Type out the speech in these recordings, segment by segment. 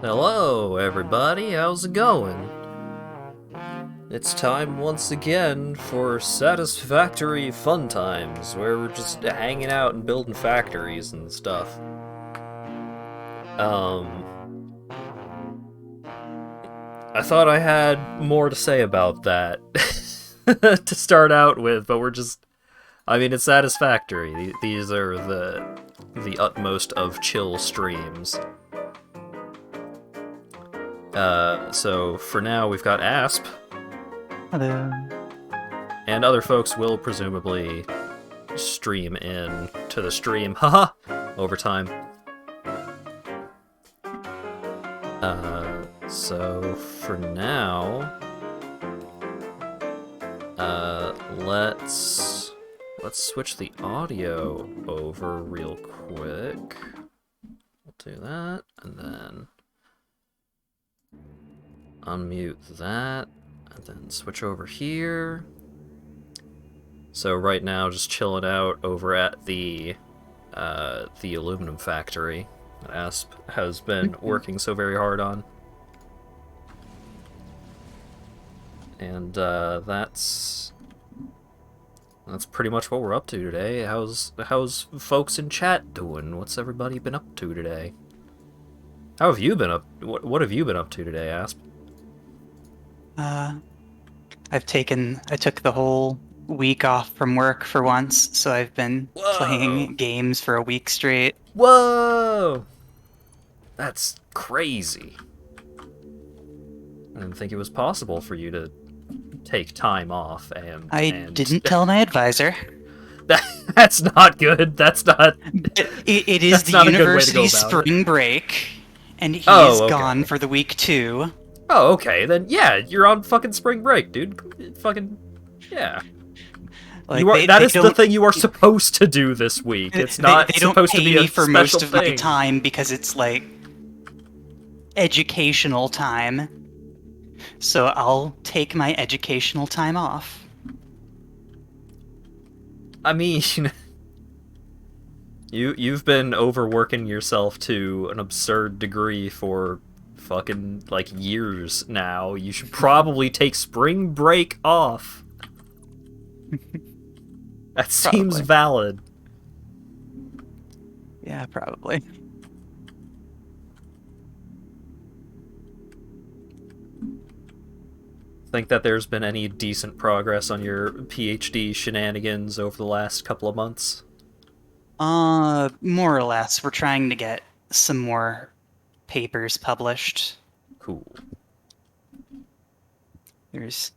Hello, everybody. How's it going? It's time once again for Satisfactory Fun Times, where we're just hanging out and building factories and stuff. I thought I had more to say about that to start out with, but it's satisfactory. These are the utmost of chill streams. So for now, we've got Asp. Hello. And other folks will presumably stream in to the stream, haha, over time. So for now, let's switch the audio over real quick. We'll do that, and then unmute that, and then switch over here. So right now, just chilling out over at the aluminum factory that Asp has been working so very hard on. And that's pretty much what we're up to today. How's folks in chat doing? What's everybody been up to today? How have you been up? What have you been up to today, Asp? I took the whole week off from work for once, so I've been playing games for a week straight. Whoa! That's crazy. I didn't think it was possible for you to take time off and... I didn't tell my advisor. That's not good. That's not... It is the university spring break, and he's gone for the week too. Oh, okay, then yeah, you're on fucking spring break, dude. Fucking, yeah. Like, that is the thing you are supposed to do this week. It's not supposed to be a special thing. They don't pay me for most of my time because it's, like, educational time. So I'll take my educational time off. I mean, you've been overworking yourself to an absurd degree for fucking, like, years now. You should probably take spring break off. That seems valid. Yeah, probably. Think that there's been any decent progress on your PhD shenanigans over the last couple of months? More or less. We're trying to get some more papers published. Cool. There's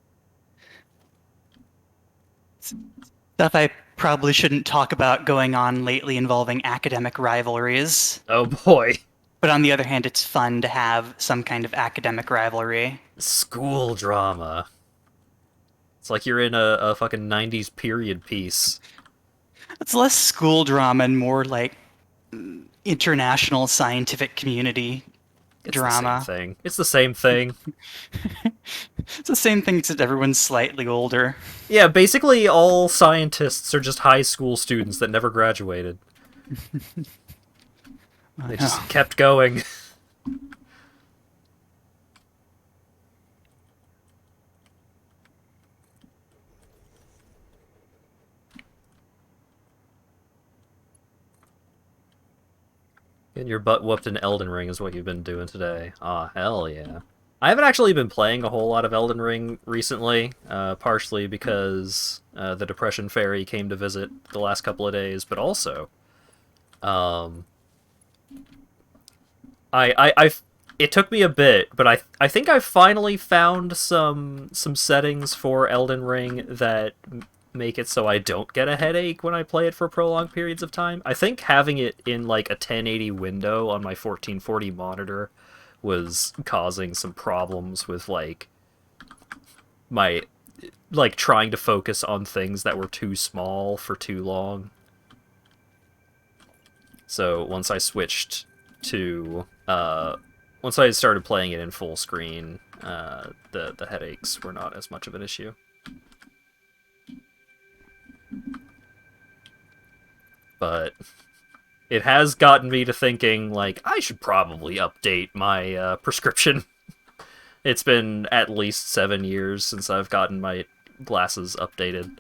stuff I probably shouldn't talk about going on lately involving academic rivalries. Oh boy. But on the other hand, it's fun to have some kind of academic rivalry. School drama. It's like you're in a fucking 90s period piece. It's less school drama and more like international scientific community It's the same drama. thing. It's the same thing. It's the same thing except everyone's slightly older. Yeah, basically all scientists are just high school students that never graduated. I They know. just kept going. Getting your butt whooped in Elden Ring is what you've been doing today. Ah, hell yeah. I haven't actually been playing a whole lot of Elden Ring recently, partially because the Depression Fairy came to visit the last couple of days, but also, um, I it took me a bit, but I think I finally found some settings for Elden Ring that make it so I don't get a headache when I play it for prolonged periods of time. I think having it in like a 1080 window on my 1440 monitor was causing some problems with like my like trying to focus on things that were too small for too long. So once I started playing it in full screen, the headaches were not as much of an issue. But it has gotten me to thinking like I should probably update my prescription. It's been at least 7 years since I've gotten my glasses updated.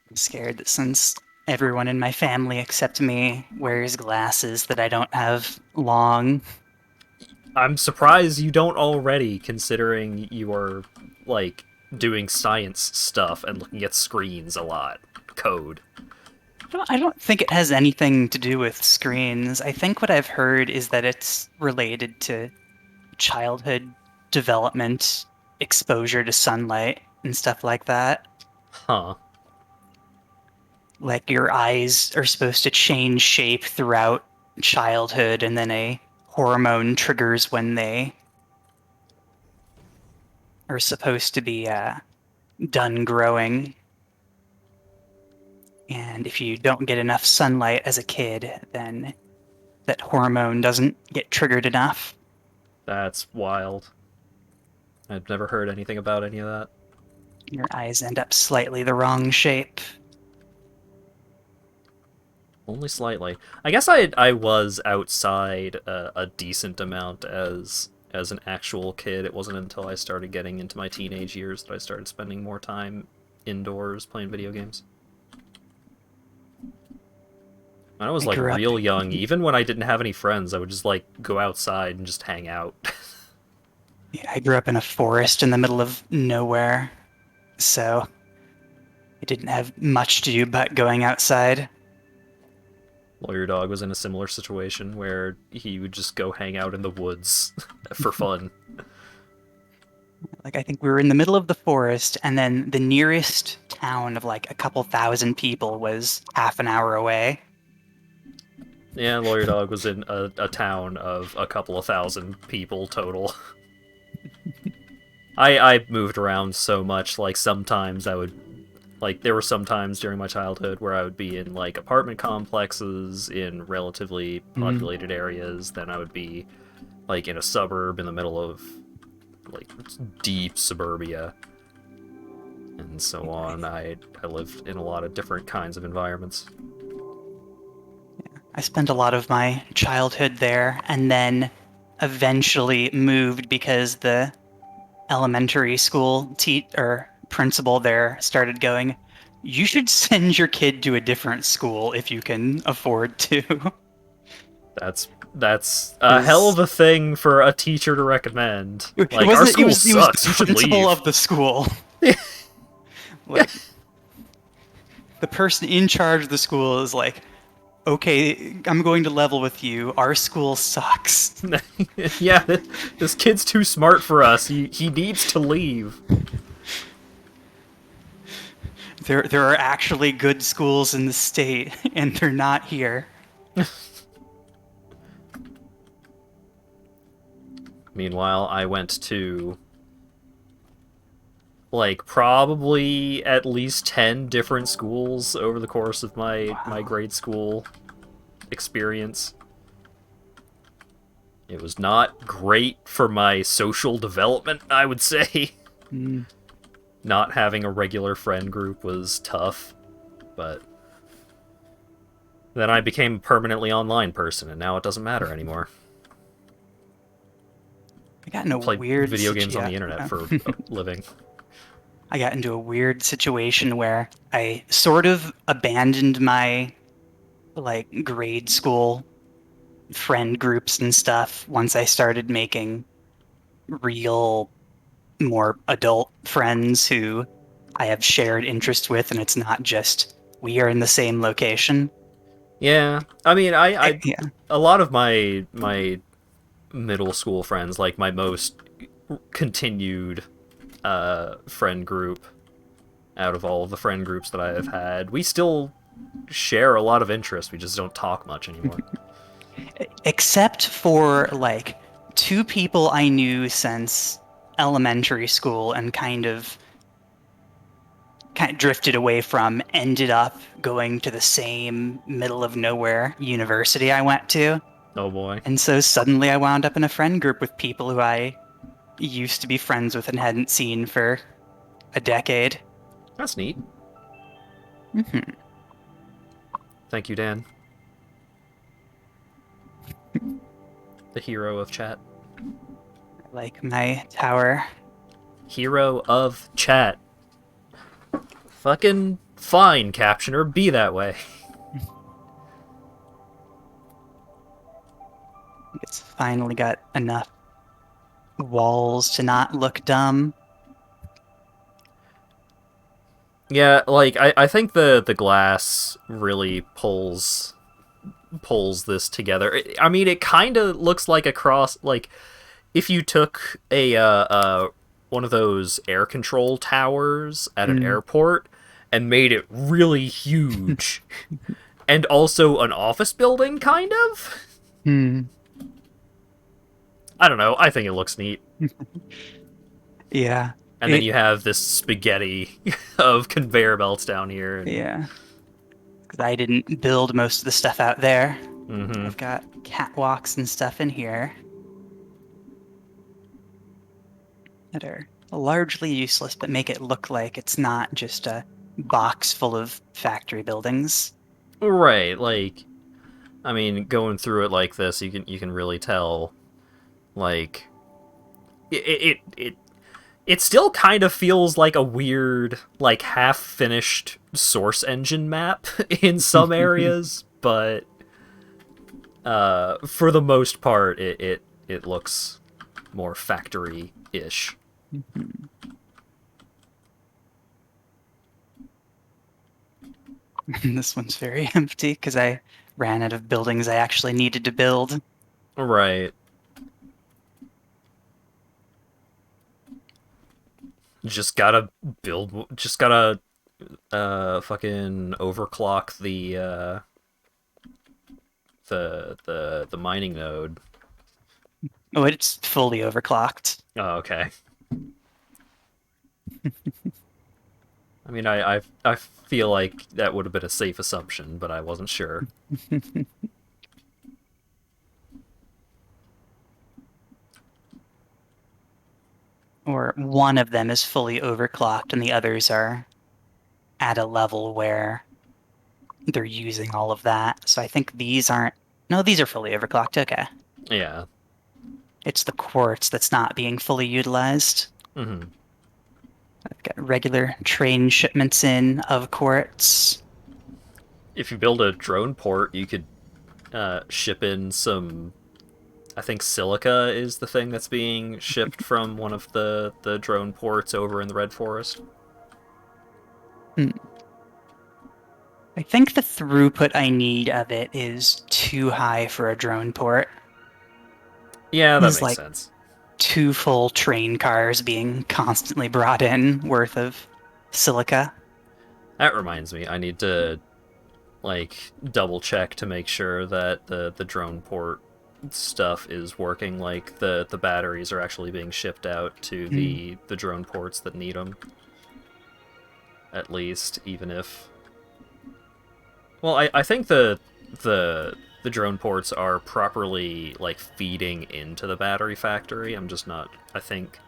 I'm scared that since everyone in my family except me wears glasses that I don't have long. I'm surprised you don't already, considering you are like doing science stuff and looking at screens a lot. Code. I don't think it has anything to do with screens. I think what I've heard is that it's related to childhood development, exposure to sunlight, and stuff like that. Huh. Like your eyes are supposed to change shape throughout childhood, and then a hormone triggers when they are supposed to be done growing. And if you don't get enough sunlight as a kid, then that hormone doesn't get triggered enough. That's wild. I've never heard anything about any of that. Your eyes end up slightly the wrong shape. Only slightly. I guess I was outside a decent amount as an actual kid. It wasn't until I started getting into my teenage years that I started spending more time indoors playing video games. When I was I like grew up real young, even when I didn't have any friends, I would just like go outside and just hang out. I grew up in a forest in the middle of nowhere, so I didn't have much to do but going outside. Lawyer Dog was in a similar situation where he would just go hang out in the woods for fun. Like I think we were in the middle of the forest, and then the nearest town of like a couple thousand people was half an hour away. Yeah, Lawyer Dog was in a town of a couple of thousand people total. I moved around so much, like sometimes I would like there were some times during my childhood where I would be in like apartment complexes in relatively Mm. populated areas, then I would be like in a suburb in the middle of like deep suburbia and so on. I lived in a lot of different kinds of environments. I spent a lot of my childhood there, and then eventually moved because the elementary school or principal there started going, "You should send your kid to a different school if you can afford to." That's a hell Because of a thing for a teacher to recommend. it Like, our wasn't, school he was the sucks, you should principal leave. of the school. Yeah. Like, the person in charge of the school is like, "Okay, I'm going to level with you. Our school sucks." Yeah, this kid's too smart for us. He needs to leave. There are actually good schools in the state, and they're not here. Meanwhile, I went to like probably at least 10 different schools over the course of my Wow. grade school experience. It was not great for my social development, I would say. Mm. Not having a regular friend group was tough, but then I became a permanently online person, and now it doesn't matter anymore. I got in a Play weird video games on situation. the internet for a living. I got into a weird situation where I sort of abandoned my like grade school friend groups and stuff once I started making real, more adult friends who I have shared interest with, and it's not just we are in the same location. Yeah, I mean, Yeah. a lot of my middle school friends, like my most continued friend group out of all of the friend groups that I have had, we still share a lot of interests. We just don't talk much anymore. Except for like two people I knew since elementary school and kind of drifted away from, ended up going to the same middle of nowhere university I went to. Oh boy, And so suddenly I wound up in a friend group with people who I used to be friends with and hadn't seen for a decade. that's neat. Hmm. Thank you, Dan, the hero of chat. Like my tower. Hero of chat. Fucking fine, captioner. Be that way. It's finally got enough walls to not look dumb. Yeah, like I think the glass really pulls this together. I mean, it kind of looks like a cross. Like if you took a one of those air control towers at an Mm. airport and made it really huge, and also an office building, kind of. Hmm. I don't know. I think it looks neat. Yeah. And then It, you have this spaghetti of conveyor belts down here. And, yeah. Because I didn't build most of the stuff out there. mm-hmm. I've got catwalks and stuff in here that are largely useless, but make it look like it's not just a box full of factory buildings. Right, like I mean, going through it like this, you can really tell, like it still kind of feels like a weird, like half finished Source Engine map in some areas, but for the most part, it looks more factory ish. This one's very empty because I ran out of buildings I actually needed to build. Right. Just gotta build. Just gotta fucking overclock the mining node. Oh, it's fully overclocked. Oh, okay. I mean, I feel like that would have been a safe assumption, but I wasn't sure. Or one of them is fully overclocked and the others are at a level where they're using all of that. So I think these aren't. No, these are fully overclocked. Okay. Yeah. It's the quartz that's not being fully utilized. Hmm. I've got regular train shipments in of quartz. If you build a drone port, you could ship in some. I think silica is the thing that's being shipped from one of the drone ports over in the Red Forest. Hmm. I think the throughput I need of it is too high for a drone port. Yeah, that There's makes like sense. two full train cars being constantly brought in worth of silica. That reminds me, I need to like double check to make sure that the drone port stuff is working. Like the batteries are actually being shipped out to Hmm. the drone ports that need them. at least, even if... Well, I think the drone ports are properly, like, feeding into the battery factory. I'm just not... I think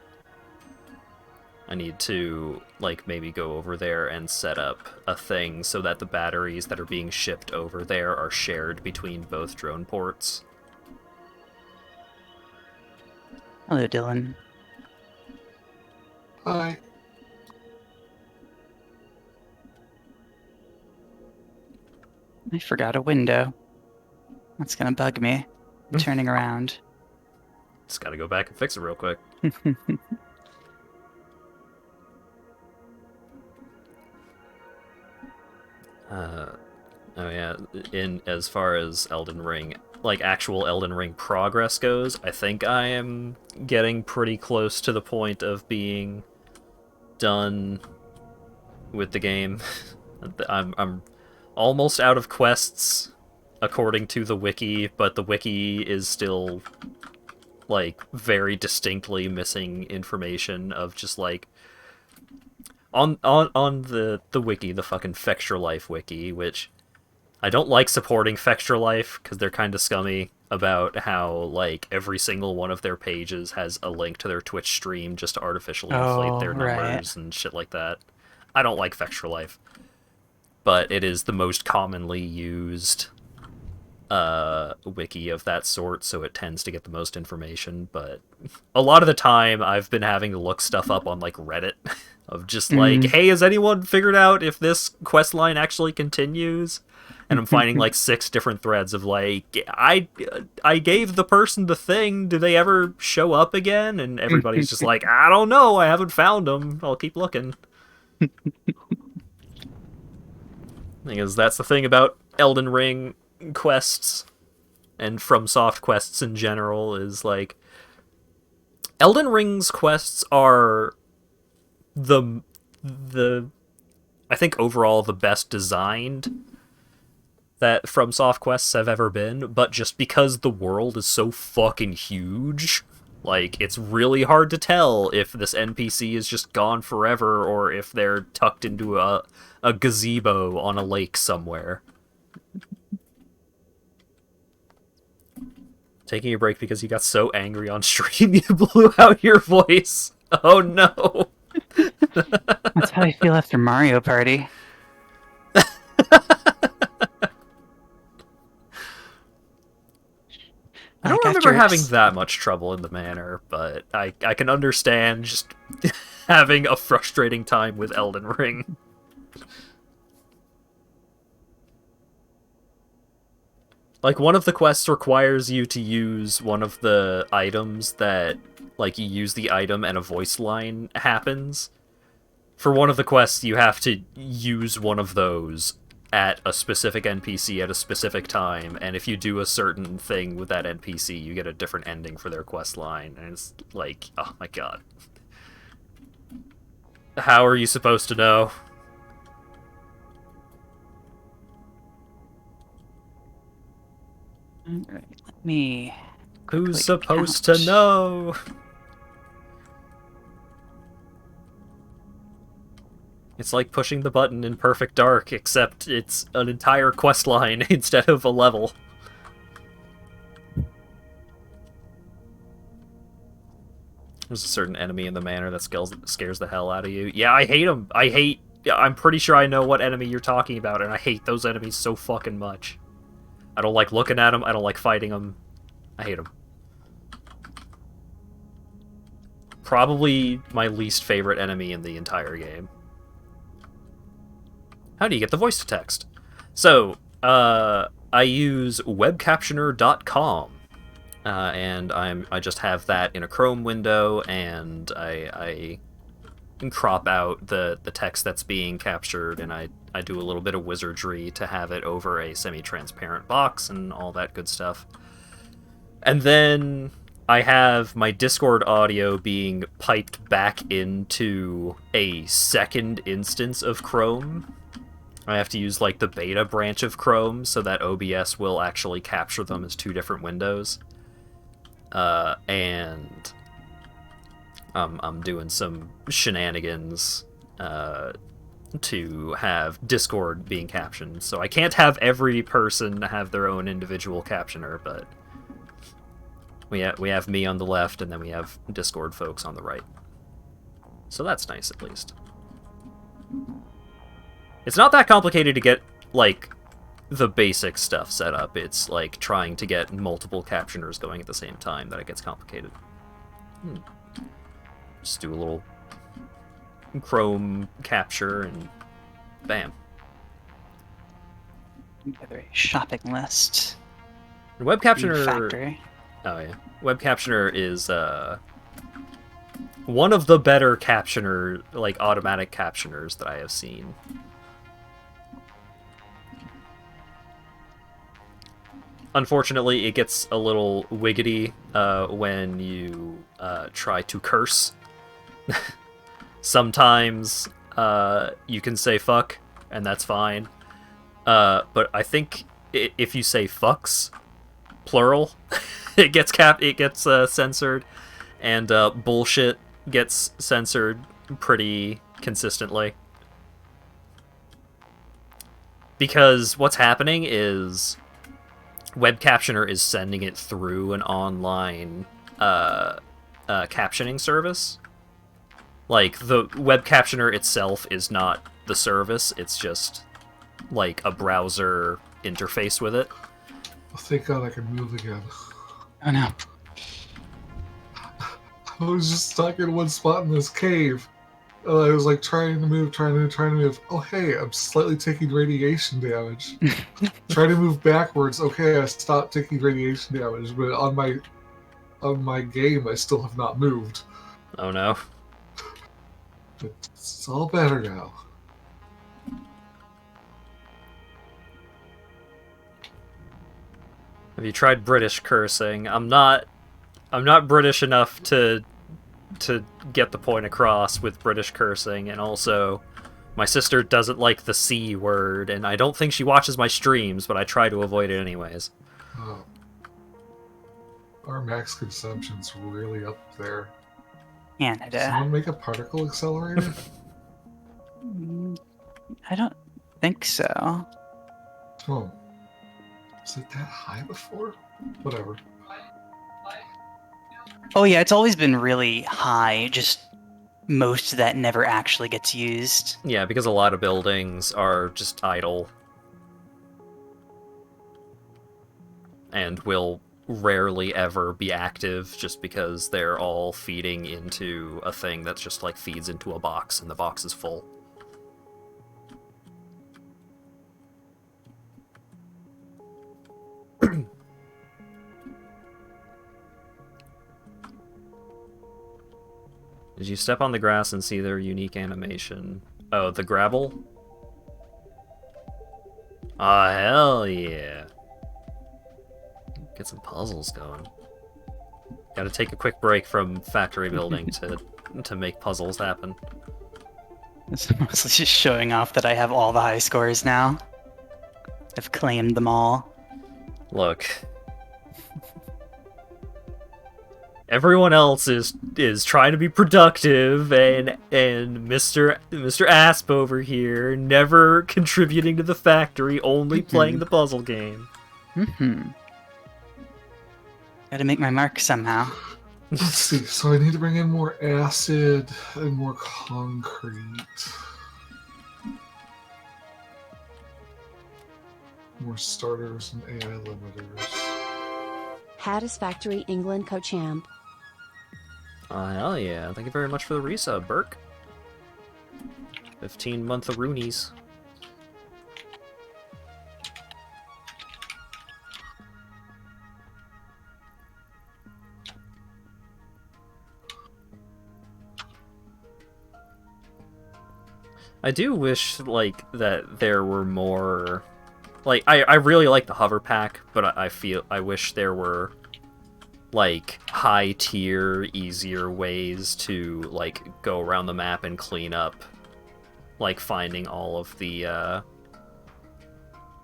I need to, like, maybe go over there and set up a thing so that the batteries that are being shipped over there are shared between both drone ports. Hello, Dylan. Hi. I forgot a window. That's gonna bug me. I'm turning around. Just gotta go back and fix it real quick. Oh yeah, in as far as Elden Ring, like actual Elden Ring progress goes, I think I am getting pretty close to the point of being done with the game. I'm almost out of quests according to the wiki, but the wiki is still like very distinctly missing information of just like on the wiki, the fucking Fextra Life wiki, which I don't like supporting Fextra Life because they're kind of scummy about how like every single one of their pages has a link to their Twitch stream just to artificially inflate Oh, their right. numbers and shit like that. I don't like Fextra Life, but it is the most commonly used wiki of that sort, so it tends to get the most information. But a lot of the time, I've been having to look stuff up on like Reddit of just like, hey, has anyone figured out if this quest line actually continues? And I'm finding like 6 different threads of like, I gave the person the thing. Do they ever show up again? And everybody's just like, I don't know. I haven't found them. I'll keep looking. Because that's the thing about Elden Ring quests and FromSoft quests in general is like Elden Ring's quests are the I think overall the best designed that FromSoft quests have ever been, but just because the world is so fucking huge, like it's really hard to tell if this NPC is just gone forever or if they're tucked into a gazebo on a lake somewhere. Taking a break because you got so angry on stream you blew out your voice. Oh no. That's how I feel after Mario Party. I don't Like remember after having that much trouble in the manor, but I can understand just having a frustrating time with Elden Ring. Like, one of the quests requires you to use one of the items that, like, you use the item and a voice line happens. For one of the quests, you have to use one of those at a specific NPC at a specific time, and if you do a certain thing with that NPC, you get a different ending for their quest line, and it's like, oh my god. How are you supposed to know? Alright, let me Who's quickly supposed count. to know? It's like pushing the button in Perfect Dark, except it's an entire quest line instead of a level. There's a certain enemy in the manor that scares the hell out of you. Yeah, I hate him. I'm pretty sure I know what enemy you're talking about, and I hate those enemies so fucking much. I don't like looking at them. I don't like fighting them. I hate them. Probably my least favorite enemy in the entire game. How do you get the voice to text? So, I use webcaptioner.com, and I just have that in a Chrome window, and I can crop out the text that's being captured, and I do a little bit of wizardry to have it over a semi-transparent box and all that good stuff. And then I have my Discord audio being piped back into a second instance of Chrome. I have to use like the beta branch of Chrome so that OBS will actually capture them as 2 different windows. And I'm doing some shenanigans to have Discord being captioned, so I can't have every person have their own individual captioner, but we have me on the left, and then we have Discord folks on the right. So that's nice, at least. It's not that complicated to get, like, the basic stuff set up. It's, like, trying to get multiple captioners going at the same time that it gets complicated. Just do a little Chrome capture, and bam. Other shopping list. Web captioner. Factory. Oh yeah, web captioner is one of the better captioner, like automatic captioners that I have seen. Unfortunately, it gets a little wiggity when you try to curse. Sometimes you can say fuck, and that's fine. But I think if you say fucks, plural, it gets censored, and bullshit gets censored pretty consistently. Because what's happening is web captioner is sending it through an online captioning service. Like, the web captioner itself is not the service, it's just, like, a browser interface with it. Oh, thank God I can move again. Oh no. I was just stuck in one spot in this cave. And I was like trying to move. Oh hey, I'm slightly taking radiation damage. Trying to move backwards. Okay, I stopped taking radiation damage, but on my game I still have not moved. Oh no. But it's all better now. Have you tried British cursing? I'm not British enough to get the point across with British cursing, and also my sister doesn't like the C word, and I don't think she watches my streams, but I try to avoid it anyways. Oh. Our max consumption's really up there. Canada. Someone make a particle accelerator? I don't think so. Oh. Was it that high before? Whatever. Oh yeah, it's always been really high, just most of that never actually gets used. Yeah, because a lot of buildings are just idle. And will rarely ever be active just because they're all feeding into a thing that's just like feeds into a box and the box is full. Did you step on the grass and see their unique animation? Oh, the gravel? Ah, hell yeah. Get some puzzles going. Gotta take a quick break from factory building to make puzzles happen. It's mostly just showing off that I have all the high scores now. I've claimed them all. Look. Everyone else is trying to be productive, and Mr. Asp over here never contributing to the factory, only playing the puzzle game. Gotta make my mark somehow. Let's see. So I need to bring in more acid and more concrete. More starters and AI limiters. Satisfactory England co-champ. Hell yeah. Thank you very much for the resub, Burke. 15-month of Roonies. I do wish, like, that there were more... Like, I really like the hover pack, but I wish there were, like, high-tier, easier ways to, like, go around the map and clean up, like, finding all of the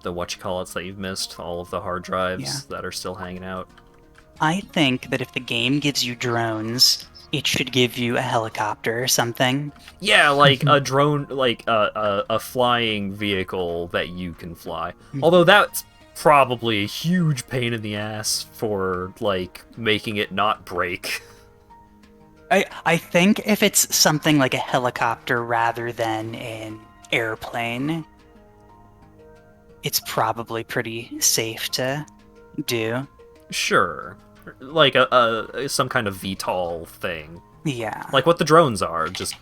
whatchamacallits that you've missed, all of the hard drives that are still hanging out. I think that if the game gives you drones, it should give you a helicopter or something. Yeah, like a drone, like a flying vehicle that you can fly. Although that's probably a huge pain in the ass for, like, making it not break. I think if it's something like a helicopter rather than an airplane, it's probably pretty safe to do. Sure. Like some kind of VTOL thing. Yeah. Like what the drones are, just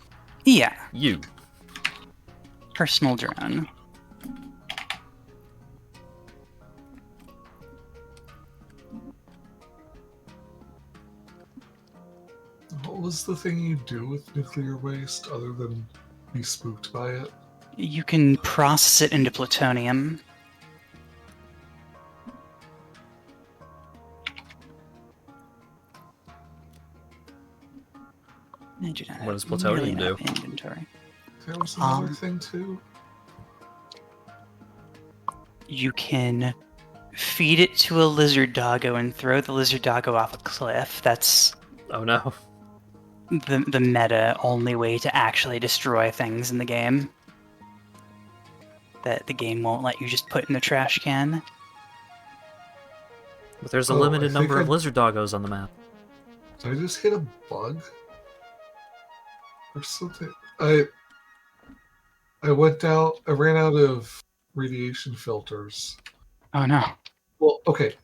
Yeah. you. Personal drone. What was the thing you do with nuclear waste other than be spooked by it? You can process it into plutonium. I do not What does have plutonium nearly enough do? inventory. There was another Um, thing too. You can feed it to a lizard doggo and throw the lizard doggo off a cliff. That's Oh no. the meta only way to actually destroy things in the game. That the game won't let you just put in the trash can. But there's a Oh, limited I think number of lizard doggos on the map. Did I just hit a bug? Or something? I went down. I ran out of radiation filters. Oh no. Well, okay.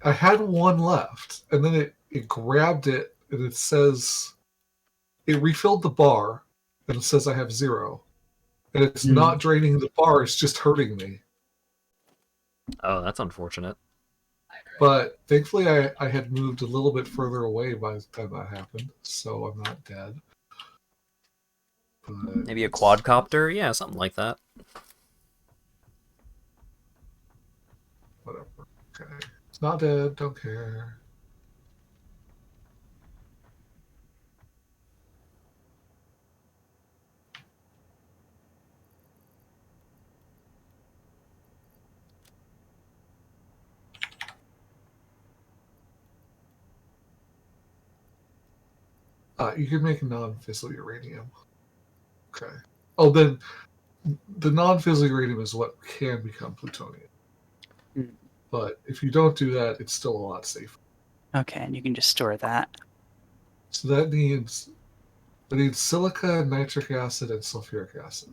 I had one left, and then it grabbed it, and it says it refilled the bar, and it says I have 0, and it's not draining the bar; it's just hurting me. Oh, that's unfortunate. But thankfully, I had moved a little bit further away by the time that happened, so I'm not dead. But Maybe a quadcopter? Yeah, something like that. whatever. Okay. It's not dead, don't care. You can make non-fissile uranium. Okay. Oh, then the non-fissile uranium is what can become plutonium. Hmm. But if you don't do that, it's still a lot safer. Okay, and you can just store that. So that needs silica, nitric acid, and sulfuric acid.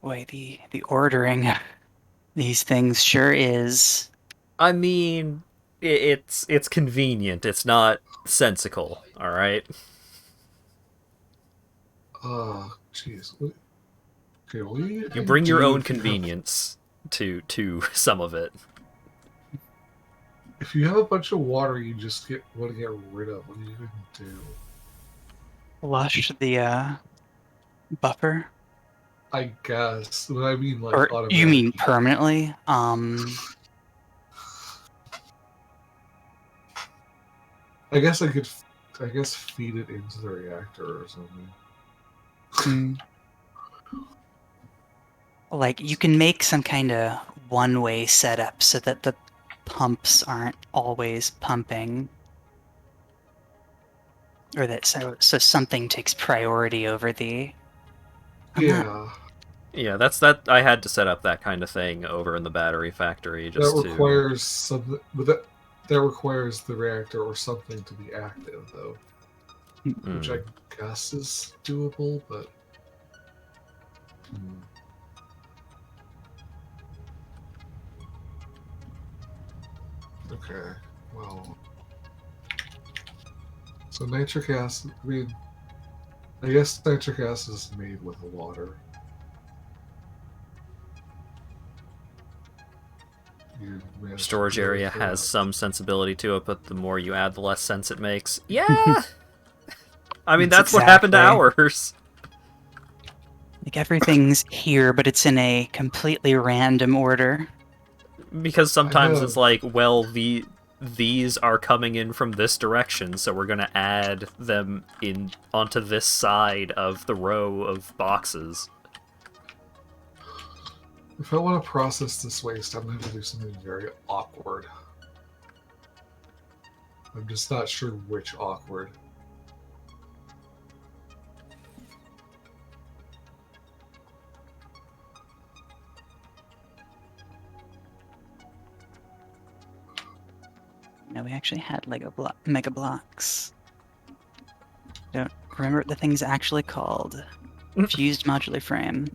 Boy, the ordering these things sure is. I mean, it's convenient. It's not sensical, all right? Jeez. Okay, we. You bring your own if you have- convenience to some of it. If you have a bunch of water you just want to get rid of, what do you even do? Flush the buffer. I guess. But I mean, like, Or you automatic. mean permanently? I guess I could. I guess feed it into the reactor or something. Like you can make some kind of one-way setup so that the pumps aren't always pumping. Or that so something takes priority over the. I'm not. Yeah. Yeah, that. I had to set up that kind of thing over in the battery factory That just requires something. But that requires the reactor or something to be active, though, which I guess is doable. But okay, well, so nitric acid. I mean, I guess nitric acid is made with water. You managed to storage really area fill has up. some sensibility to it, but the more you add, the less sense it makes. Yeah. I mean, that's what Exactly. happened to ours. Like everything's here, but it's in a completely random order. Because sometimes have- it's like, well, these are coming in from this direction, so we're gonna add them in onto this side of the row of boxes. If I want to process this waste, I'm going to do something very awkward. I'm just not sure which awkward. No, we actually had Mega Blocks. Don't remember what the thing's actually called. Fused modular frame.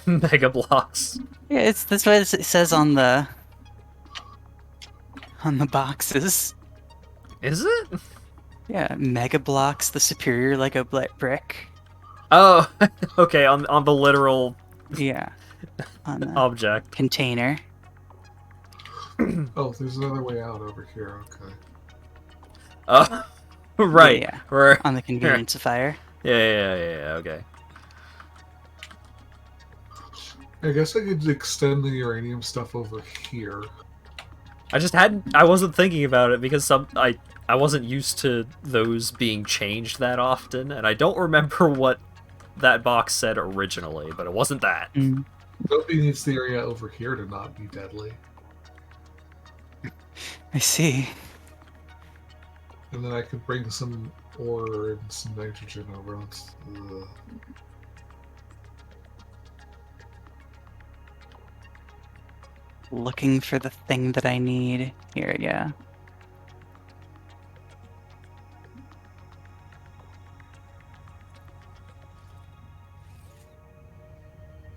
Mega Blocks. Yeah, that's what it says on the boxes. Is it? Yeah, Mega Blocks, the superior Lego brick. Oh, okay, on the literal Yeah, on the object. container. Oh, there's another way out over here. Okay. Right. Yeah, We're on the convenience-ifier. yeah, okay. I guess I could extend the uranium stuff over here. I wasn't thinking about it because I wasn't used to those being changed that often, and I don't remember what that box said originally, but it wasn't that. Nobody needs the area over here to not be deadly. I see. And then I could bring some ore and some nitrogen over. Ugh. Looking for the thing that I need. Here we go.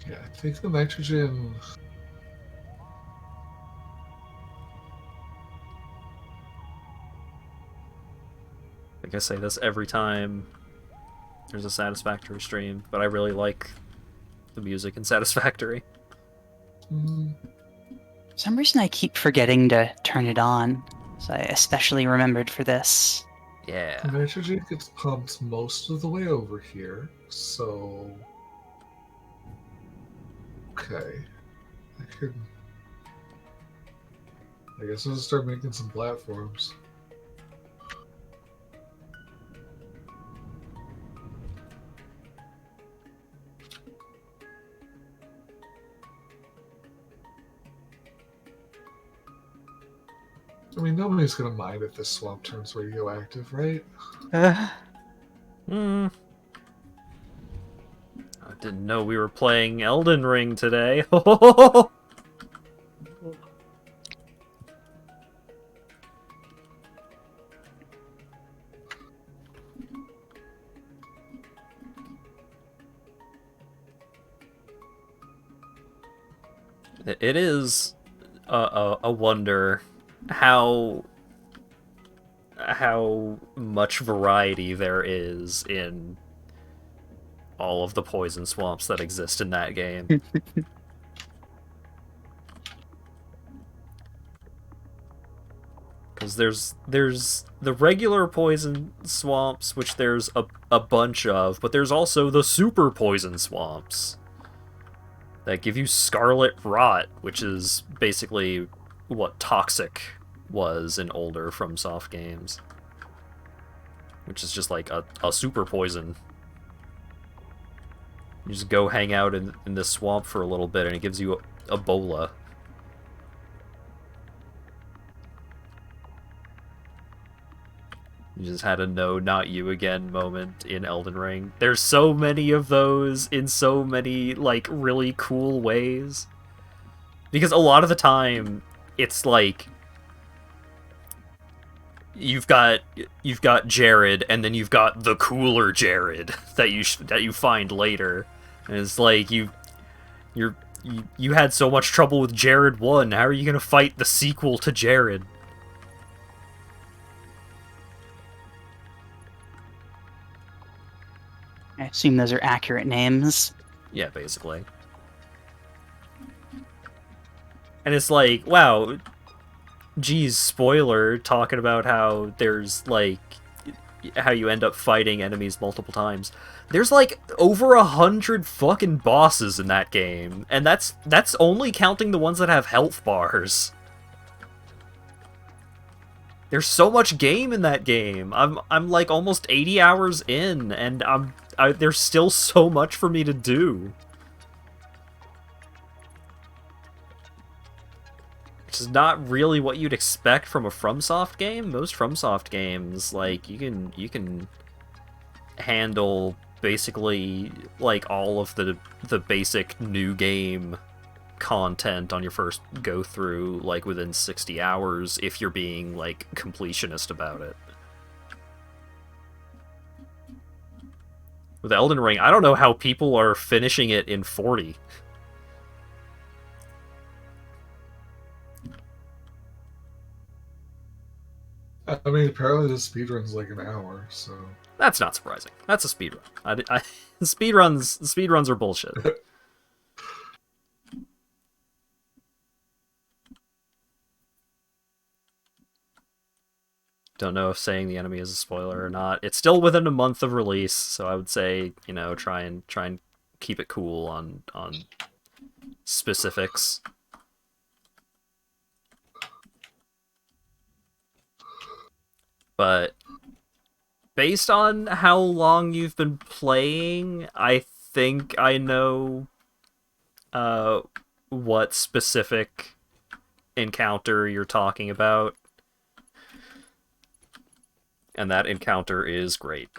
Yeah, I think the nitrogen. Like I say this every time there's a Satisfactory stream, but I really like the music in Satisfactory. Mm, For some reason I keep forgetting to turn it on, so I especially remembered for this. Yeah. the nitrogen gets pumped most of the way over here, so. Okay. I guess I'll start making some platforms. I mean, nobody's gonna mind if this swamp turns radioactive, right? Hmm. I didn't know we were playing Elden Ring today. It is a wonder how much variety there is in all of the poison swamps that exist in that game. Because there's the regular poison swamps, which there's a bunch of, but there's also the super poison swamps that give you scarlet rot, which is basically what Toxic was in older FromSoft games. Which is just like a super poison. You just go hang out in this swamp for a little bit and it gives you Ebola. You just had a no, not you again moment in Elden Ring. There's so many of those in so many, like, really cool ways. Because a lot of the time, it's like you've got Jared, and then you've got the cooler Jared that you find later, and it's like you had so much trouble with Jared 1. How are you gonna fight the sequel to Jared? I assume those are accurate names. Yeah, basically. And it's like, wow, geez, spoiler, talking about how there's, like, how you end up fighting enemies multiple times. There's, like, over 100 fucking bosses in that game, and that's only counting the ones that have health bars. There's so much game in that game. I'm like almost 80 hours in, and there's still so much for me to do. which is not really what you'd expect from a FromSoft game. Most FromSoft games, like, you can handle basically like all of the basic new game content on your first go through like within 60 hours if you're being like completionist about it. With Elden Ring, I don't know how people are finishing it in 40. I mean, apparently the speedrun's like an hour, so... That's not surprising. That's a speedrun. Speedruns are bullshit. Don't know if saying the enemy is a spoiler or not. It's still within a month of release, so I would say, you know, try and keep it cool on specifics. But based on how long you've been playing, I think I know what specific encounter you're talking about. And that encounter is great.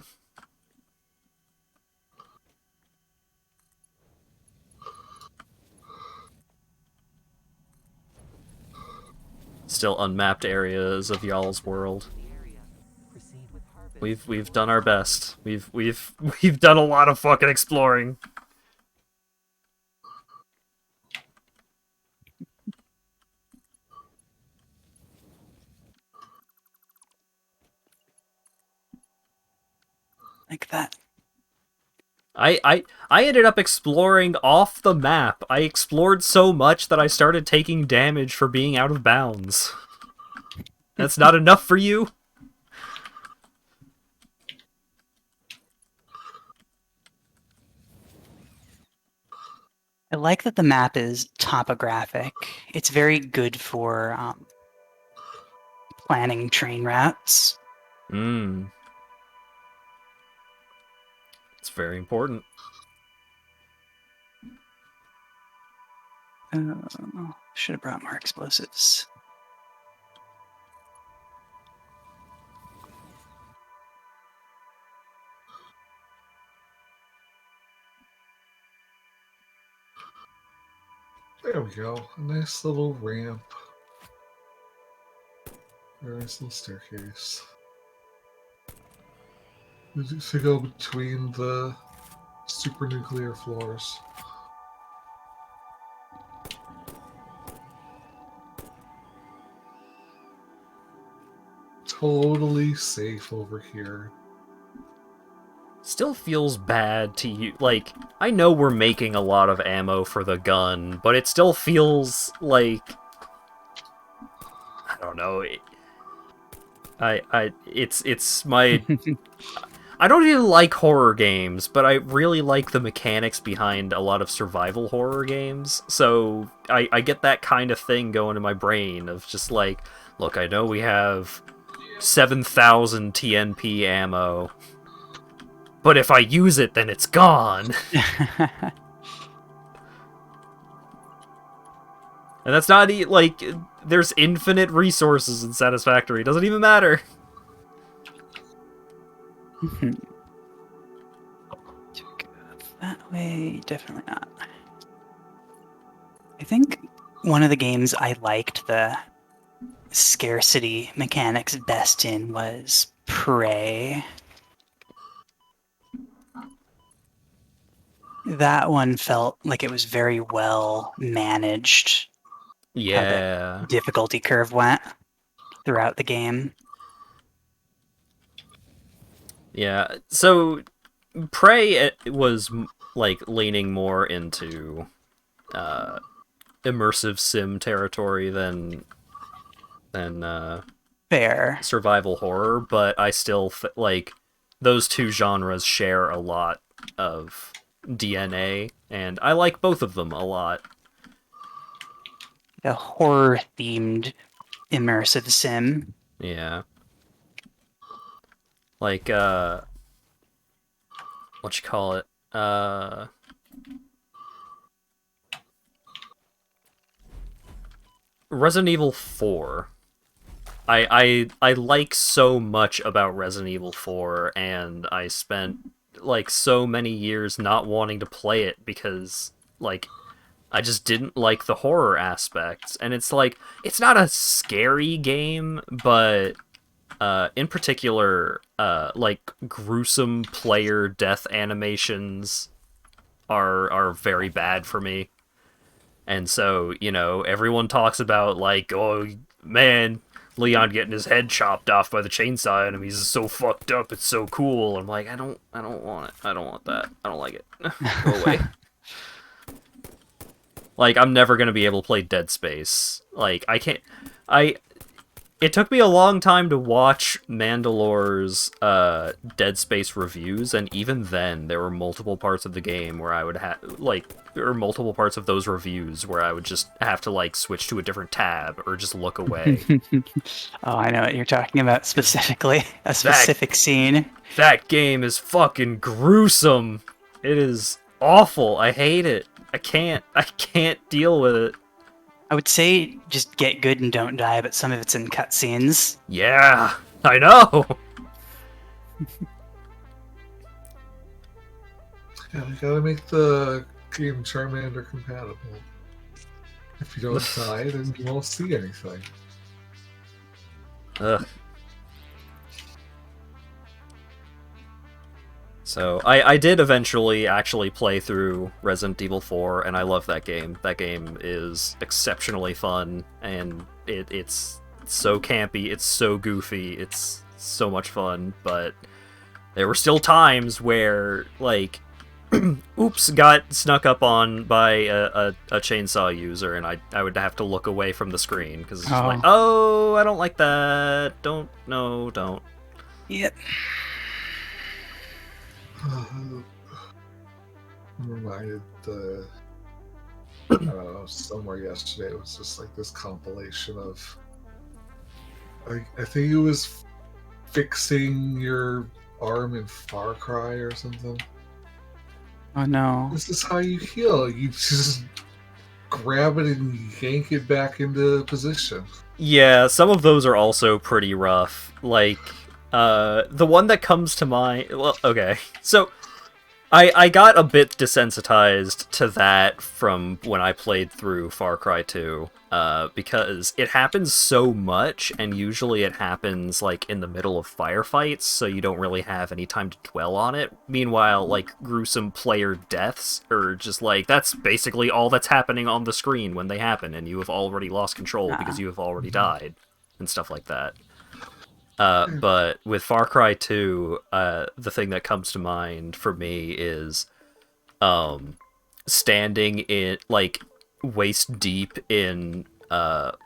Still unmapped areas of y'all's world. We've done our best. We've done a lot of fucking exploring. Like that. I ended up exploring off the map. I explored so much that I started taking damage for being out of bounds. That's not enough for you? I like that the map is topographic. It's very good for planning train routes. It's very important. Should have brought more explosives. There we go. A nice little ramp. Very nice little staircase. To go between the super nuclear floors. Totally safe over here. Still feels bad to you. Like, I know we're making a lot of ammo for the gun, but it still feels like... I don't know. It's my... I don't even like horror games, but I really like the mechanics behind a lot of survival horror games. So I get that kind of thing going in my brain of just like, look, I know we have 7,000 TNP ammo, but if I use it, then it's gone. And that's not, like, there's infinite resources in Satisfactory. It doesn't even matter. That way, definitely not. I think one of the games I liked the scarcity mechanics best in was Prey. That one felt like it was very well managed. How the difficulty curve went throughout the game. Yeah, so Prey was like leaning more into immersive sim territory than Fair. survival horror, but I still like those two genres share a lot of DNA, and I like both of them a lot. A horror-themed immersive sim. Yeah. Like, what you call it? Resident Evil 4. I like so much about Resident Evil 4, and I spent like so many years not wanting to play it because like I just didn't like the horror aspects. And it's like it's not a scary game, but in particular like gruesome player death animations are very bad for me. And so, you know, everyone talks about like, oh man, Leon getting his head chopped off by the chainsaw enemies is so fucked up. It's so cool. I'm like, I don't want it. I don't want that. I don't like it. Go away. Like, I'm never gonna be able to play Dead Space. Like, I can't. It took me a long time to watch Mandalore's Dead Space reviews, and even then, there were multiple parts of the game where I would have, like, or multiple parts of those reviews where I would just have to, like, switch to a different tab or just look away. Oh, I know what you're talking about specifically. A specific scene. That game is fucking gruesome. It is awful. I hate it. I can't deal with it. I would say just get good and don't die, but some of it's in cutscenes. Yeah, I know. Yeah, you gotta make the game Charmander compatible. If you don't die, then you won't see anything. Ugh. So, I did eventually actually play through Resident Evil 4, and I love that game. That game is exceptionally fun, and it's so campy, it's so goofy, it's so much fun, but there were still times where, like, oops, got snuck up on by a chainsaw user, and I would have to look away from the screen, because it's just like, oh, I don't like that, don't. Yep. I'm reminded I don't know, somewhere yesterday it was just like this compilation of I think it was fixing your arm in Far Cry or something. Oh no. This is how you heal. You just grab it and yank it back into position. Yeah, some of those are also pretty rough. Like, the one that comes to mind... Well, okay. So, I got a bit desensitized to that from when I played through Far Cry 2, because it happens so much, and usually it happens, like, in the middle of firefights, so you don't really have any time to dwell on it. Meanwhile, like, gruesome player deaths are just, like, that's basically all that's happening on the screen when they happen, and you have already lost control because you have already died, and stuff like that. But with Far Cry 2, the thing that comes to mind for me is standing in, like, waist deep in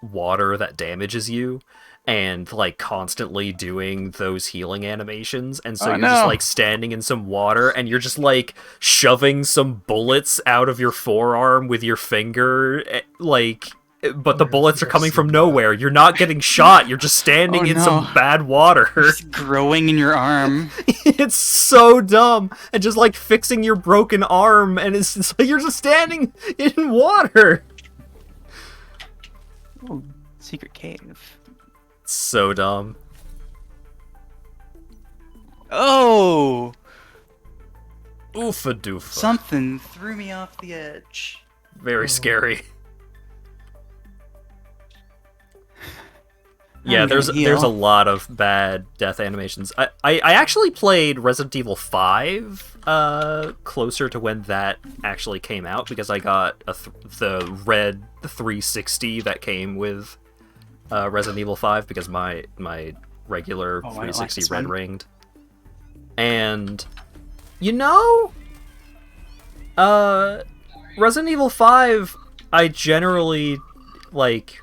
water that damages you, and, like, constantly doing those healing animations. And so you're just, like, standing in some water, and you're just, like, shoving some bullets out of your forearm with your finger, like... But the bullets are coming from nowhere. You're not getting shot. You're just standing in some bad water. It's growing in your arm. It's so dumb. And just, like, fixing your broken arm, and it's just like you're just standing in water. Oh, secret cave. It's so dumb. Oh! Oofa doofa. Something threw me off the edge. Very scary. Yeah, there's a lot of bad death animations. I actually played Resident Evil 5 closer to when that actually came out, because I got the red 360 that came with Resident Evil 5, because my regular 360 red ringed. And you know, Resident Evil 5, I generally like.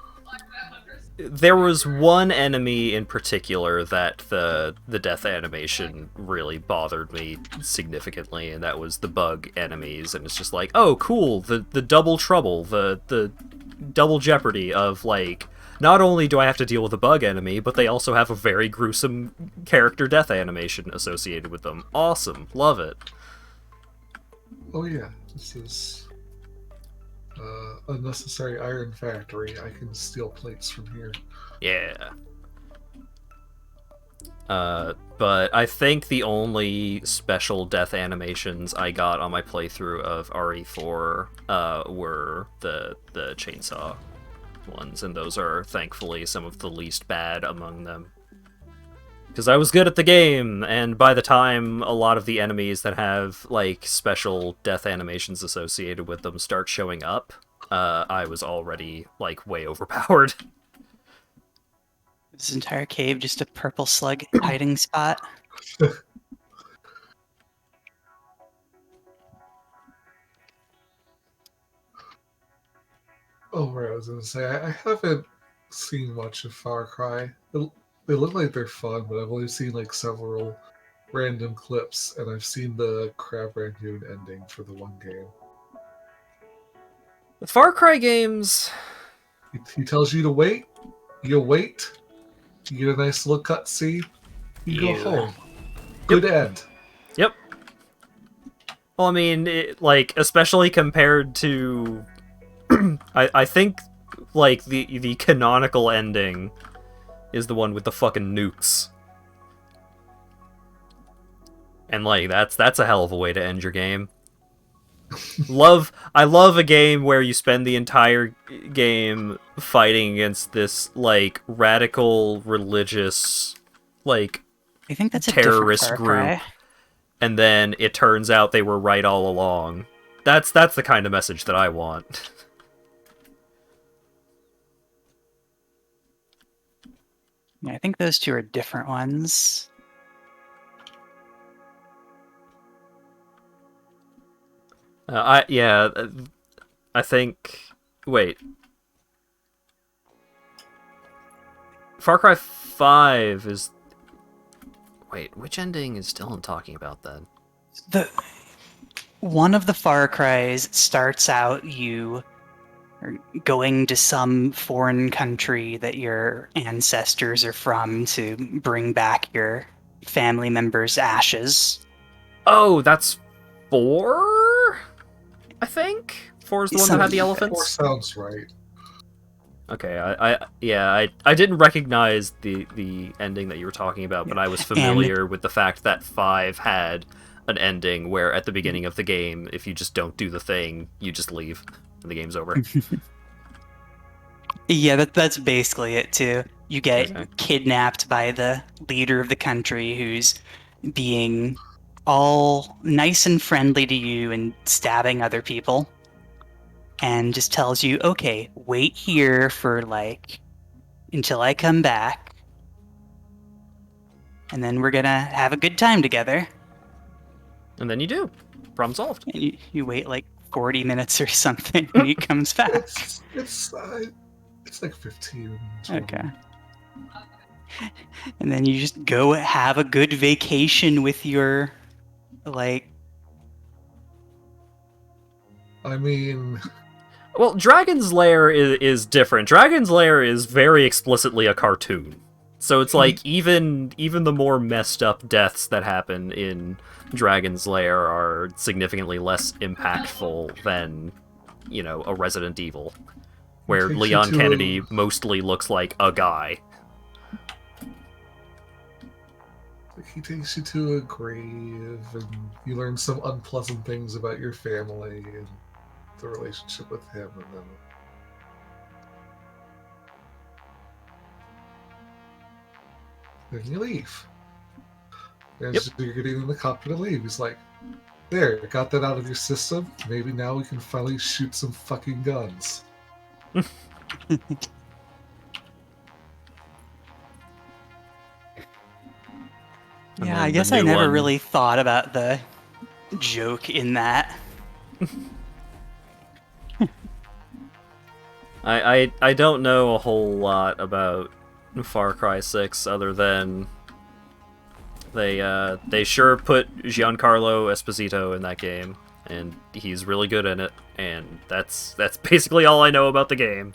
There was one enemy in particular that the death animation really bothered me significantly, and that was the bug enemies. And it's just like, oh, cool, the double trouble, the double jeopardy of, like, not only do I have to deal with a bug enemy, but they also have a very gruesome character death animation associated with them. Awesome, love it. Oh yeah, this is Unnecessary iron factory. I can steal plates from here. Yeah. But I think the only special death animations I got on my playthrough of RE4 were the chainsaw ones, and those are thankfully some of the least bad among them. Because I was good at the game, and by the time a lot of the enemies that have like special death animations associated with them start showing up, I was already like way overpowered. This entire cave just a purple slug hiding spot. Oh, right. I was gonna say I haven't seen much of Far Cry. They look like they're fun, but I've only seen like several random clips, and I've seen the Crab Rangoon ending for the one game. The Far Cry games, He tells you to wait. You wait. You get a nice little cutscene. You go Ew. home. Good end. yep. Well, I mean, like especially compared to, I think like the canonical ending is the one with the fucking nukes. And like that's a hell of a way to end your game. I love a game where you spend the entire game fighting against this like radical religious like I think that's a terrorist different Far group, Cry. and then it turns out they were right all along. That's the kind of message that I want. Yeah, I think those two are different ones. I think. Wait, Far Cry 5 is. Wait, which ending is Dylan talking about then? The one of the Far Cries starts out you are going to some foreign country that your ancestors are from to bring back your family members' ashes. Oh, that's 4? I think 4 is the one that had the Something like that. Four elephants. sounds right. Okay, I didn't recognize the ending that you were talking about, but I was familiar with the fact that 5 had an ending where at the beginning of the game, if you just don't do the thing, you just leave and the game's over. Yeah, that's basically it too. You get Okay. kidnapped by the leader of the country who's being all nice and friendly to you and stabbing other people, and just tells you, okay, wait here for like until I come back, and then we're gonna have a good time together. And then you do. Problem solved. And you wait like 40 minutes or something, and he comes back. It's like 15, 20. Okay. And then you just go have a good vacation with your, like, I mean, Well, Dragon's Lair is different. Dragon's Lair is very explicitly a cartoon. So it's like even the more messed up deaths that happen in Dragon's Lair are significantly less impactful than, you know, a Resident Evil, where Takes you Leon to Kennedy mostly looks like a guy. he takes you to a grave, and you learn some unpleasant things about your family and the relationship with him, and then you leave. And Yep. you're getting in the copter to leave. He's like, "There, got that out of your system. Maybe now we can finally shoot some fucking guns." And yeah, then I the guess I new never one- really thought about the joke in that. I don't know a whole lot about Far Cry 6 other than they sure put Giancarlo Esposito in that game, and he's really good in it, and that's basically all I know about the game.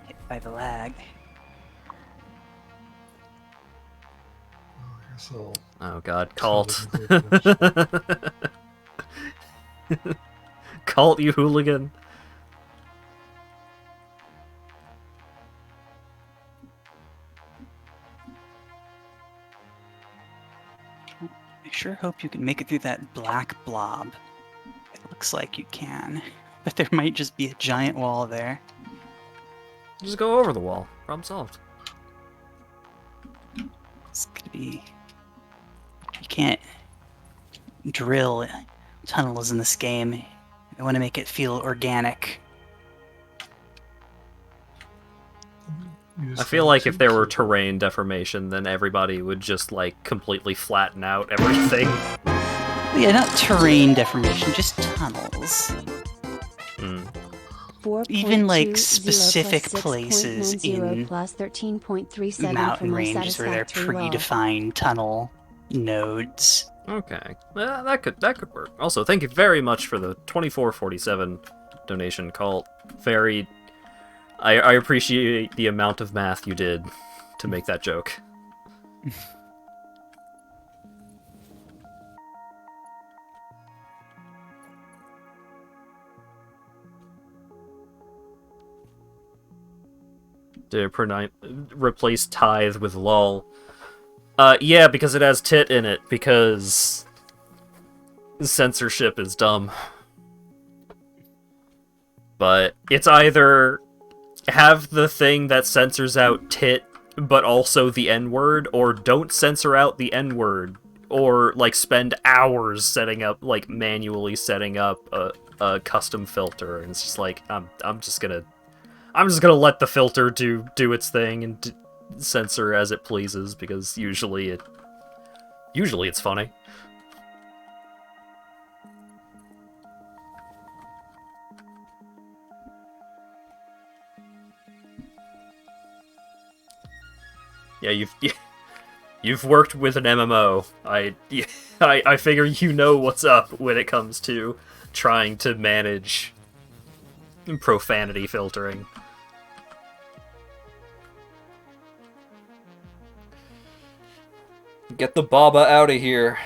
Hit by the lag. So Oh god, tell Kalt. them to Kalt, you hooligan. I sure hope you can make it through that black blob. It looks like you can, but there might just be a giant wall there. Just go over the wall. Problem solved. It's gonna be... You can't drill tunnels in this game. I want to make it feel organic. You I just feel have like to if there were keep it. terrain deformation, then everybody would just, like, completely flatten out everything. Yeah, not terrain deformation, just tunnels. Hmm. Even, like, 4.20 specific plus places 6.90 in plus 13.37 for mountain my ranges where they're satisfactory low. predefined tunnel nodes. Okay. That could work. Also, thank you very much for the 2447 donation, Cult. Very... I appreciate the amount of math you did to make that joke. To replace tithe with lol. Yeah, because it has tit in it, because censorship is dumb. But it's either have the thing that censors out tit, but also the N-word, or don't censor out the N-word, or, like, spend hours setting up, like, manually setting up a custom filter, and it's just like, I'm just gonna let the filter do its thing and censor as it pleases, because usually it's funny. Yeah, you've worked with an MMO. I figure you know what's up when it comes to trying to manage profanity filtering. Get the Baba out of here.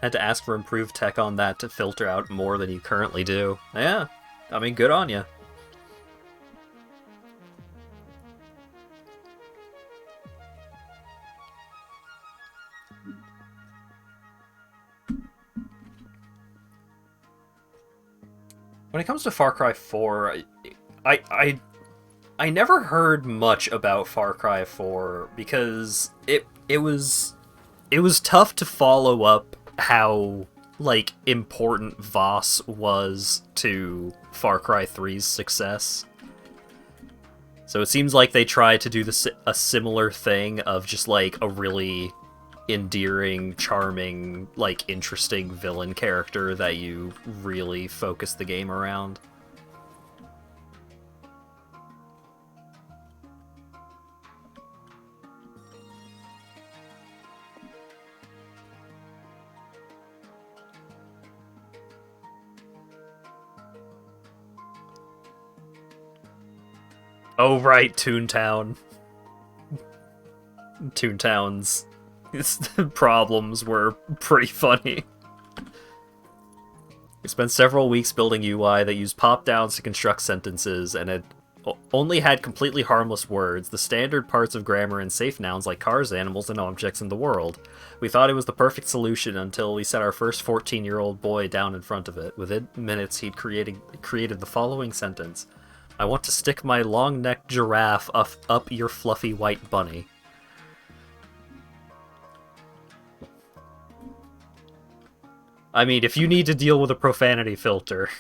Had to ask for improved tech on that to filter out more than you currently do. Yeah, I mean, good on you. When it comes to Far Cry 4, I never heard much about Far Cry 4 because it was tough to follow up how, like, important Voss was to Far Cry 3's success. So it seems like they tried to do a similar thing of just, like, a really endearing, charming, like, interesting villain character that you really focus the game around. Oh right, Toontown. Toontown's problems were pretty funny. We spent several weeks building UI that used pop-downs to construct sentences, and it only had completely harmless words, the standard parts of grammar, and safe nouns like cars, animals, and objects in the world. We thought it was the perfect solution until we set our first 14-year-old boy down in front of it. Within minutes, he'd created the following sentence. I want to stick my long-necked giraffe up your fluffy white bunny. I mean, if you need to deal with a profanity filter,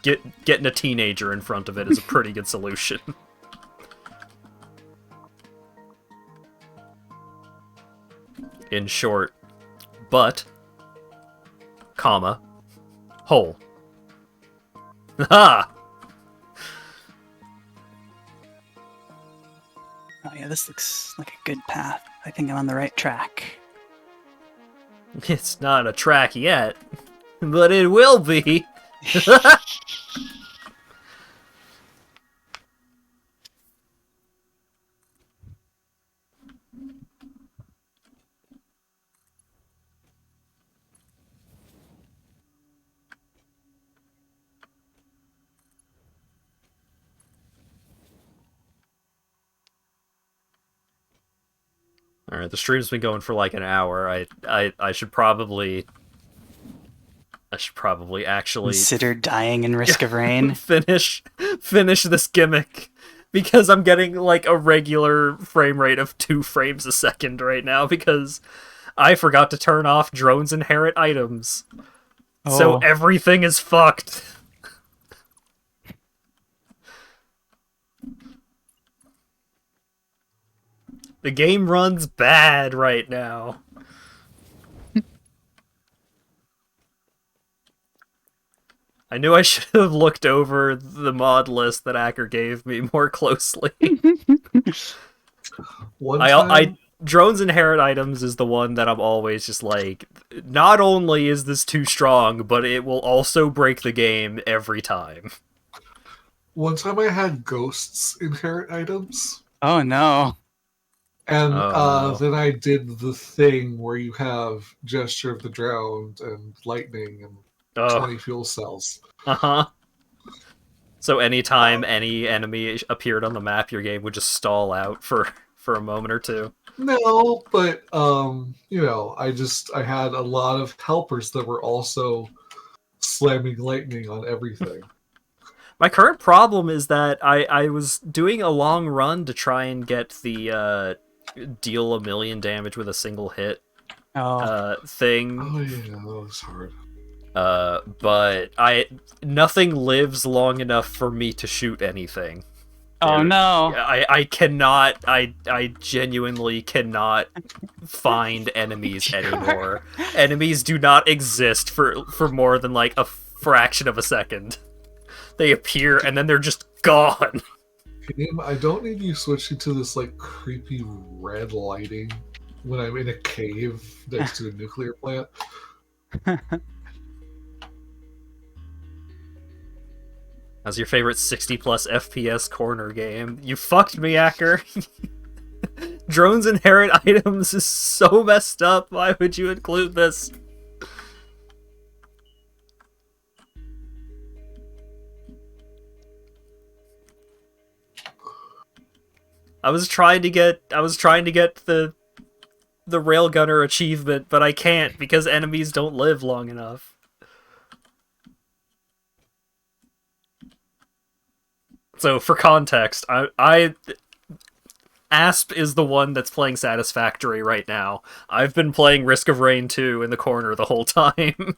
getting a teenager in front of it is a pretty good solution. In short, but, comma, hole. Ha! Oh yeah, this looks like a good path. I think I'm on the right track. It's not a track yet. but it will be. All right, the stream's been going for like an hour. I should probably actually Consider dying in Risk of Rain. finish this gimmick because I'm getting like a regular frame rate of 2 frames a second right now because I forgot to turn off drones inherit items. So Oh. everything is fucked. The game runs bad right now. I knew I should have looked over the mod list that Acker gave me more closely. One time, drones inherit items is the one that I'm always just like, not only is this too strong, but it will also break the game every time. one time I had ghosts inherit items, Oh no. and Oh, no. then I did the thing where you have gesture of the drowned and lightning and Oh, 20 fuel cells. uh-huh. So anytime any enemy appeared on the map, your game would just stall out for a moment or two. No, but I had a lot of helpers that were also slamming lightning on everything. My current problem is that I was doing a long run to try and get the deal 1,000,000 damage with a single hit thing. Oh yeah, that was hard. But nothing lives long enough for me to shoot anything. Oh no. I cannot. I genuinely cannot find enemies anymore. Enemies do not exist for more than like a fraction of a second. They appear and then they're just gone. Game, I don't need you switching to this like creepy red lighting when I'm in a cave next to a nuclear plant. How's your favorite 60 plus FPS corner game? You fucked me, Acker. Drones inherit items is so messed up. Why would you include this? I was trying to get the railgunner achievement, but I can't because enemies don't live long enough. So for context, Asp is the one that's playing Satisfactory right now. I've been playing Risk of Rain 2 in the corner the whole time.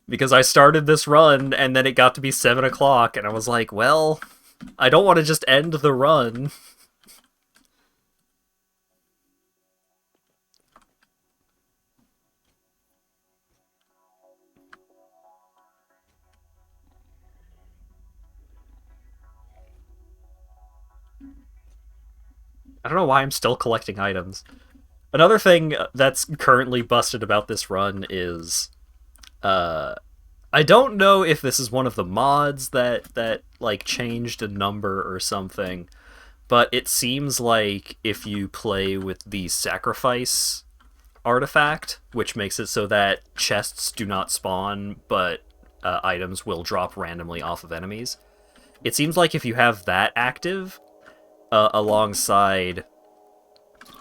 Because I started this run and then it got to be 7 o'clock and I was like, well, I don't want to just end the run. I don't know why I'm still collecting items. Another thing that's currently busted about this run is, I don't know if this is one of the mods that like changed a number or something, but it seems like if you play with the sacrifice artifact, which makes it so that chests do not spawn, but items will drop randomly off of enemies. It seems like if you have that active, alongside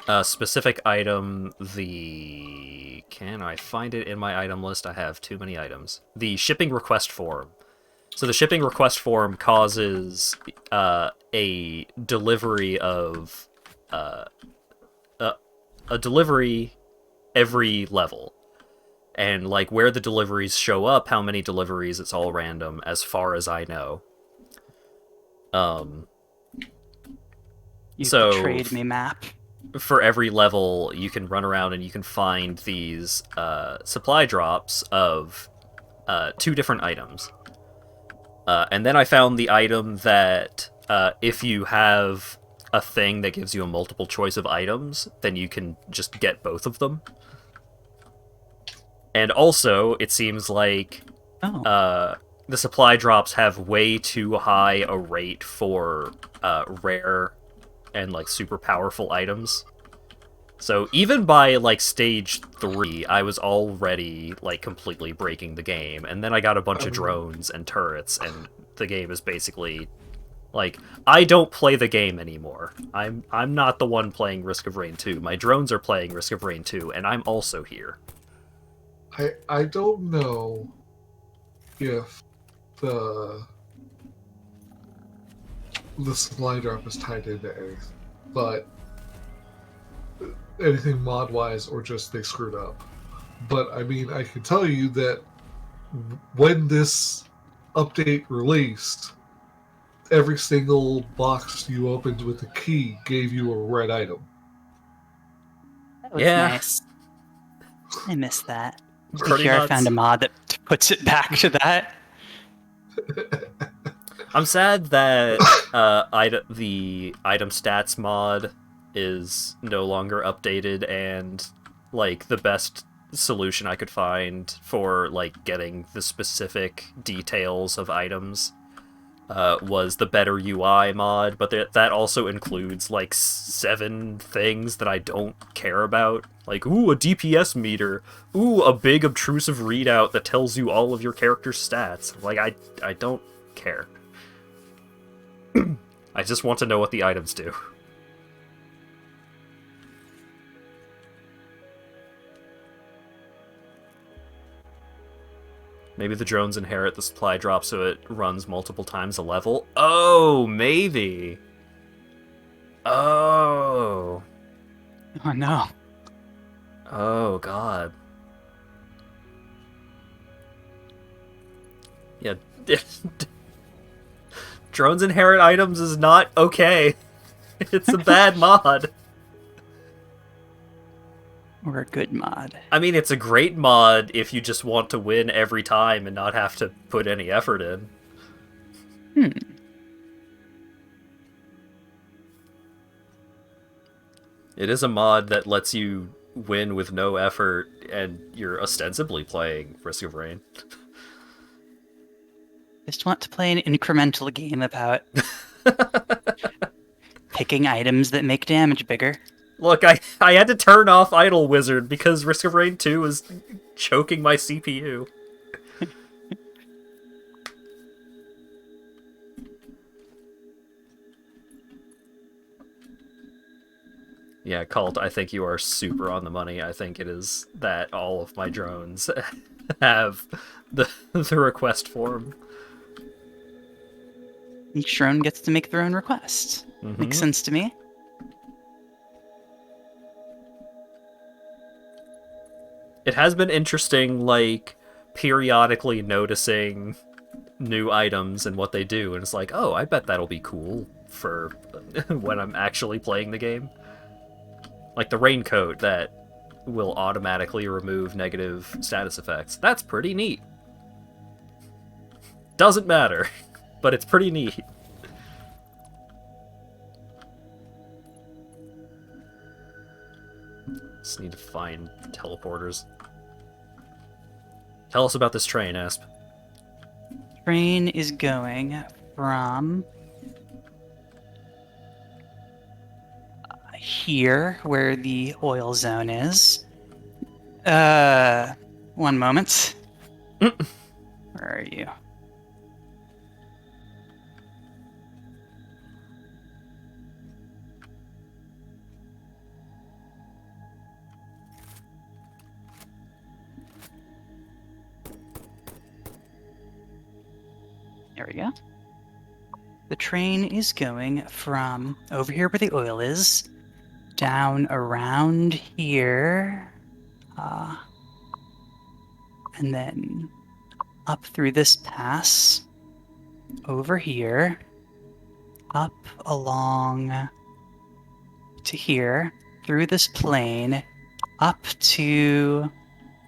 a specific item, can I find it in my item list? I have too many items. The shipping request form. So the shipping request form causes a delivery of a delivery every level. And like where the deliveries show up, how many deliveries, it's all random as far as I know. You So betrayed me, map. for every level, you can run around and you can find these supply drops of 2 different items. And then I found the item that if you have a thing that gives you a multiple choice of items, then you can just get both of them. And also, it seems like Oh. the supply drops have way too high a rate for rare and like super powerful items. So even by like stage 3, I was already like completely breaking the game, and then I got a bunch of drones and turrets, and the game is basically like I don't play the game anymore. I'm not the one playing Risk of Rain 2. My drones are playing Risk of Rain 2, and I'm also here. I don't know if the supply drop is tied into anything, but anything mod wise or just they screwed up. But I mean, I can tell you that when this update released, every single box you opened with a key gave you a red item. That was Yeah. nice. I missed that. Pretty Here I nuts. found a mod that puts it back to that. I'm sad that the item stats mod is no longer updated, and like the best solution I could find for like getting the specific details of items was the better UI mod, but that also includes like 7 things that I don't care about. Like, ooh, a DPS meter. Ooh, a big obtrusive readout that tells you all of your character's stats. Like, I don't care. I just want to know what the items do. Maybe the drones inherit the supply drop so it runs multiple times a level? Oh, maybe. Oh. Oh no. Oh, God. Yeah. Drones inherit items is not okay. It's a bad mod. Or a good mod. I mean, it's a great mod if you just want to win every time and not have to put any effort in. It is a mod that lets you win with no effort, and you're ostensibly playing Risk of Rain. Just want to play an incremental game about picking items that make damage bigger. Look, I had to turn off Idle Wizard because Risk of Rain 2 was choking my CPU. Yeah, Kalt, I think you are super on the money. I think it is that all of my drones have the request form. Each drone gets to make their own request. Makes sense to me. It has been interesting, like, periodically noticing new items and what they do, and it's like, oh, I bet that'll be cool for when I'm actually playing the game. Like the raincoat that will automatically remove negative status effects. That's pretty neat. Doesn't matter, but it's pretty neat. Just need to find teleporters. Tell us about this train, Asp. Train is going from here, where the oil zone is. One moment. Where are you? There we go. The train is going from over here where the oil is, down around here, and then up through this pass, over here, up along to here, through this plain, up to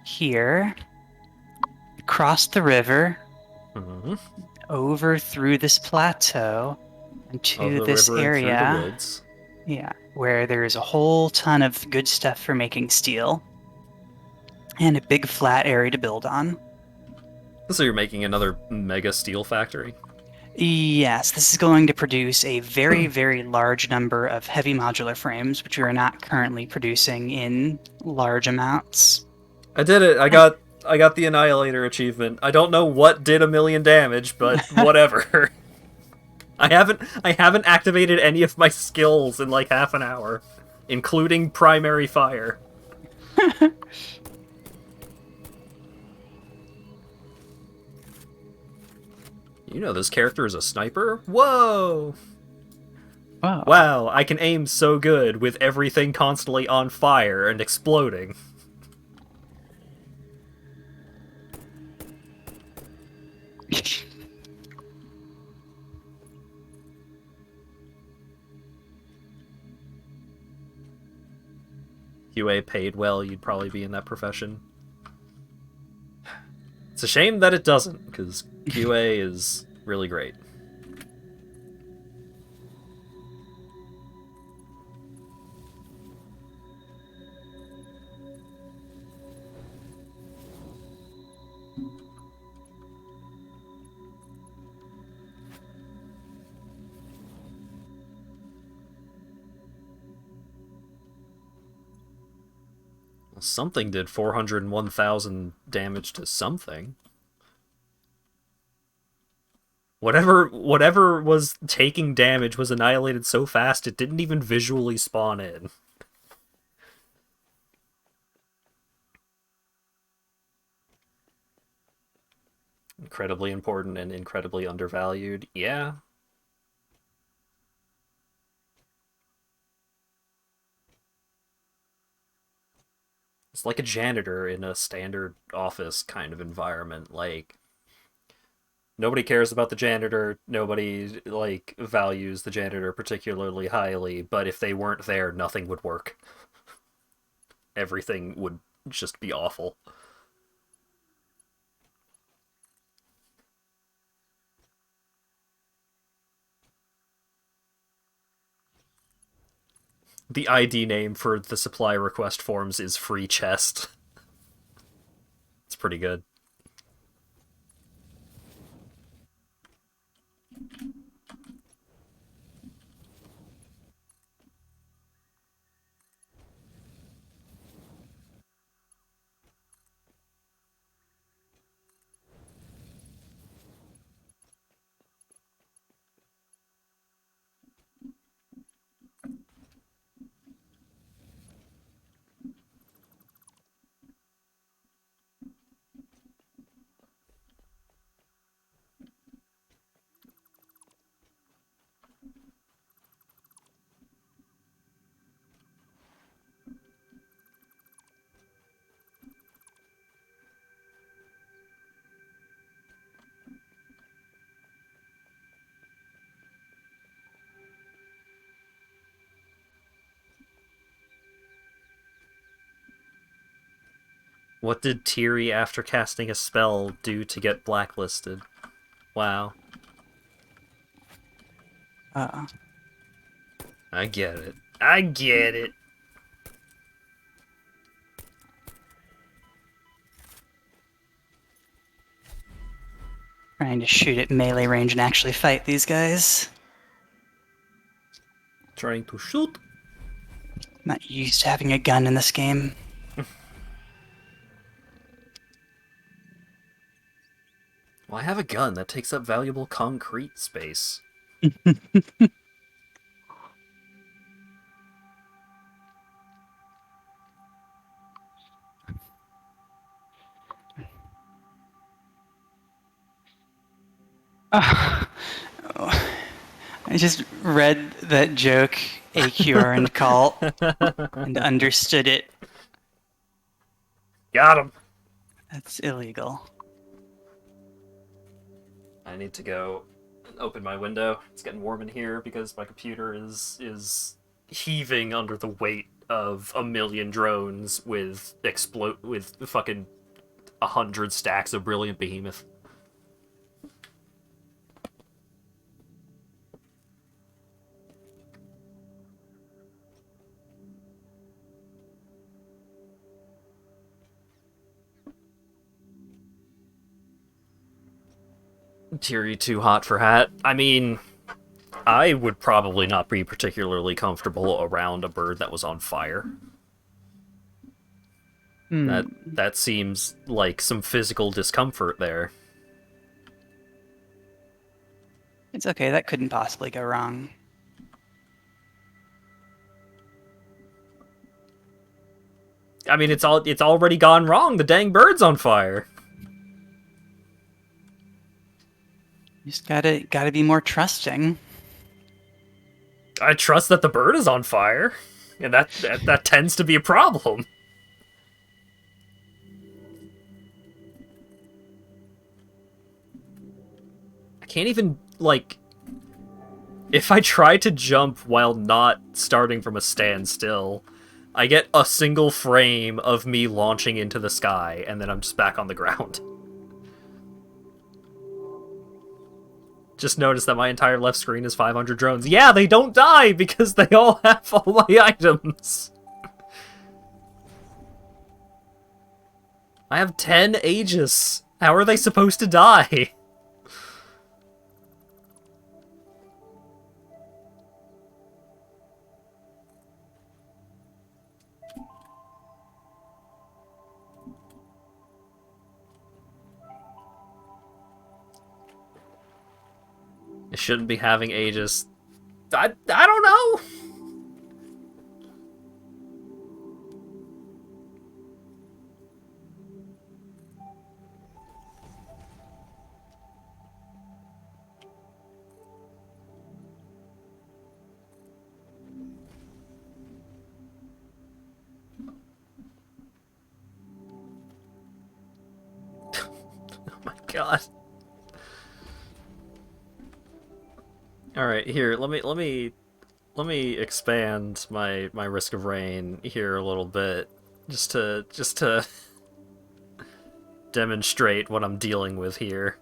here, across the river, over through this plateau, and to this area. Through the woods. Yeah, where there's a whole ton of good stuff for making steel. and a big flat area to build on. So you're making another mega steel factory? Yes, this is going to produce a very, very large number of heavy modular frames, which we are not currently producing in large amounts. I did it. I got the Annihilator achievement. I don't know what did 1,000,000 damage, but whatever. I haven't activated any of my skills in like half an hour, including primary fire. You know this character is a sniper? Whoa! Wow. Wow, I can aim so good with everything constantly on fire and exploding. QA paid well, you'd probably be in that profession. It's a shame that it doesn't, because QA is really great. Well, something did 401,000 damage to something. Whatever was taking damage was annihilated so fast it didn't even visually spawn in. Incredibly important and incredibly undervalued. Yeah. It's like a janitor in a standard office kind of environment. Like, nobody cares about the janitor, nobody, like, values the janitor particularly highly, but if they weren't there, nothing would work. Everything would just be awful. The ID name for the supply request forms is free chest. It's pretty good. What did Tiri, after casting a spell, do to get blacklisted? Wow. I get it. I get it. Trying to shoot at melee range and actually fight these guys. Trying to shoot. Not used to having a gun in this game. Well, I have a gun that takes up valuable concrete space. I just read that joke, AQR and Kalt, and understood it. Got him! That's illegal. I need to go open my window. It's getting warm in here because my computer is heaving under the weight of 1,000,000 drones with fucking 100 stacks of brilliant behemoth. Teary too hot for hat. I mean, I would probably not be particularly comfortable around a bird that was on fire. That seems like some physical discomfort there. It's okay, that couldn't possibly go wrong. I mean, it's already gone wrong. The dang bird's on fire. You just gotta be more trusting. I trust that the bird is on fire, and that tends to be a problem. I can't even, like... If I try to jump while not starting from a standstill, I get a single frame of me launching into the sky, and then I'm just back on the ground. Just notice that my entire left screen is 500 drones. Yeah, they don't die because they all have all my items. I have 10 Aegis. How are they supposed to die? I shouldn't be having Aegis. I don't know. Oh my god. All right, here. Let me expand my risk of rain here a little bit, just to demonstrate what I'm dealing with here.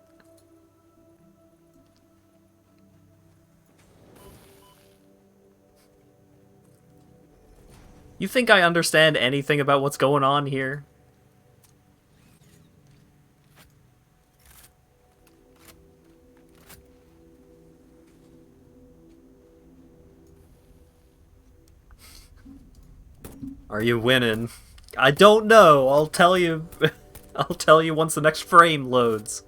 You think I understand anything about what's going on here? Are you winning? I don't know. I'll tell you. I'll tell you once the next frame loads.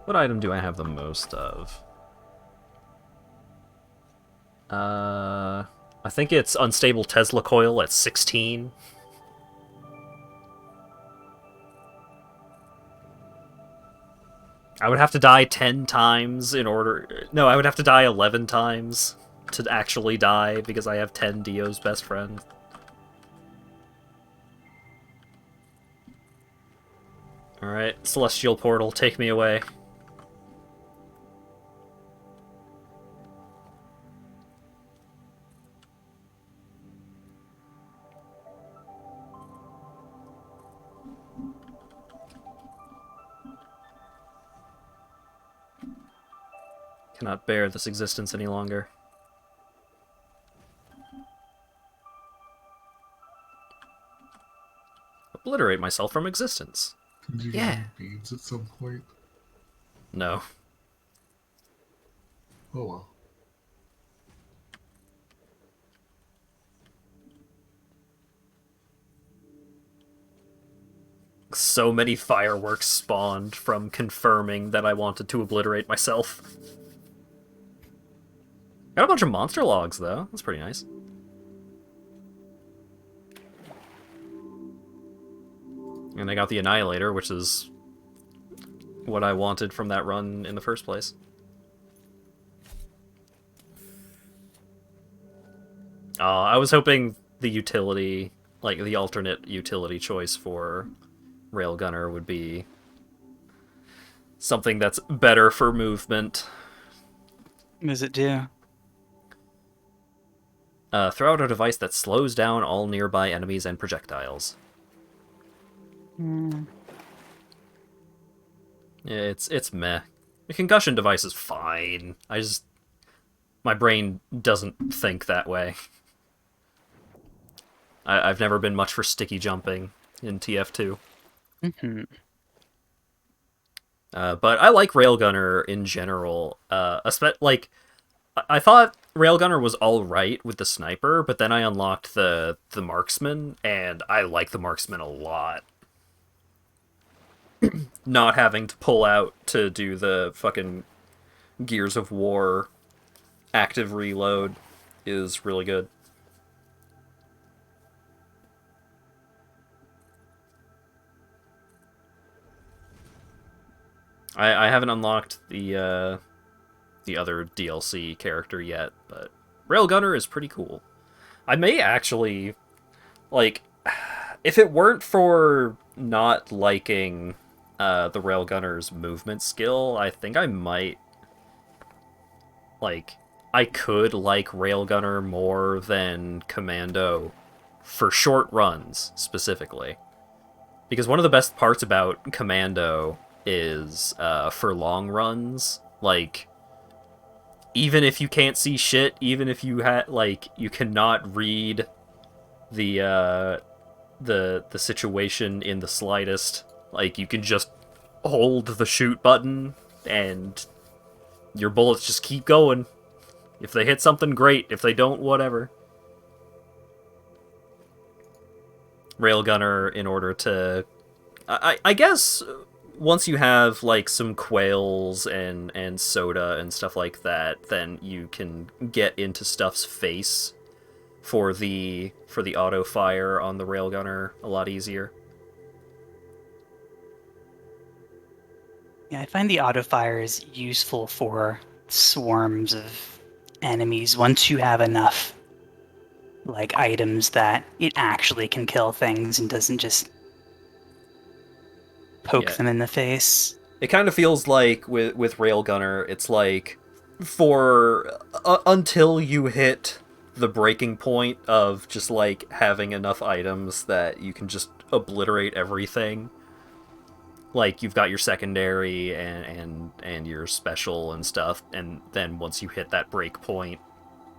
What item do I have the most of? I think it's Unstable Tesla Coil at 16. I would have to die 10 times in order... No, I would have to die 11 times to actually die because I have 10 Dio's best friend. Alright, Celestial Portal, take me away. Cannot bear this existence any longer. Obliterate myself from existence. Did you Yeah. get beads at some point? No. Oh well. So many fireworks spawned from confirming that I wanted to obliterate myself. Got a bunch of monster logs, though. That's pretty nice. And I got the Annihilator, which is what I wanted from that run in the first place. I was hoping the utility, like the alternate utility choice for Railgunner would be something that's better for movement. What does it do? Throw out a device that slows down all nearby enemies and projectiles. Mm. Yeah, it's meh. The concussion device is fine. My brain doesn't think that way. I've never been much for sticky jumping in TF2. Hmm. But I like Railgunner in general. I thought Railgunner was all right with the sniper, but then I unlocked the marksman, and I like the marksman a lot. Not having to pull out to do the fucking Gears of War active reload is really good. I haven't unlocked the other DLC character yet, but Railgunner is pretty cool. I may actually like if it weren't for not liking the Railgunner's movement skill, I think I might like I could like Railgunner more than Commando for short runs specifically. Because one of the best parts about Commando is for long runs, like even if you can't see shit, even if you cannot read the the situation in the slightest, like you can just hold the shoot button and your bullets just keep going. If they hit something, great. If they don't, whatever. Railgunner, in order to I guess once you have like some quails and soda and stuff like that, then you can get into stuff's face for the auto fire on the Railgunner a lot easier. Yeah, I find the auto fire is useful for swarms of enemies once you have enough like items that it actually can kill things and doesn't just poke Yeah, them in the face. it kind of feels like with Railgunner, it's like for until you hit the breaking point of just like having enough items that you can just obliterate everything. Like you've got your secondary and your special and stuff, and then once you hit that break point,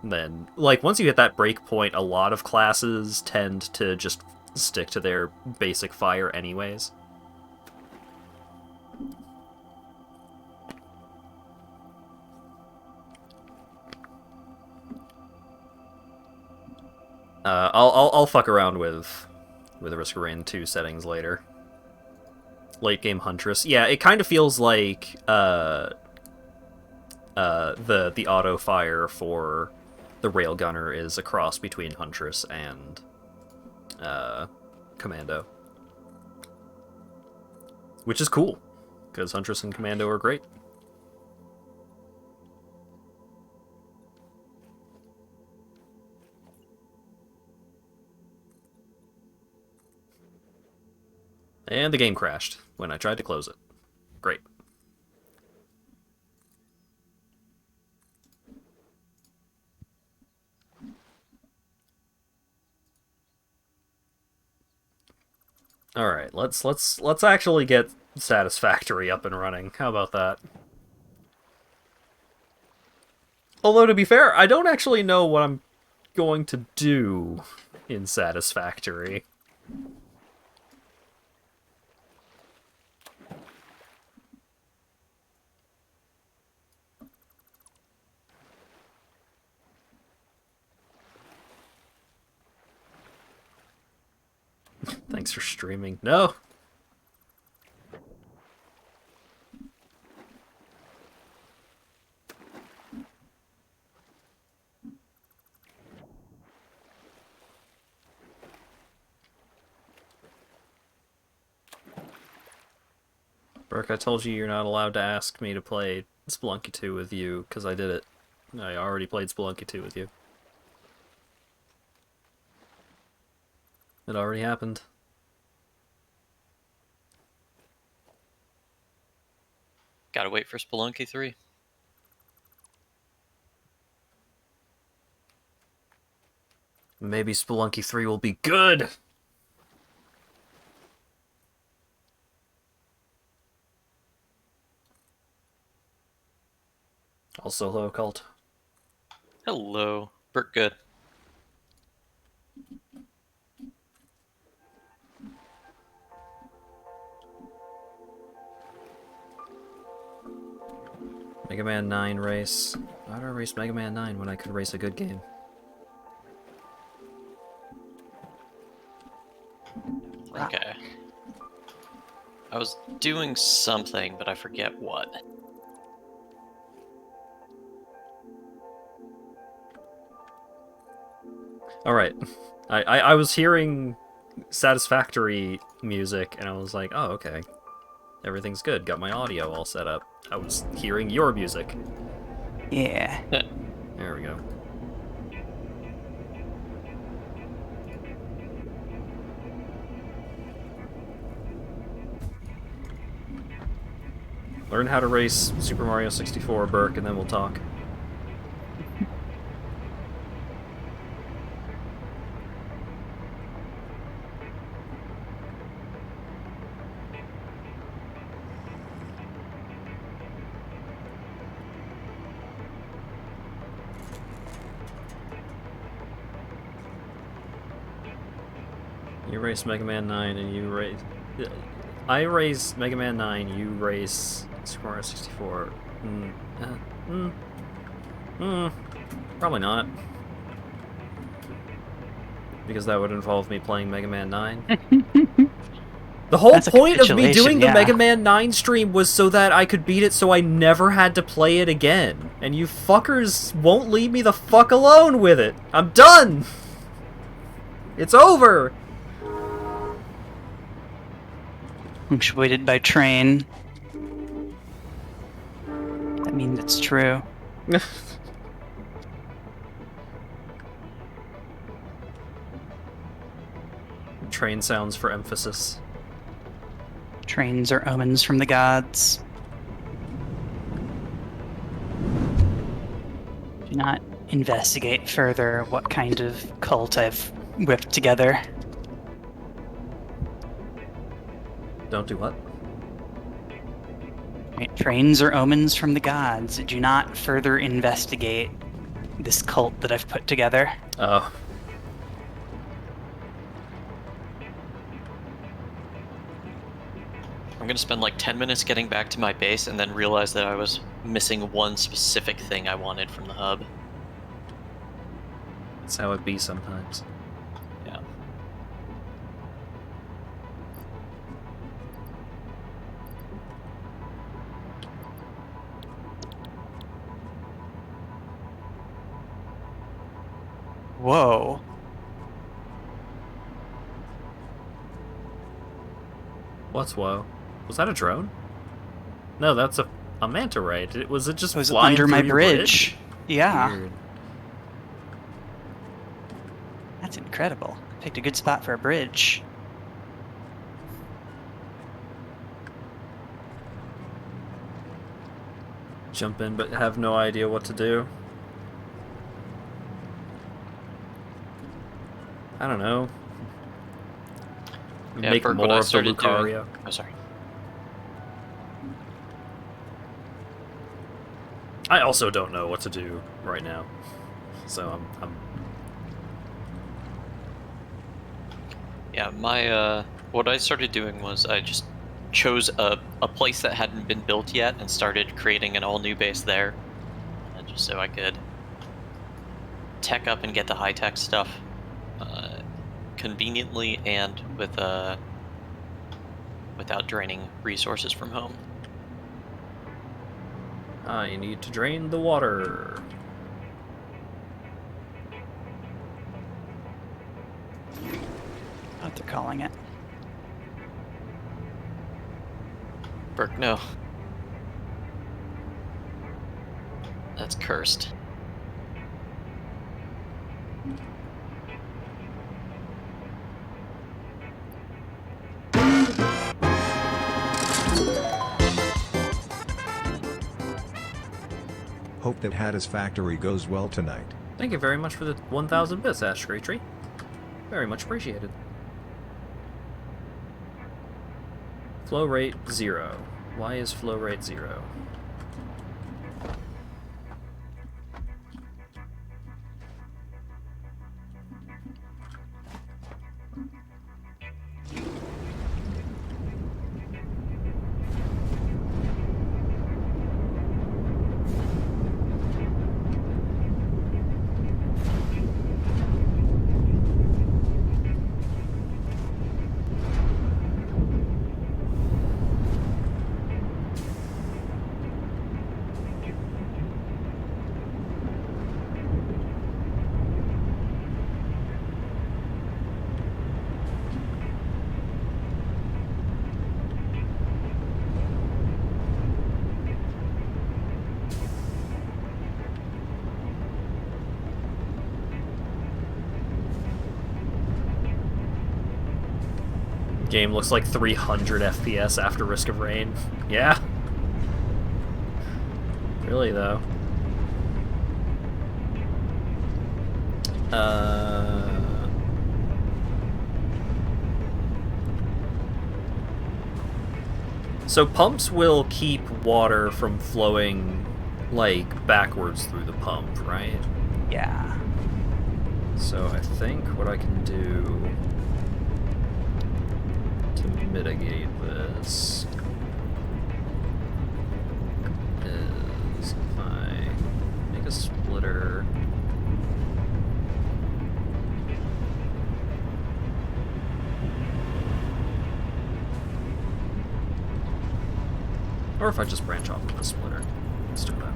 then like once you hit that break point, a lot of classes tend to just stick to their basic fire anyways. I'll fuck around with Risk of Rain 2 settings later. Late game Huntress. Yeah, it kind of feels like the auto fire for the Railgunner is a cross between Huntress and Commando. Which is cool, because Huntress and Commando are great. And the game crashed when I tried to close it. Great. All right, let's actually get Satisfactory up and running. How about that? Although to be fair, I don't actually know what I'm going to do in Satisfactory. Thanks for streaming. No. Burke, I told you you're not allowed to ask me to play Spelunky 2 with you, because I did it. I already played Spelunky 2 with you. It already happened. Gotta wait for Spelunky 3. Maybe Spelunky 3 will be good! Also, hello, Kalt. Hello. Bert, good. Mega Man 9 race. Why did I race Mega Man 9 when I could race a good game? Okay. I was doing something, but I forget what. Alright. I was hearing Satisfactory music, and I was like, oh, okay. Everything's good. Got my audio all set up. I was hearing your music. Yeah. There we go. Learn how to race Super Mario 64, Burke, and then we'll talk. You race Mega Man 9 and you race... I race Mega Man 9, you race Super Mario 64. Probably not. Because that would involve me playing Mega Man 9. The whole That's a point of me capitulation, doing the yeah. Mega Man 9 stream was so that I could beat it so I never had to play it again. And you fuckers won't leave me the fuck alone with it. I'm done! It's over! Punctuated by train. That means it's true. Train sounds for emphasis. Trains are omens from the gods. Do not investigate further what kind of cult I've whipped together. Don't do what? Right, trains are omens from the gods. Do not further investigate this cult that I've put together. Oh. I'm gonna spend like 10 minutes getting back to my base and then realize that I was missing one specific thing I wanted from the hub. That's how it be sometimes. Yeah. Whoa. What's whoa? Was that a drone? No, that's a manta ray. Was it just It was flying under through my your bridge. Yeah. Weird. That's incredible. Picked a good spot for a bridge. Jump in, but have no idea what to do. I don't know. Yeah, Make Bert, more what I of the started Lucario. doing... Oh, sorry. I also don't know what to do right now, so I'm Yeah, my, what I started doing was I just chose a place that hadn't been built yet and started creating an all-new base there. Just so I could tech up and get the high-tech stuff conveniently and with, without draining resources from home. I need to drain the water. What they're calling it. Burke, no. That's cursed. Hope that Satisfactory goes well tonight. Thank you very much for the 1,000 bits, Ash Great Tree. Very much appreciated. Flow rate 0. Why is flow rate 0? Game looks like 300 FPS after Risk of Rain. Yeah. Really, though. So pumps will keep water from flowing, like, backwards through the pump, right? Yeah. So I think what I can do to mitigate this is if I make a splitter. Or if I just branch off of the splitter. Let's do that.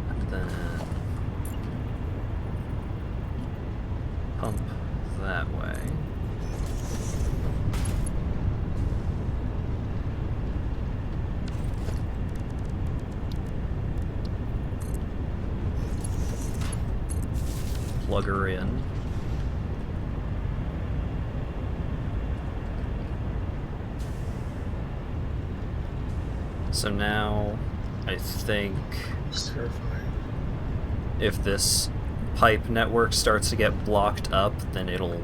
And then pump that way. Plug her in. So now, I think It's terrifying. if this pipe network starts to get blocked up, then it'll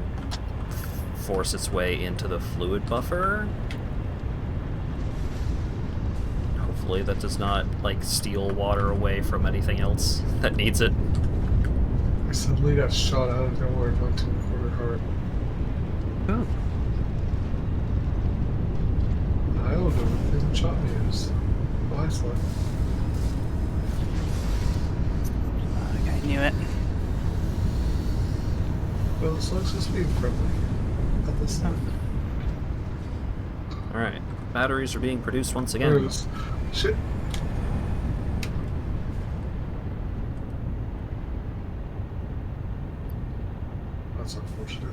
force its way into the fluid buffer. Hopefully that does not, like, steal water away from anything else that needs it. I suddenly got shot out of nowhere and went to a quarter heart. Ooh. I don't know what the thing that shot me is. Oh, I saw it. I knew it. Well, so let's just be friendly at this time. Alright, batteries are being produced once There it again. is. Shit. That's unfortunate.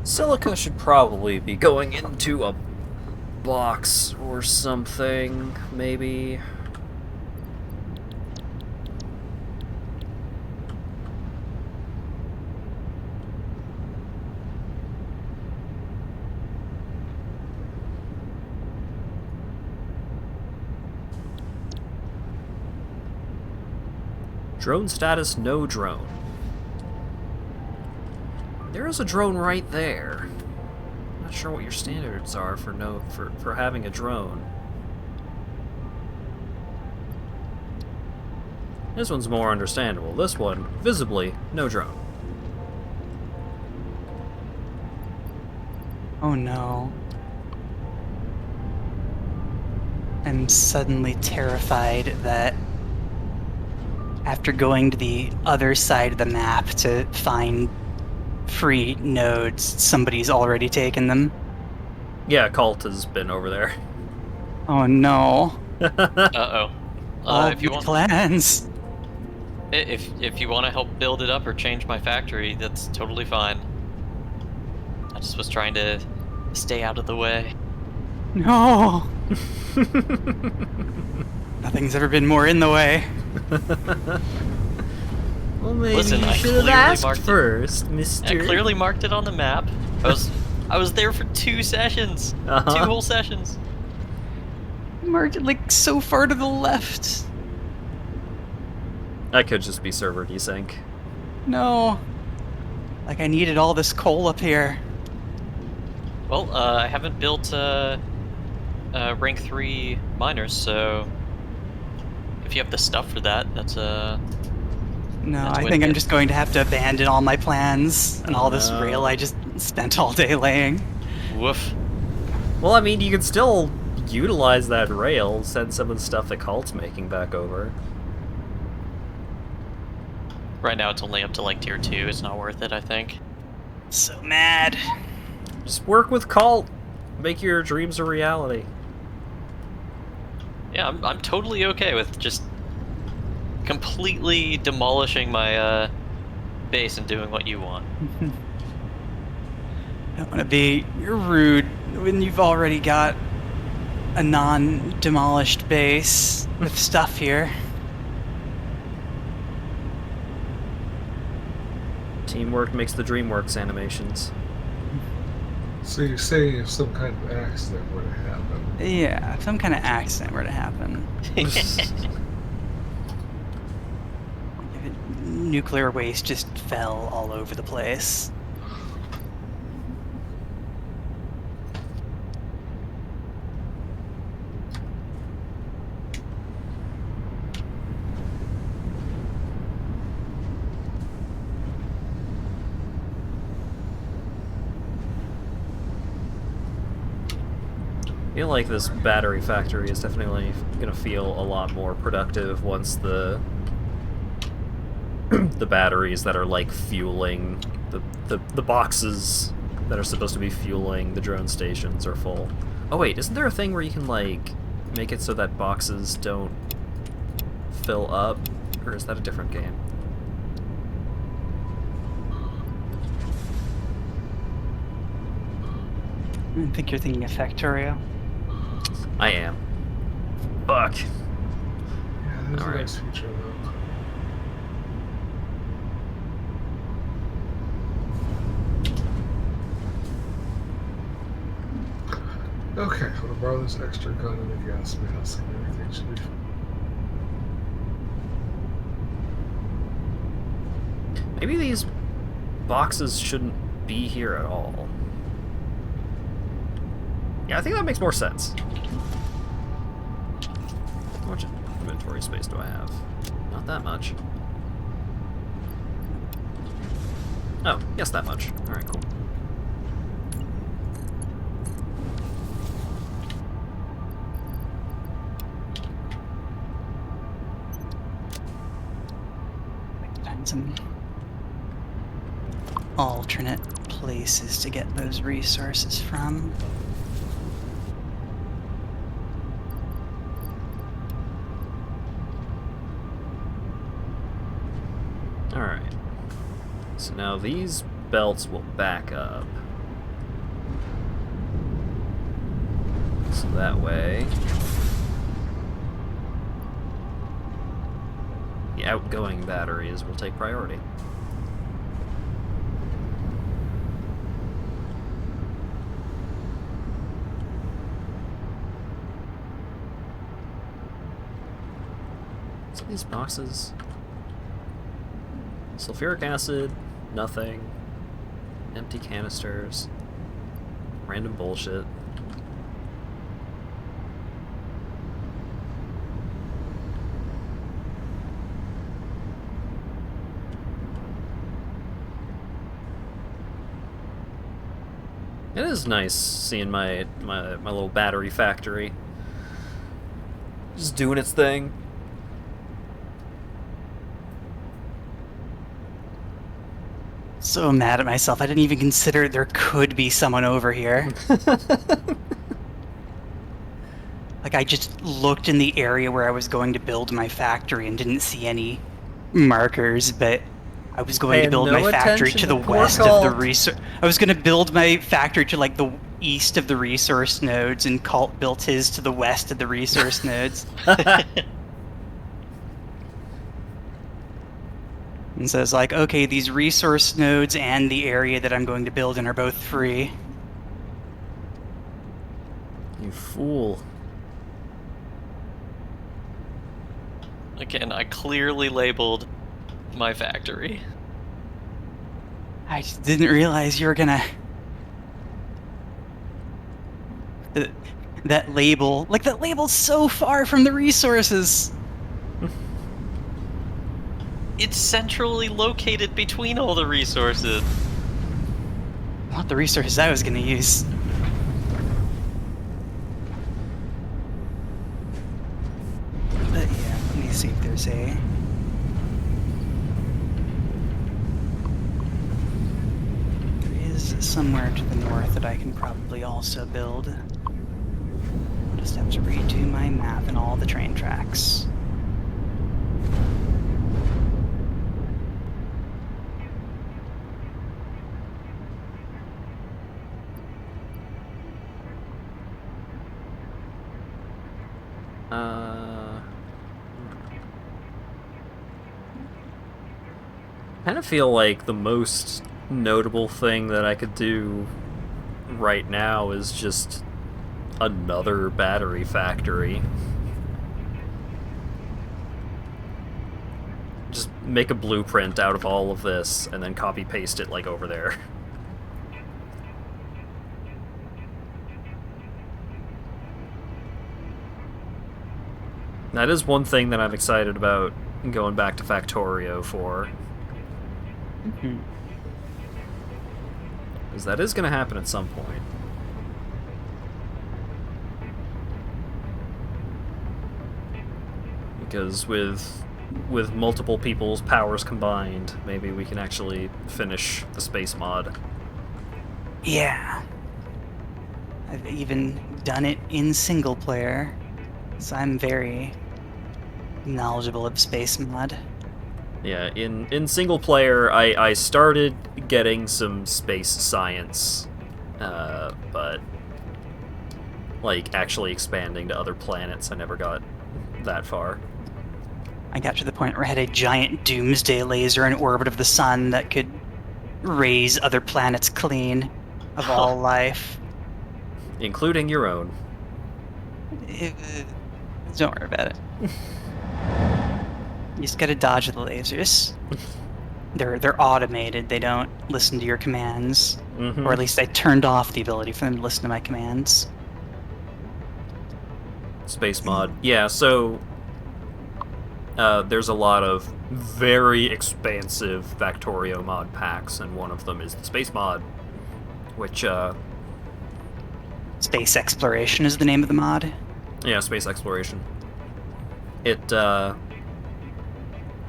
Silica should probably be going into a box or something, maybe. Drone status, no drone. There is a drone right there. Not sure what your standards are for having a drone. This one's more understandable. This one, visibly, no drone. Oh no. I'm suddenly terrified that after going to the other side of the map to find free nodes, somebody's already taken them. Yeah, Kalt has been over there. Oh no. Uh-oh. All If you the want, plans. if you want to help build it up or change my factory, that's totally fine. I just was trying to stay out of the way. No. Nothing's ever been more in the way. Well, maybe Listen, you I should have clearly asked marked it. first, I mister. clearly marked it on the map. I was there for 2 sessions. 2 whole sessions. Marked it like so far to the left. That could just be server desync. No. Like I needed all this coal up here. Well, I haven't built rank 3 miners, so if you have the stuff for that, that's No, That's I what think it I'm is. just going to have to abandon all my plans and all this Oh, no. rail I just spent all day laying. woof. Well, I mean, you can still utilize that rail, send some of the stuff that Kalt's making back over. Right now it's only up to like tier 2. It's not worth it, I think. So mad. Just work with Kalt. Make your dreams a reality. Yeah, I'm totally okay with just completely demolishing my base and doing what you want. I don't want to be rude when you've already got a non-demolished base with stuff here. Teamwork makes the dream works animations. So you're saying if some kind of accident were to happen, Yeah, if some kind of accident were to happen. If nuclear waste just fell all over the place. I feel like this battery factory is definitely gonna feel a lot more productive once the the batteries that are like fueling the boxes that are supposed to be fueling the drone stations are full. Oh wait, isn't there a thing where you can like make it so that boxes don't fill up? Or is that a different game? I think you're thinking of Factorio. I am. Fuck. yeah, there's All a right. nice feature though. Okay, I'm gonna borrow this extra gun and a gas mask, and everything should be fine. Maybe these boxes shouldn't be here at all. Yeah, I think that makes more sense. How much inventory space do I have? Not that much. Oh, yes, that much. Alright, cool. Find some alternate places to get those resources from. Alright. So now these belts will back up. So that way... the outgoing batteries will take priority. So these boxes... sulfuric acid, nothing. Empty canisters. Random bullshit. It is nice seeing my little battery factory just doing its thing. So mad at myself. I didn't even consider there could be someone over here. Like, I just looked in the area where I was going to build my factory and didn't see any markers, but I was going to Paying build no my factory attention to to the poor west of the Kalt. resource. I was going to build my factory to, like, the east of the resource nodes, and Kalt built his to the west of the resource nodes. And so it's like, okay, these resource nodes and the area that I'm going to build in are both free. You fool. Again, I clearly labeled my factory. I just didn't realize you were gonna... That label... Like, that label's so far from the resources! It's centrally located between all the resources. Not the resources I was gonna use. But yeah, let me see if there's a... There is somewhere to the north that I can probably also build. just have to redo my map and all the train tracks. I kind of feel like the most notable thing that I could do right now is just another battery factory. Just make a blueprint out of all of this and then copy paste it like over there. That is one thing that I'm excited about going back to Factorio for. Mm-hmm. Because that is going to happen at some point. Because with multiple people's powers combined, maybe we can actually finish the space mod. Yeah. I've even done it in single player, so I'm very knowledgeable of space mod. Yeah, in single player, I started getting some space science, but like actually expanding to other planets, I never got that far. I got to the point where I had a giant doomsday laser in orbit of the sun that could raise other planets clean of all life. Including your own. Don't worry about it. You just gotta dodge the lasers. They're automated. They don't listen to your commands. Mm-hmm. Or at least I turned off the ability for them to listen to my commands. Space mod. Yeah, so there's a lot of very expansive Factorio mod packs, and one of them is the space mod, which, Space Exploration is the name of the mod. yeah, space exploration. It,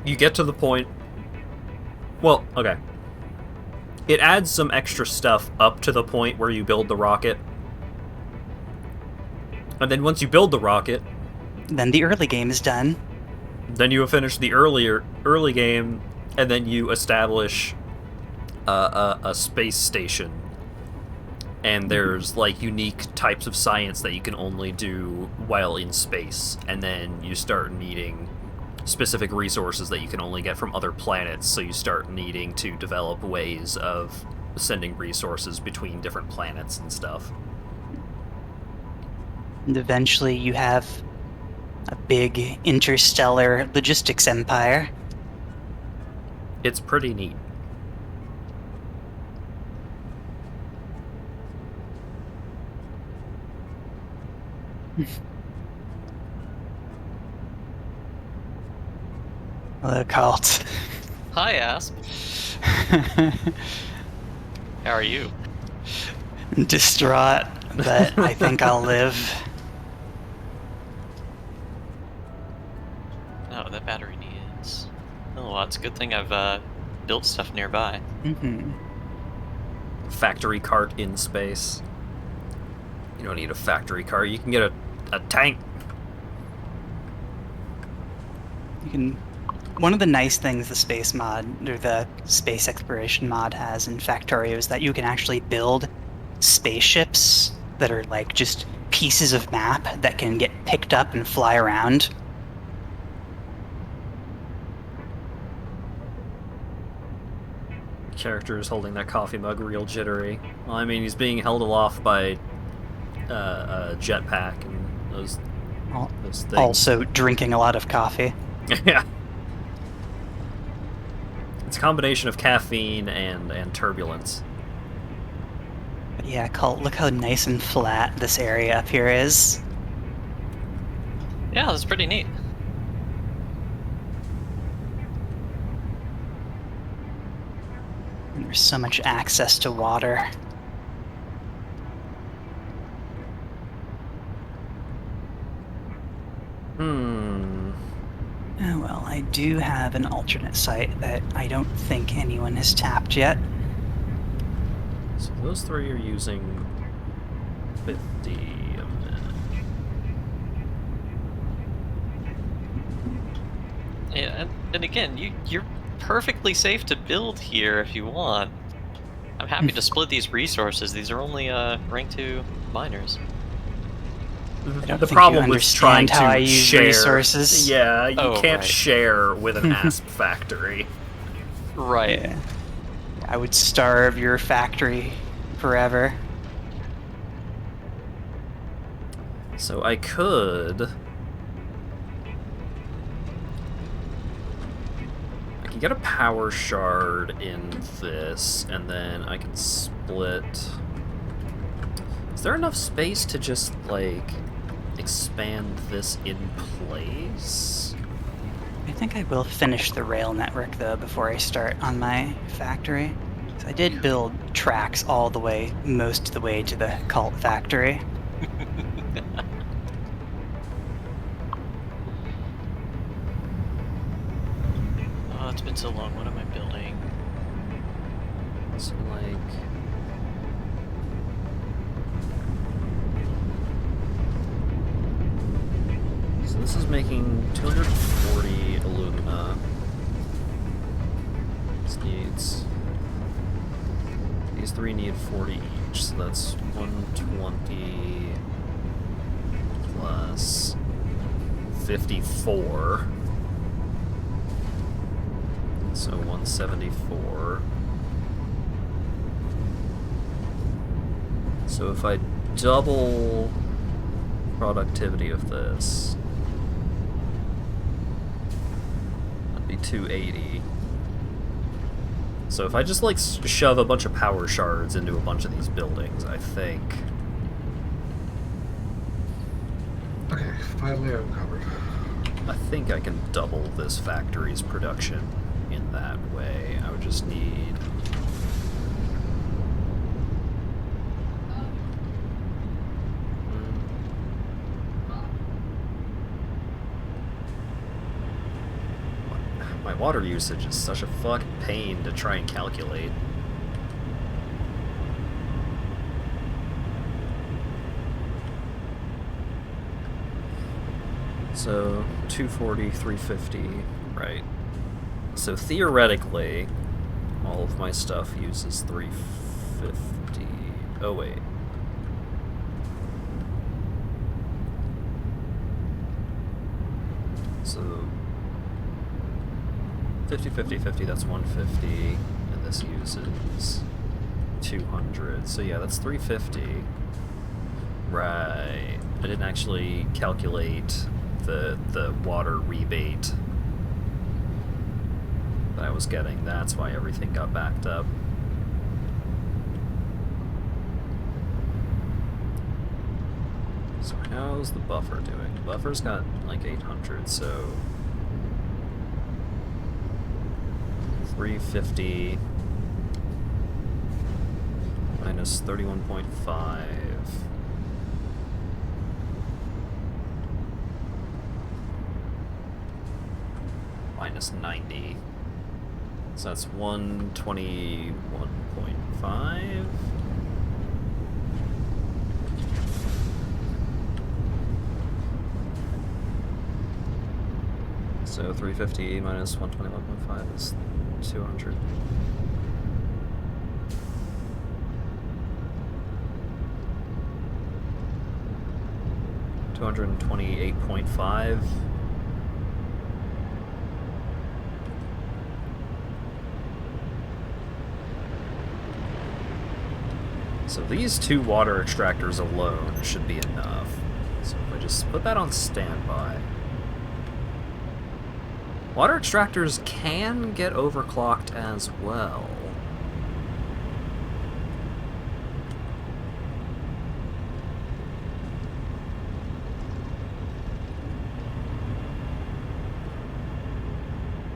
you get to the point... Well, okay. It adds some extra stuff up to the point where you build the rocket. And then once you build the rocket... Then the early game is done. Then you have finished the early game, and then you establish a space station. And there's, like, unique types of science that you can only do while in space. And then you start needing specific resources that you can only get from other planets, so you start needing to develop ways of sending resources between different planets and stuff. And eventually you have a big interstellar logistics empire. It's pretty neat. Hello, Kalt. Hi, Asp. How are you? Distraught, but I think I'll live. Oh, that battery needs... Oh, well, it's a good thing I've built stuff nearby. Mm-hmm. Factory cart in space. You don't need a factory cart, you can get a tank. You can. One of the nice things the space mod, or the space exploration mod has in Factorio is that you can actually build spaceships that are like just pieces of map that can get picked up and fly around. Character is holding that coffee mug real jittery. Well, I mean, he's being held aloft by a jetpack and those things. Also drinking a lot of coffee. Yeah. It's a combination of caffeine and turbulence. But yeah, Kalt, look how nice and flat this area up here is. Yeah, that's pretty neat. And there's so much access to water. Oh, well, I do have an alternate site that I don't think anyone has tapped yet. So those three are using 50 a minute. And again, you're perfectly safe to build here if you want. I'm happy to split these resources. These are only rank 2 miners. I don't The think you problem with trying understand how I to use share, resources. yeah, you Oh, can't right. share with an asp factory. Right. Yeah. I would starve your factory forever. So I could get a power shard in this, and then I can split. Is there enough space to just, like, expand this in place? I think I will finish the rail network, though, before I start on my factory. So I did build tracks all the way, most of the way to the Kalt factory. Oh, it's been so long. What am I building? So, like... So this is making 240 alumina. This needs... These three need 40 each, so that's 120 plus 54. So 174. So if I double productivity of this, that'd be 280. So if I just, like, shove a bunch of power shards into a bunch of these buildings, I think... Okay, finally I'm covered. I think I can double this factory's production in that way. I would just need... My water usage is such a fucking pain to try and calculate. So, 240, 350, right. So theoretically, all of my stuff uses 350. Oh, wait. So 50, 50, 50, that's 150, and this uses 200. So yeah, that's 350. Right. I didn't actually calculate the water rebate that I was getting. That's why everything got backed up. So how's the buffer doing? The buffer's got like 800, so 350 minus 31.5 minus 90. So that's 121.5. So 350 minus 121.5 is 200. $228.5. So these two water extractors alone should be enough. So if I just put that on standby. Water extractors can get overclocked as well.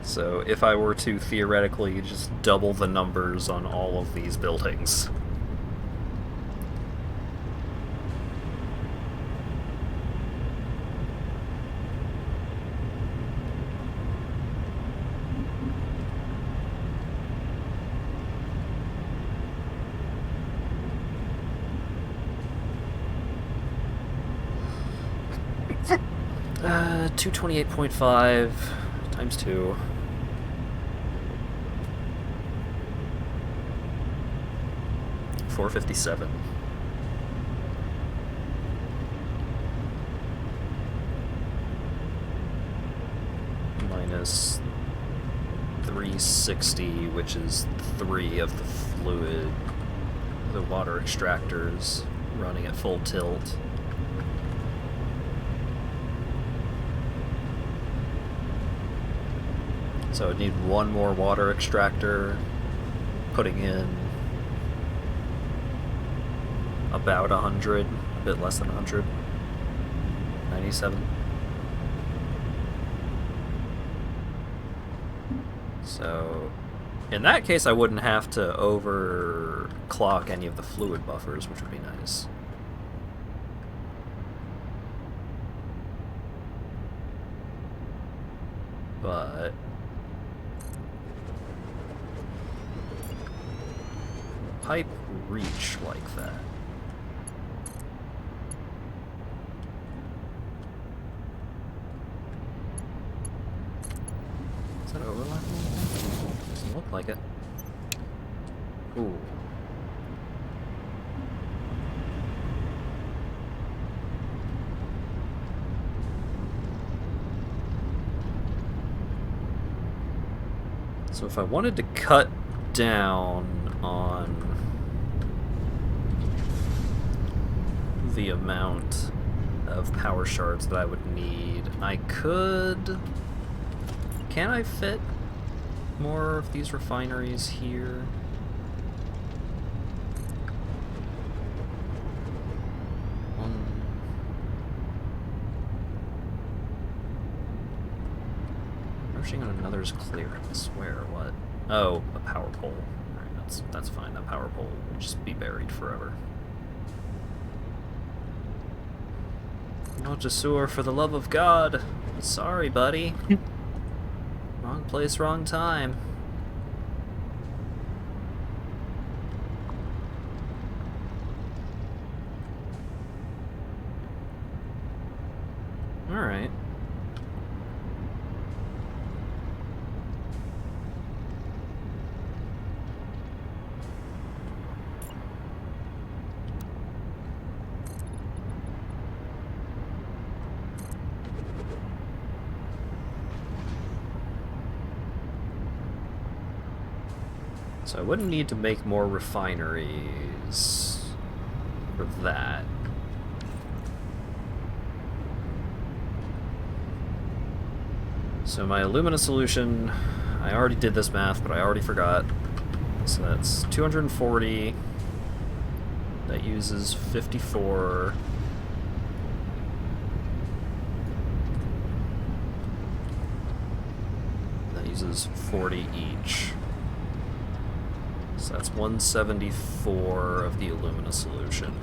So if I were to theoretically just double the numbers on all of these buildings. $228.5 times 2. 457. Minus 360, which is 3 of the fluid. The water extractors running at full tilt. So I'd need one more water extractor, putting in about 100, a bit less than 100. 97. So in that case, I wouldn't have to overclock any of the fluid buffers, which would be nice. But pipe reach like that. Is that overlapping? Doesn't look like it. Ooh. So if I wanted to cut down on the amount of power shards that I would need, I could... Can I fit more of these refineries here? Rushing on another's clearance. Where? What? Oh, a power pole. Alright, that's fine. That power pole will just be buried forever. Montessor, for the love of God! Sorry, buddy. Wrong place, wrong time. Alright. So I wouldn't need to make more refineries for that. So my alumina solution, I already did this math, but I already forgot. So that's 240. That uses 54. That uses 40 each. So that's 174 of the alumina solution.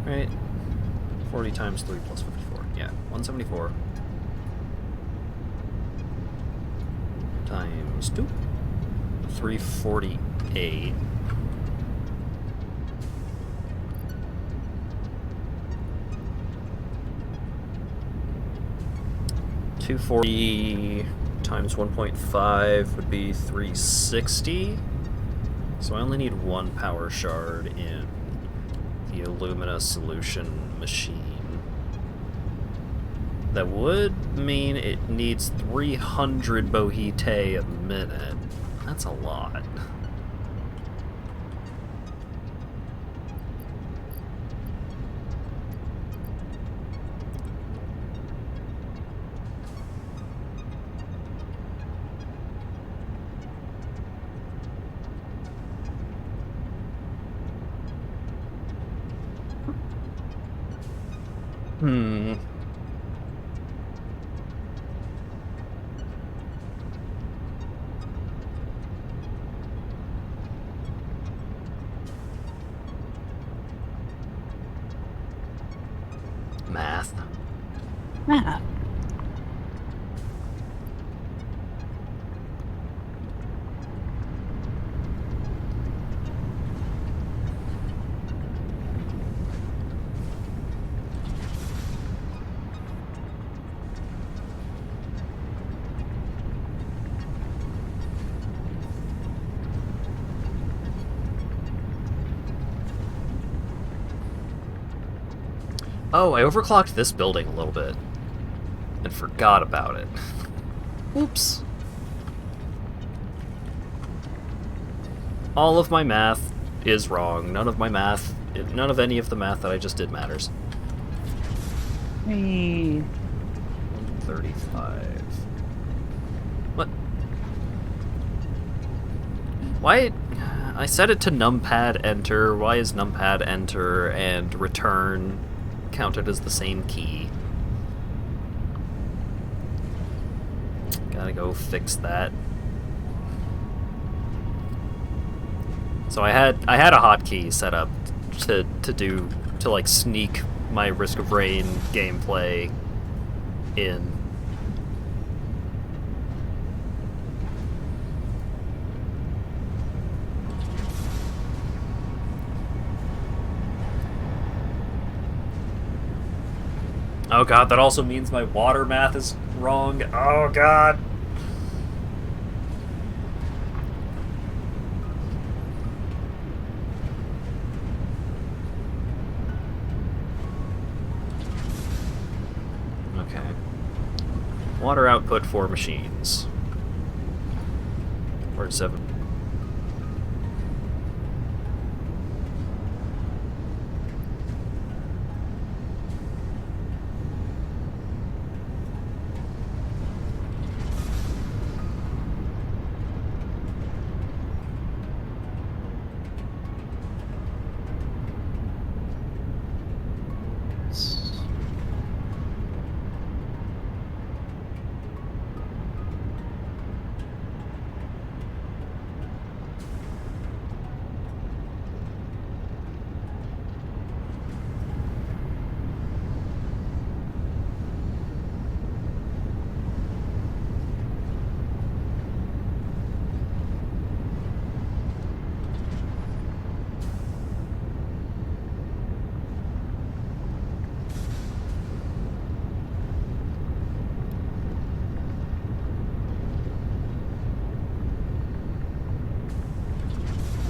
Right. 40 times 3 plus 54. Yeah, 174. Times 2. 348. 240 times 1.5 would be 360. So I only need one power shard in the alumina solution machine. That would mean it needs 300 bohite a minute. That's a lot. Math. Math. Oh, I overclocked this building a little bit. And forgot about it. Oops. All of my math is wrong. None of any of the math that I just did matters. Hey. 135. What? Why? I set it to numpad enter. Why is numpad enter and return counted as the same key? Gotta go fix that. So I had a hotkey set up to like sneak my Risk of Rain gameplay in. Oh god, that also means my water math is wrong. Oh god. Okay. Water output for machines. Or 7.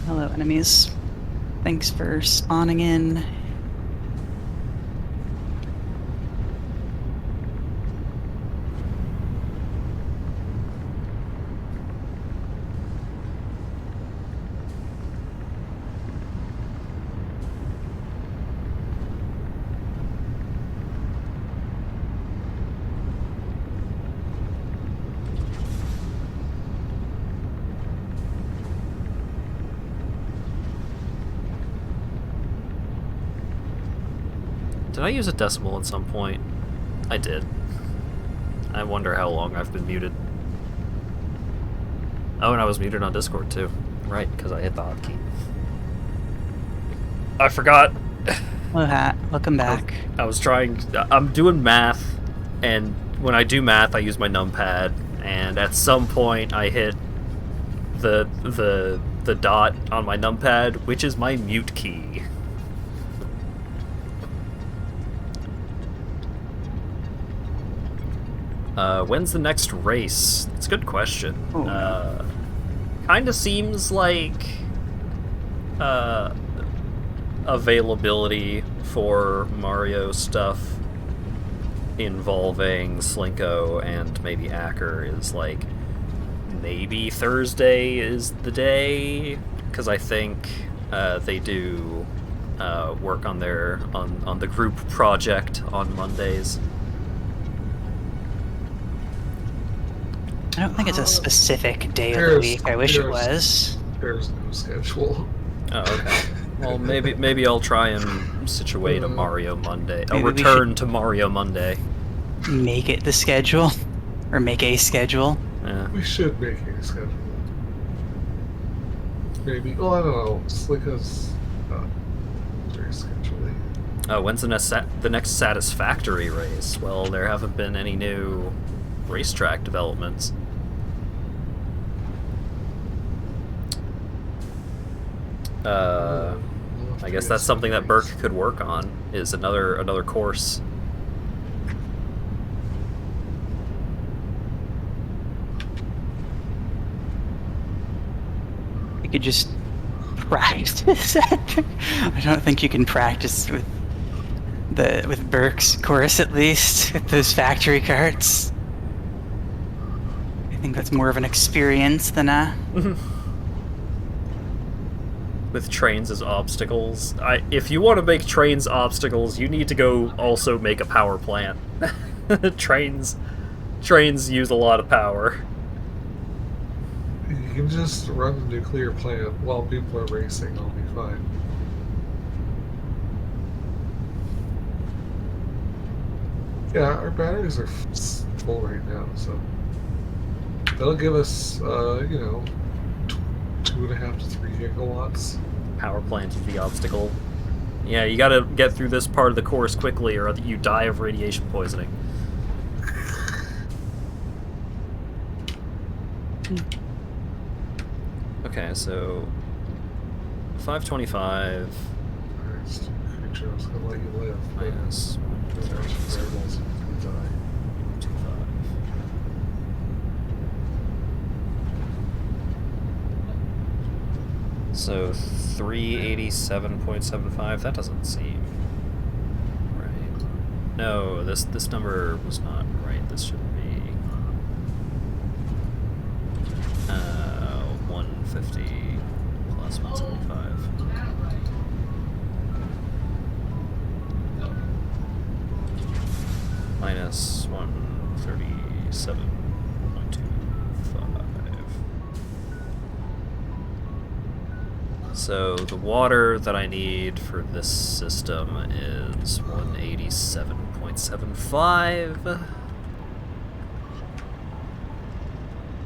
Hello, enemies. Thanks for spawning in. Did I use a decimal at some point? I did. I wonder how long I've been muted. Oh, and I was muted on Discord too. Right, because I hit the hotkey. I forgot. Hello, Hat. Welcome back. I was trying. I'm doing math, and when I do math, I use my numpad. And at some point, I hit the dot on my numpad, which is my mute key. When's the next race? It's a good question. Oh. Kinda seems like availability for Mario stuff involving Slinko and maybe Acker is like maybe Thursday is the day, because I think they do work on the group project on Mondays. I don't think it's a specific day of the week. I wish it was. There's no schedule. Oh, okay. Well, maybe I'll try and situate a Mario Monday. A Maybe we return to Mario Monday. Make it the schedule. Or make a schedule. Yeah. We should make a schedule. Maybe. Well, I don't know. Slinko's not very scheduling. When's the next Satisfactory race? Well, there haven't been any new racetrack developments. I guess that's something that Burke could work on, is another course. You could just practice. I don't think you can practice with with Burke's course, at least, with those factory carts. I think that's more of an experience than a... With trains as obstacles. If you want to make trains obstacles, you need to go also make a power plant. Trains use a lot of power. You can just run the nuclear plant while people are racing. I'll be fine. Yeah, our batteries are full right now, so that'll give us, 2.5 to 3 gigawatts. Power plant is the obstacle. Yeah, you gotta get through this part of the course quickly or you die of radiation poisoning. Okay, so 525 Alright, creature, I was gonna let you live. minus There's actually variables if you die. 25. So 387.75. That doesn't seem right. No, this number was not right. This should be 150 plus 175. Minus 137.25. So the water that I need for this system is 187.75.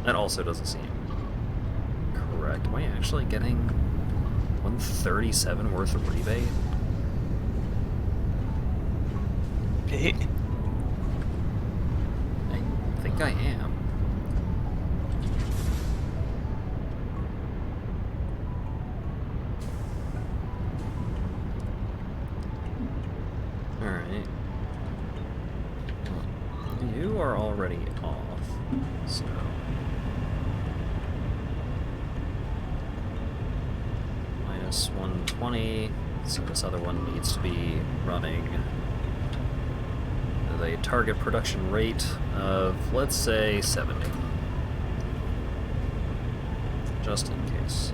That also doesn't seem correct. Am I actually getting 137 worth of rebate? Hey, I think I am. Alright. You are already off, so... Minus 120, so this other one needs to be running with a target production rate of, let's say, 70. Just in case.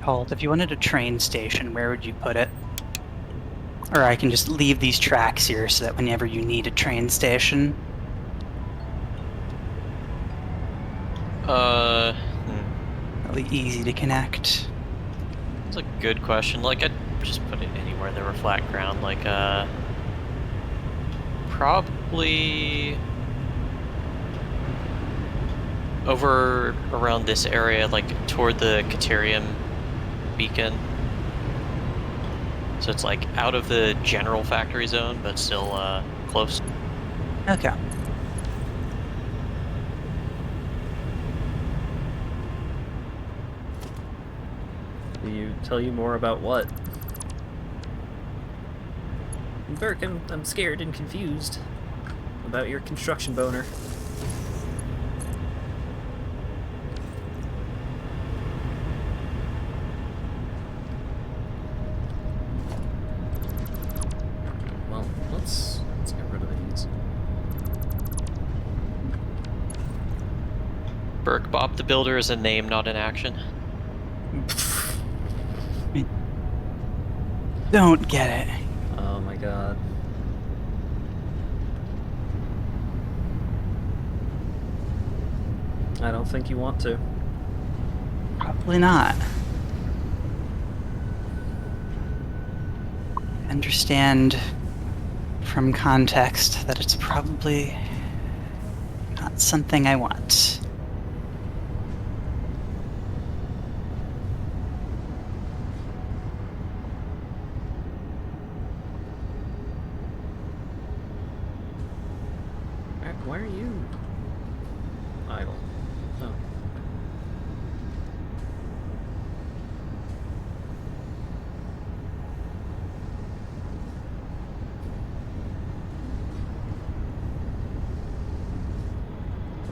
Kalt, if you wanted a train station, where would you put it? Or I can just leave these tracks here so that whenever you need a train station... Really easy to connect. That's a good question. Like, I'd just put it anywhere there were flat ground. Like, probably over around this area, like toward the Caterium beacon. So it's like out of the general factory zone, but still close. Okay. Will you tell you more about what? Burke, I'm scared and confused about your construction boner. Well, let's get rid of these. Burke Bob the Builder is a name, not an action. Don't get it. Oh my god. I don't think you want to. Probably not. Understand from context that it's probably not something I want. Why are you idle? Oh.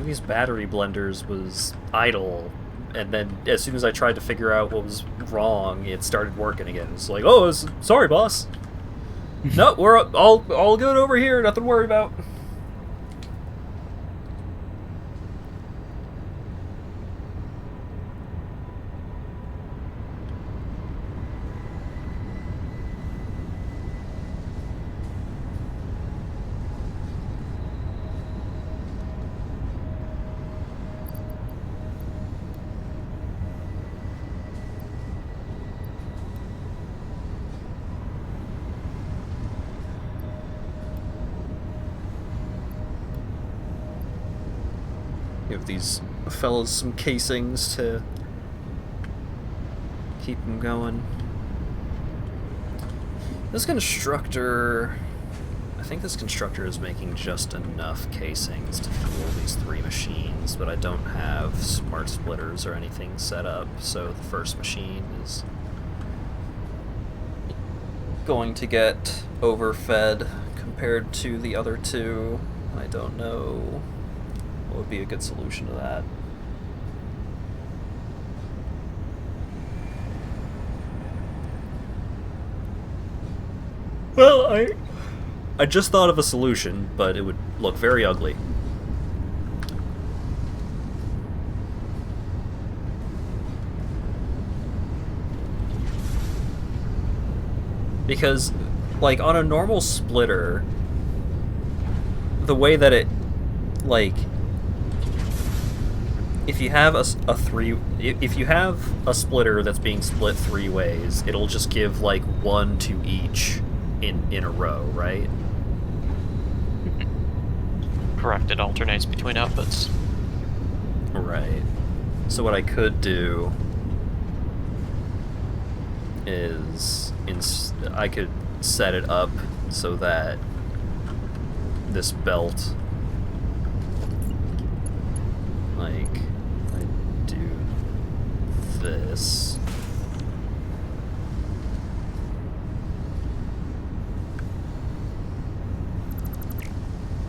these battery blenders was idle, and then as soon as I tried to figure out what was wrong, it started working again. It's like, oh, sorry, boss. No, we're all good over here. Nothing to worry about. Give these fellas some casings to keep them going. This constructor... I think this constructor is making just enough casings to fuel these 3 machines, but I don't have smart splitters or anything set up, so the first machine is going to get overfed compared to the other 2. I don't know what would be a good solution to that. Well, I just thought of a solution, but it would look very ugly. Because, like, on a normal splitter, the way that it, like, if you have if you have a splitter that's being split 3 ways, it'll just give, like, 1 to each in a row, right? Correct, it alternates between outputs. Right. So what I could do is I could set it up so that this belt, like, I do this.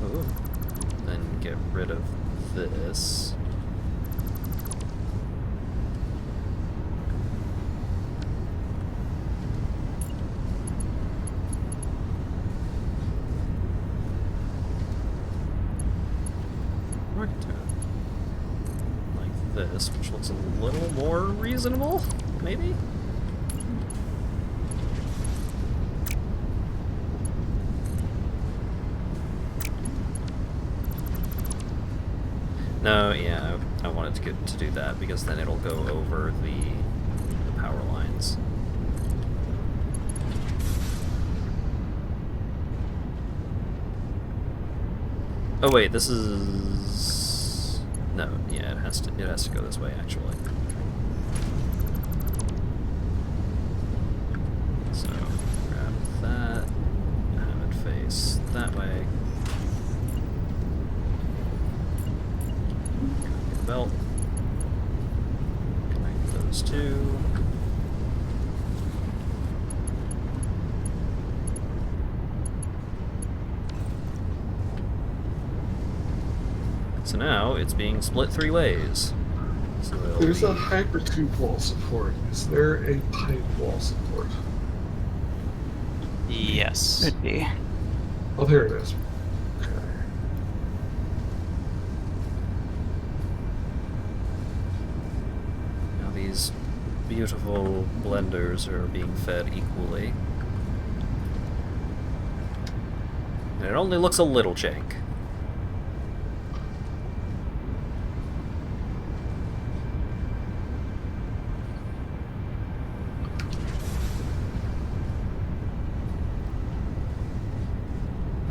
Ooh. Then get rid of this. Like this, which looks a little more reasonable, maybe? No, yeah, I wanted to do that because then it'll go over the power lines. Oh wait, this is... No, yeah, it has to go this way actually. So grab that, have it face that way. Belt. Connect those 2. So now it's being split 3 ways. So there's a hypertube wall support. Is there a pipe wall support? Yes. Could be. Oh, there it is. Okay. Now these beautiful blenders are being fed equally. And it only looks a little jank.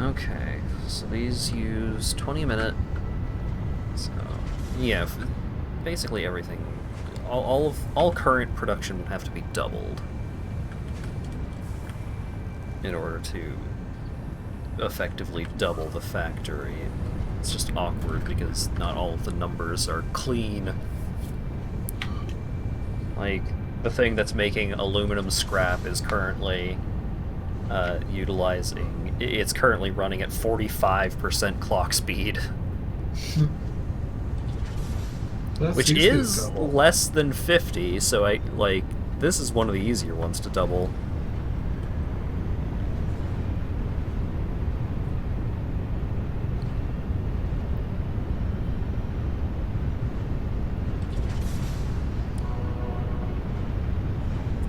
Okay, so these use 20 a minute. So, yeah, basically everything, all current production would have to be doubled in order to effectively double the factory. It's just awkward because not all of the numbers are clean. Like, the thing that's making aluminum scrap is currently it's currently running at 45% clock speed. That's Which easy to is double. less than 50, so this is one of the easier ones to double.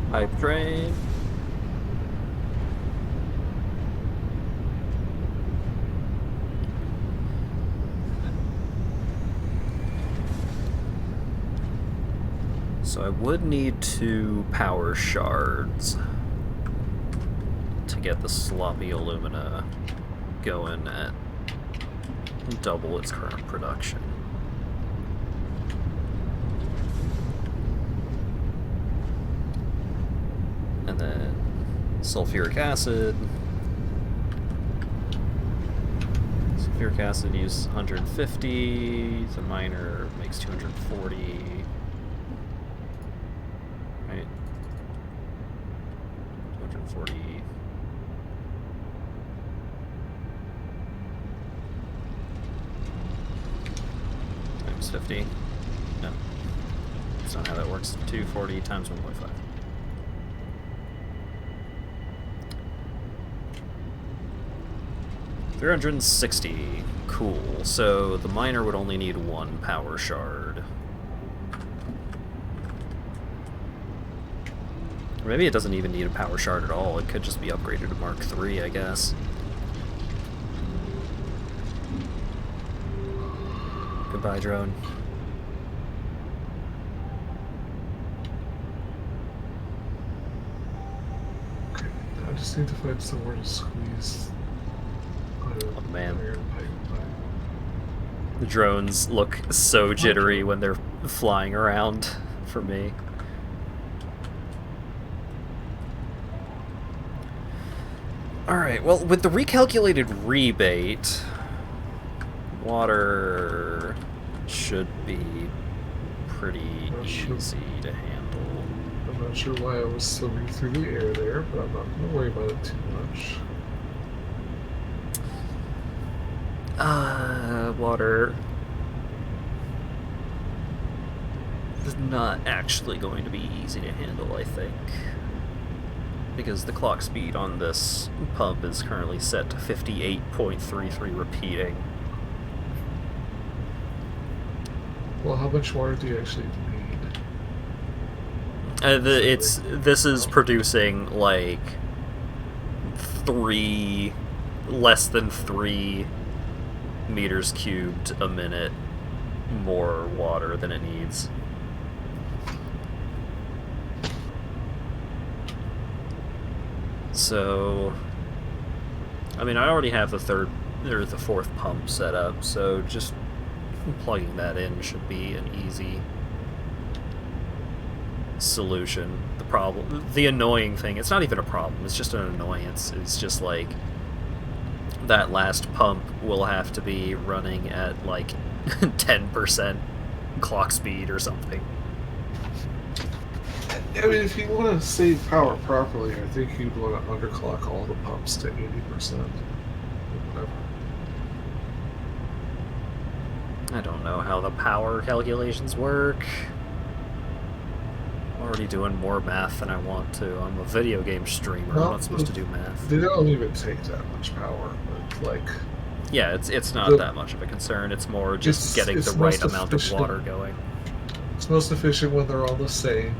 Hype train. So I would need 2 power shards to get the sloppy alumina going at double its current production. And then sulfuric acid. Sulfuric acid uses 150, the miner makes 240. Right? 240. Times 50. No. That's not how that works. 240 times 1.5. $360. Cool. So the miner would only need 1 power shard. Or maybe it doesn't even need a power shard at all. It could just be upgraded to Mark III, I guess. Goodbye, drone. Okay, I just need to find somewhere to squeeze. Oh, man. Iron pipe by. The drones look so jittery when they're flying around for me. Alright, well, with the recalculated rebate, water should be pretty easy to handle. I'm not sure why I was swimming through the air there, but I'm not going to worry about it too much. Water is not actually going to be easy to handle, I think. Because the clock speed on this pump is currently set to 58.33 repeating. Well, how much water do you actually need? This is producing like less than 3 meters cubed a minute more water than it needs. So, I mean, I already have the 4th pump set up, so just plugging that in should be an easy solution. The annoying thing, it's not even a problem, it's just an annoyance. It's just like, that last pump will have to be running at like 10% clock speed or something. I mean, if you want to save power properly, I think you'd want to underclock all the pumps to 80%. Or whatever. I don't know how the power calculations work. I'm already doing more math than I want to. I'm a video game streamer. I'm not supposed to do math. They don't even take that much power, but like... Yeah, it's not that much of a concern. It's more just getting the right amount of water going. It's most efficient when they're all the same.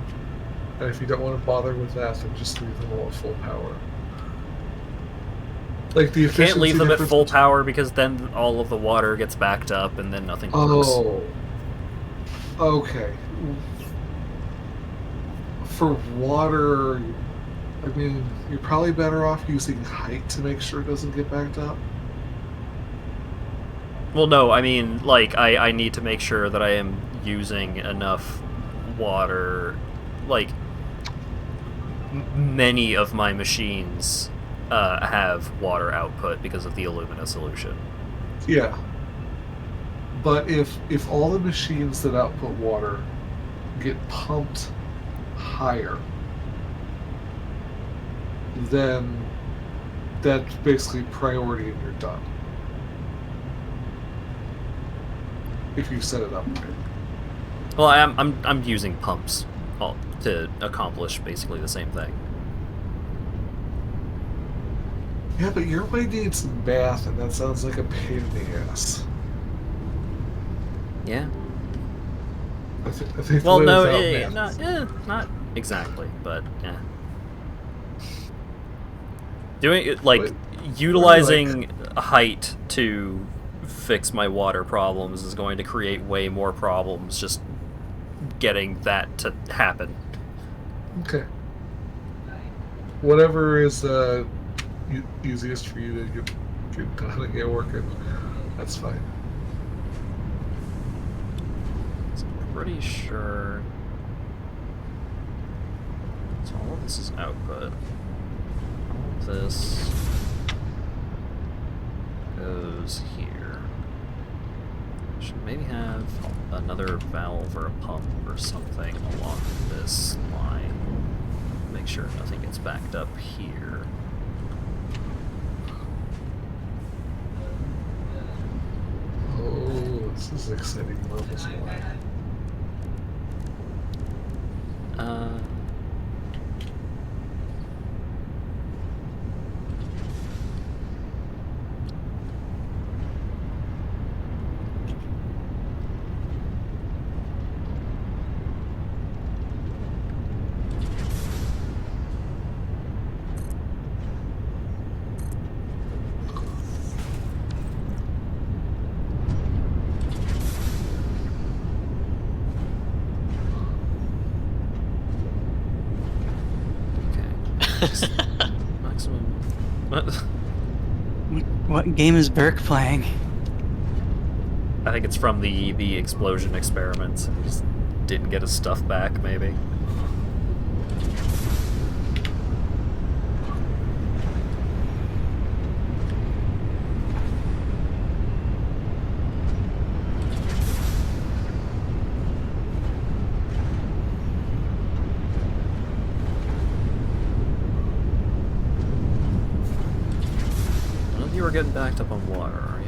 And if you don't want to bother with that, then just leave them all at full power. Like the efficiency. Can't leave them at full power because then all of the water gets backed up and then nothing works. Oh. Okay. For water, I mean, you're probably better off using height to make sure it doesn't get backed up. Well, no, I mean, like, I need to make sure that I am using enough water. Like, many of my machines have water output because of the alumina solution. Yeah. But if all the machines that output water get pumped higher, then that's basically priority and you're done. If you set it up right. Well, I'm using pumps to accomplish basically the same thing. Yeah, but your way needs some bath, and that sounds like a pain in the ass. Yeah. I think Well, the way no, without bath not exactly, but yeah. Doing it like Wait, utilizing height to fix my water problems is going to create way more problems just getting that to happen. Okay. Whatever is easiest for you to get done and get working, that's fine. So I'm pretty sure. So all of this is output. All of this goes here. Should maybe have another valve or a pump or something along this line. Make sure nothing gets backed up here. Oh, this is exciting levels one. Maximum. What? What game is Burke playing? I think it's from the explosion experiments. He just didn't get his stuff back, maybe. None of you are getting backed up on water, are you?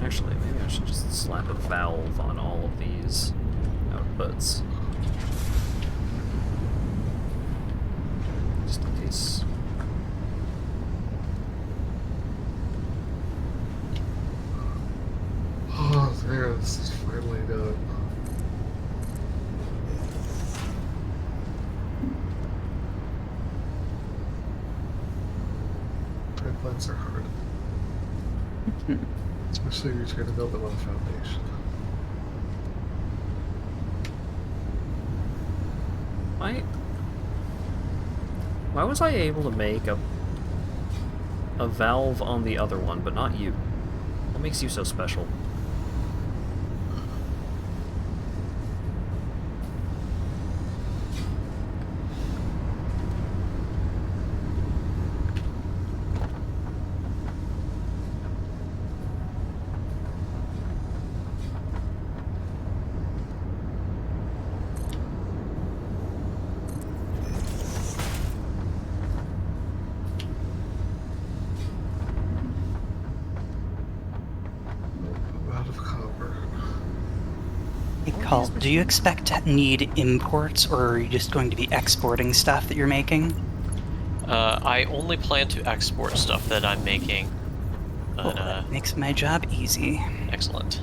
Actually, maybe I should just slap a valve on all of these outputs. Just in case. Oh, there, this is finally done. Pipelines are hard. Especially if you're trying to build them on a foundation. Why was I able to make a valve on the other one, but not you? What makes you so special? I'm out of copper. Hey, Kalt, do you expect to need imports, or are you just going to be exporting stuff that you're making? I only plan to export stuff that I'm making. Oh, But, that makes my job easy. excellent.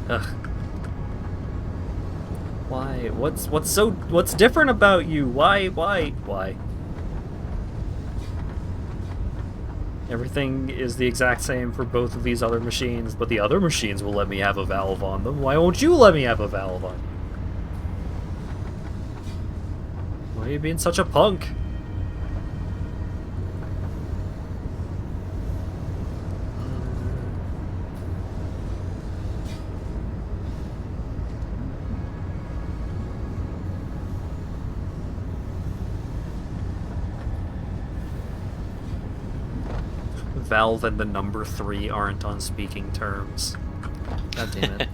Ugh. Why? What's different about you? Why? Everything is the exact same for both of these other machines, but the other machines will let me have a valve on them. Why won't you let me have a valve on you? Why are you being such a punk? Valve and the number 3 aren't on speaking terms. God damn it.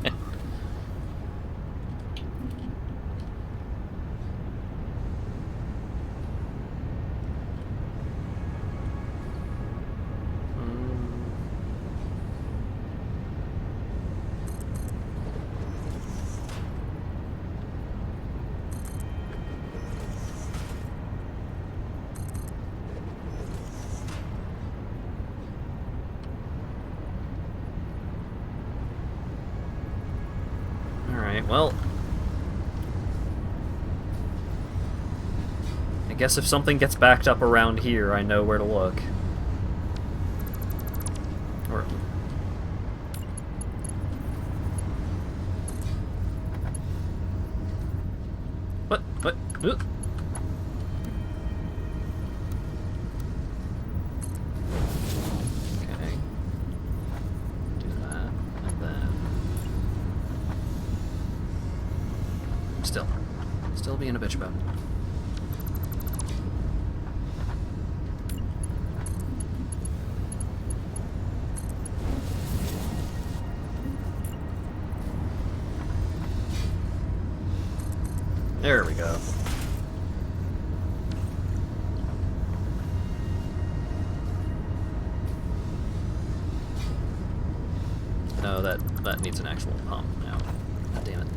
Alright, well... I guess if something gets backed up around here, I know where to look. Or... What? What? Ugh. Okay. Do that, and then... Still being a bitch about it. There we go. No, that needs an actual pump now. God damn it.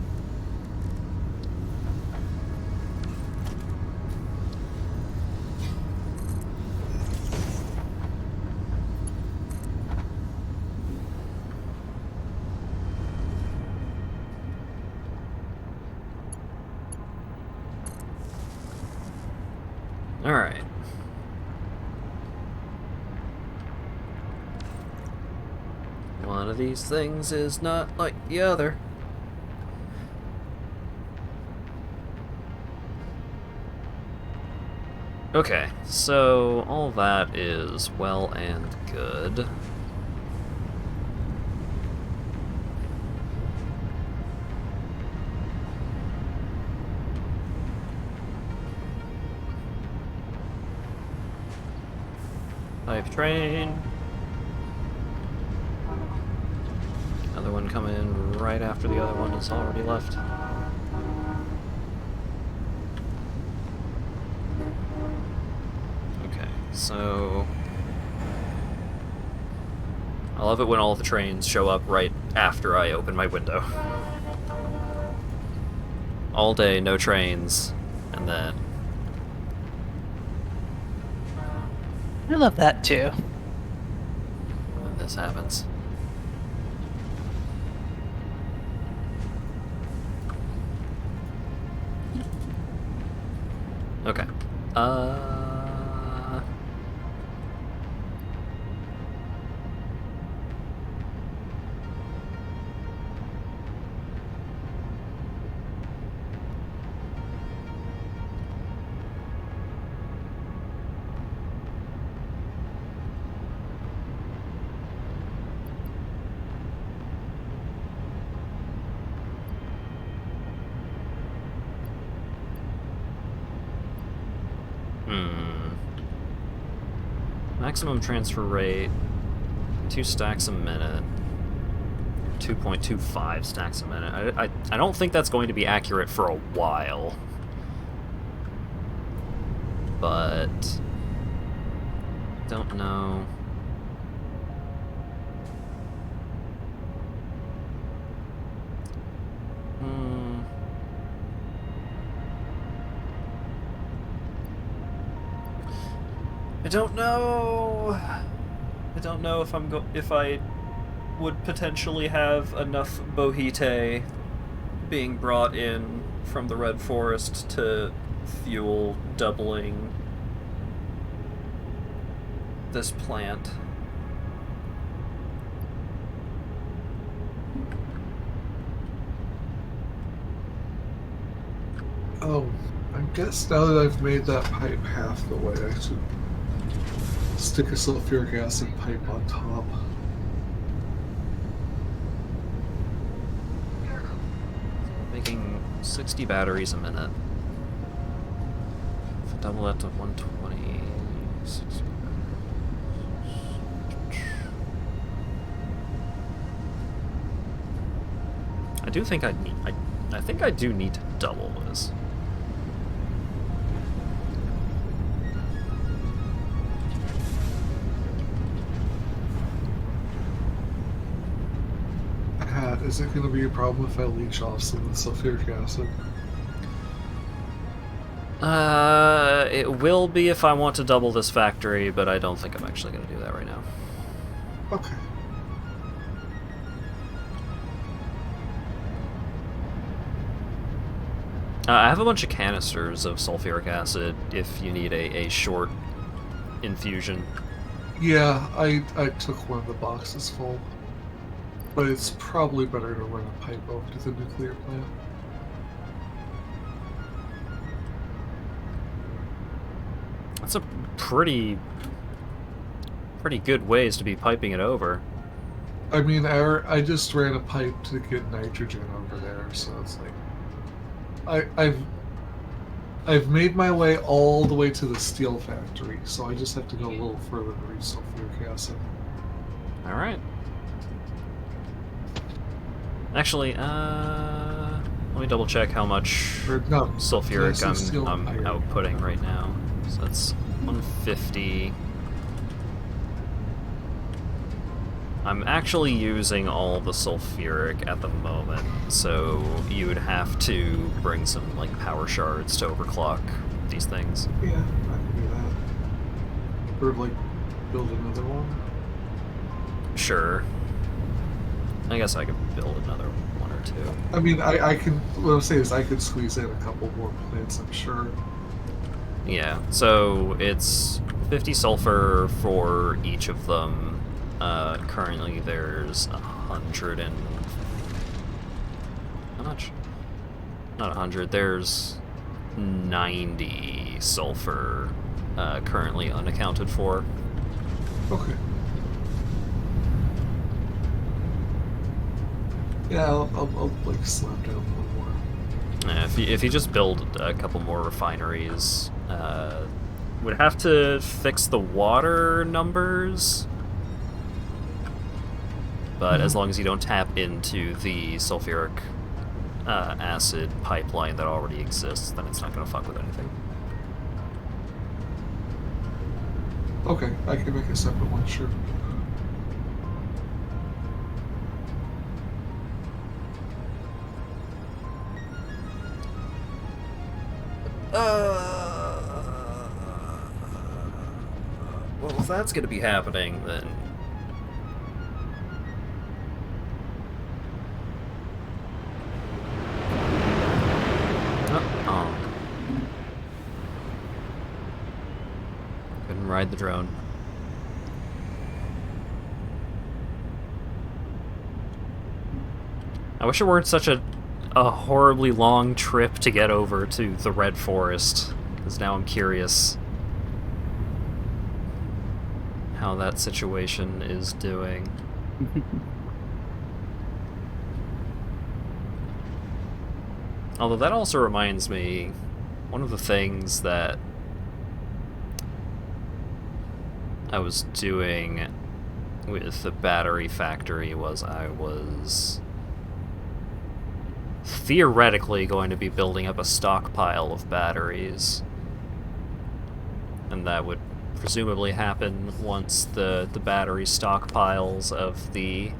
Alright. One of these things is not like the other. Okay, so all that is well and good. Live train. Another one coming right after the other one has already left. Okay, so... I love it when all the trains show up right after I open my window. All day, no trains, and then... I love that too. when this happens. Okay. Maximum transfer rate, 2 stacks a minute, 2.25 stacks a minute. I don't think that's going to be accurate for a while. But... don't know. I don't know. I don't know if I would potentially have enough bohite being brought in from the Red Forest to fuel doubling this plant. Oh, I guess now that I've made that pipe half the way, I should stick a sulfuric acid pipe on top. Making 60 batteries a minute. If I double that to 120... 60. I do think I need... I think I do need to double this. Is it going to be a problem if I leach off some of the sulfuric acid? It will be if I want to double this factory, but I don't think I'm actually going to do that right now. Okay. I have a bunch of canisters of sulfuric acid if you need a short infusion. Yeah, I took one of the boxes full. But it's probably better to run a pipe over to the nuclear plant. That's a pretty good ways to be piping it over. I mean, I just ran a pipe to get nitrogen over there, so it's like I've made my way all the way to the steel factory, so I just have to go a little further to reach sulfuric acid. All right. Actually, let me double check how much Or, no, sulfuric I'm iron. outputting right now. So that's 150. I'm actually using all the sulfuric at the moment, so you would have to bring some like power shards to overclock these things. Yeah, I can do that. Or like build another one. Sure. I guess I could build another one or two. I mean, I can. What I'm saying is, I could squeeze in a couple more plants. I'm sure. Yeah, so it's 50 sulfur for each of them. Currently there's 100 and... How much? Not 100, there's 90 sulfur currently unaccounted for. Okay. Yeah, I'll like slap down one more. Yeah, if you just build a couple more refineries, would have to fix the water numbers, but as long as you don't tap into the sulfuric acid pipeline that already exists, then it's not going to fuck with anything. Okay, I can make a separate one, sure. Well, if that's going to be happening, then... Oh. Couldn't ride the drone. I wish it weren't such a horribly long trip to get over to the Red Forest, because now I'm curious how that situation is doing. Although that also reminds me, one of the things that I was doing with the battery factory was I was theoretically going to be building up a stockpile of batteries. And that would presumably happen once the battery stockpiles of the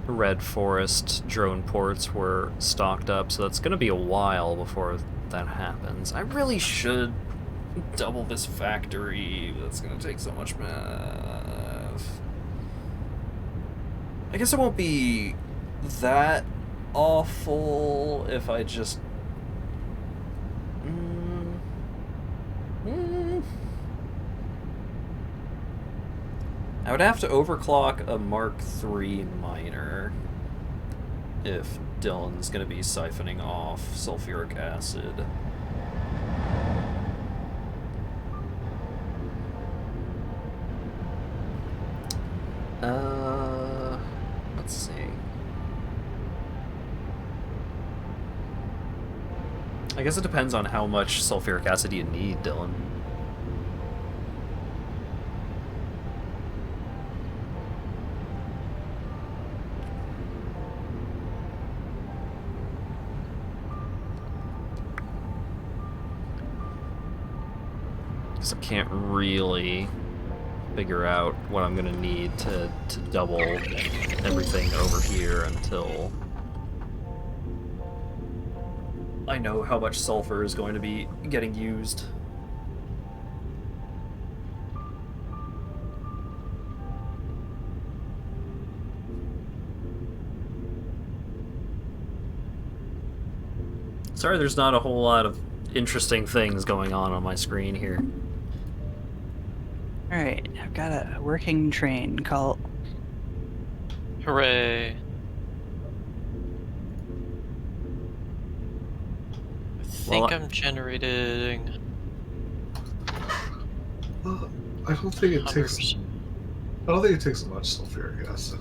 Red Forest drone ports were stocked up, so that's gonna be a while before that happens. I really should double this factory, but that's gonna take so much math. I guess it won't be that awful if I just... I would have to overclock a Mark III miner. if Dylan's gonna be siphoning off sulfuric acid. Let's see. I guess it depends on how much sulfuric acid you need, Dylan. Because I can't really figure out what I'm gonna need to double everything over here until I know how much sulfur is going to be getting used. Sorry, there's not a whole lot of interesting things going on my screen here. Alright, I've got a working train, Kalt. Hooray! I think Well, I'm generating. I don't think it takes. 100%. I don't think it takes much sulfuric acid.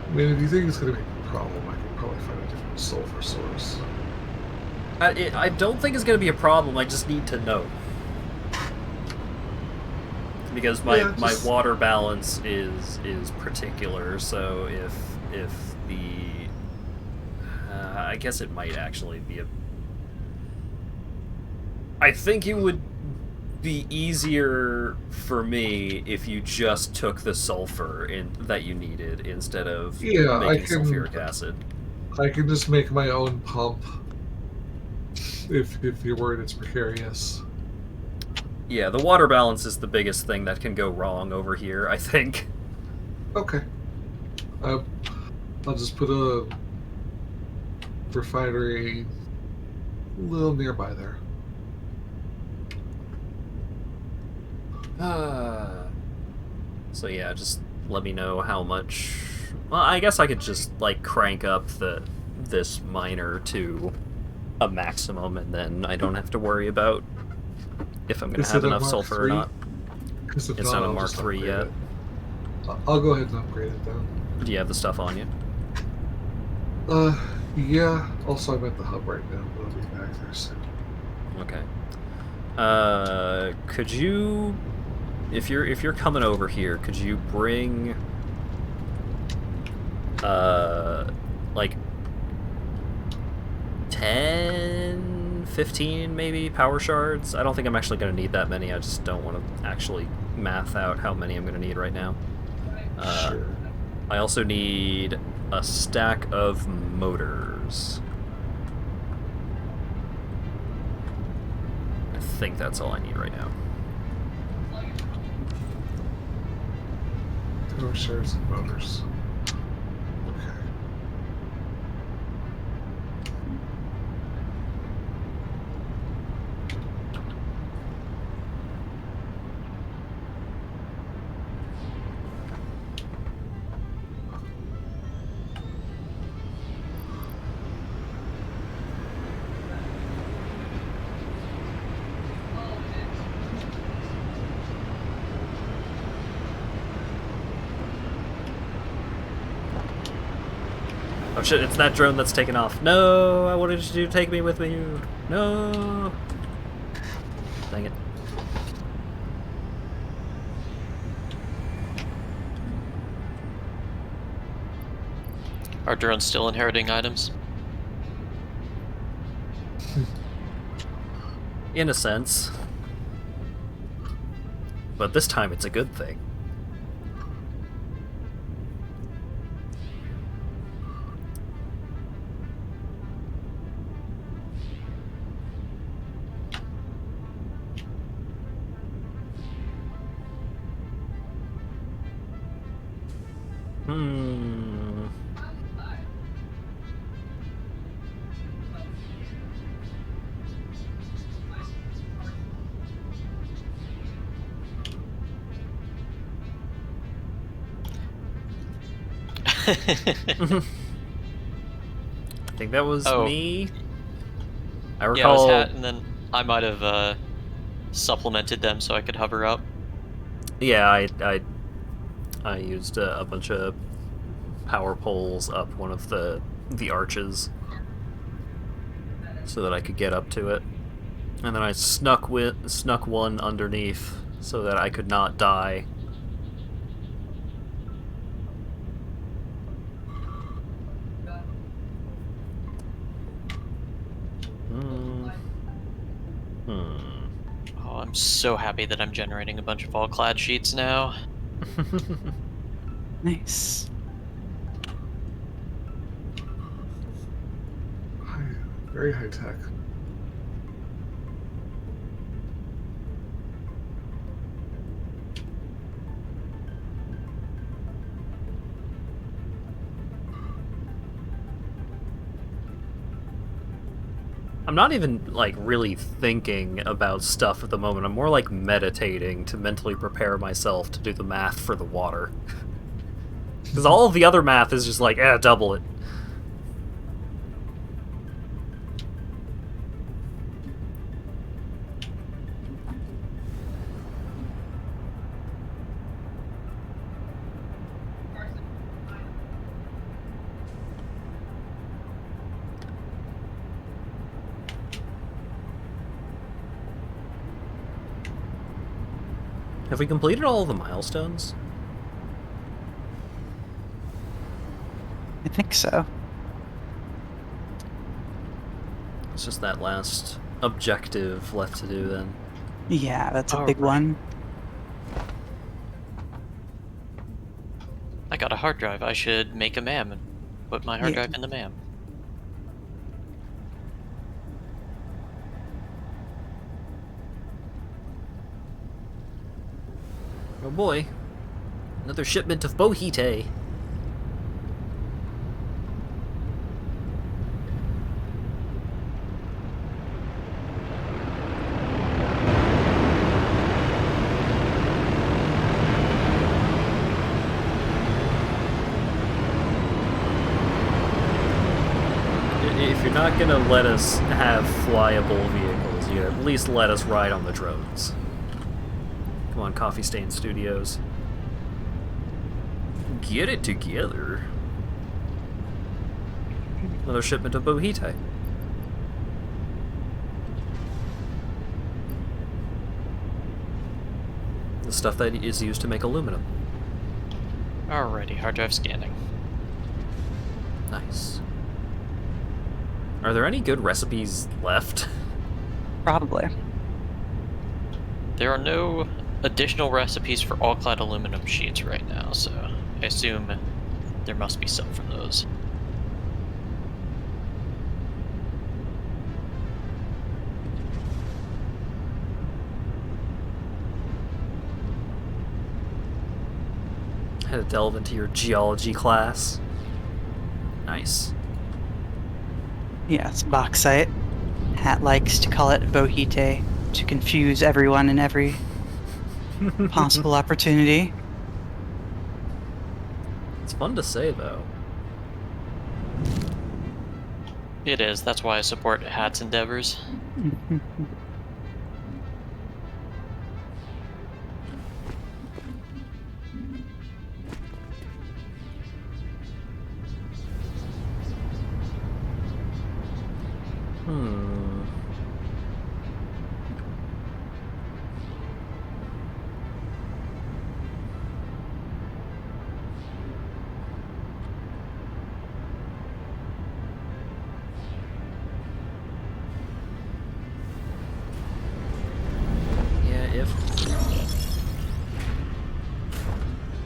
I mean, if you think it's going to be a problem, I can probably find a different sulfur source. I don't think it's going to be a problem, I just need to know. Because my water balance is particular, so if the... I guess it might actually be a... I think it would be easier for me if you just took the sulfur that you needed instead of making sulfuric acid. I can just make my own pump if you're worried it's precarious. Yeah, the water balance is the biggest thing that can go wrong over here, I think. Okay. I'll just put a refinery a little nearby there. So yeah, just let me know how much... Well, I guess I could just, like, crank up this miner to a maximum, and then I don't have to worry about if I'm going to have enough sulfur or not. It's not a Mark III yet. I'll go ahead and upgrade it then. Do you have the stuff on you? Yeah. Also, I'm at the hub right now, but I'll be back there soon. Okay. Could you... If you're coming over here, could you bring... like... 10, 15 maybe power shards? I don't think I'm actually going to need that many. I just don't want to actually math out how many I'm going to need right now. Sure. I also need a stack of motors. I think that's all I need right now. Power shards and motors. Okay. Oh shit, it's that drone that's taken off. No, I wanted you to take me with you. No. Dang it. Are drones still inheriting items? In a sense. But this time it's a good thing. I think that was Oh. me. I Yeah, it was recall. Hat, and then I might have supplemented them so I could hover up. Yeah, I used a bunch of power poles up one of the arches so that I could get up to it, and then I snuck one underneath so that I could not die. Oh, I'm so happy that I'm generating a bunch of all-clad sheets now. Nice. Very high tech. I'm not even, like, really thinking about stuff at the moment. I'm more like meditating to mentally prepare myself to do the math for the water. Because all of the other math is just like, double it. Have we completed all of the milestones? I think so. It's just that last objective left to do then. Yeah, that's a All big right. one. I got a hard drive. I should make a MAM and put my hard Yeah. drive in the MAM. Oh boy. Another shipment of Bohite. If you're not gonna let us have flyable vehicles, you at least let us ride on the drones. Come on, Coffee Stain Studios. Get it together. Another shipment of Bohite. The stuff that is used to make aluminum. Alrighty, hard drive scanning. Nice. Are there any good recipes left? Probably. There are no additional recipes for all-clad aluminum sheets right now, so I assume there must be some for those. Had to delve into your geology class. Nice. Yes, bauxite. Hat likes to call it bohite to confuse everyone in every possible opportunity. It's fun to say, though. It is, that's why I support Hat's endeavors.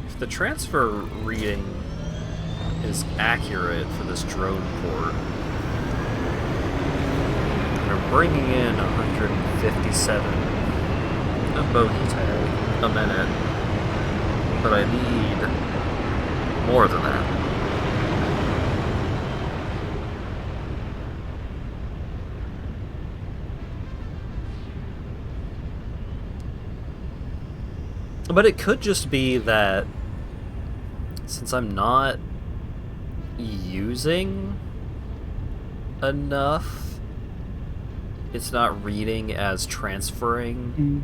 If the transfer reading is accurate for this drone port, they're bringing in 157 Bohite a minute, but I need more than that. But it could just be that since I'm not using enough. It's not reading as transferring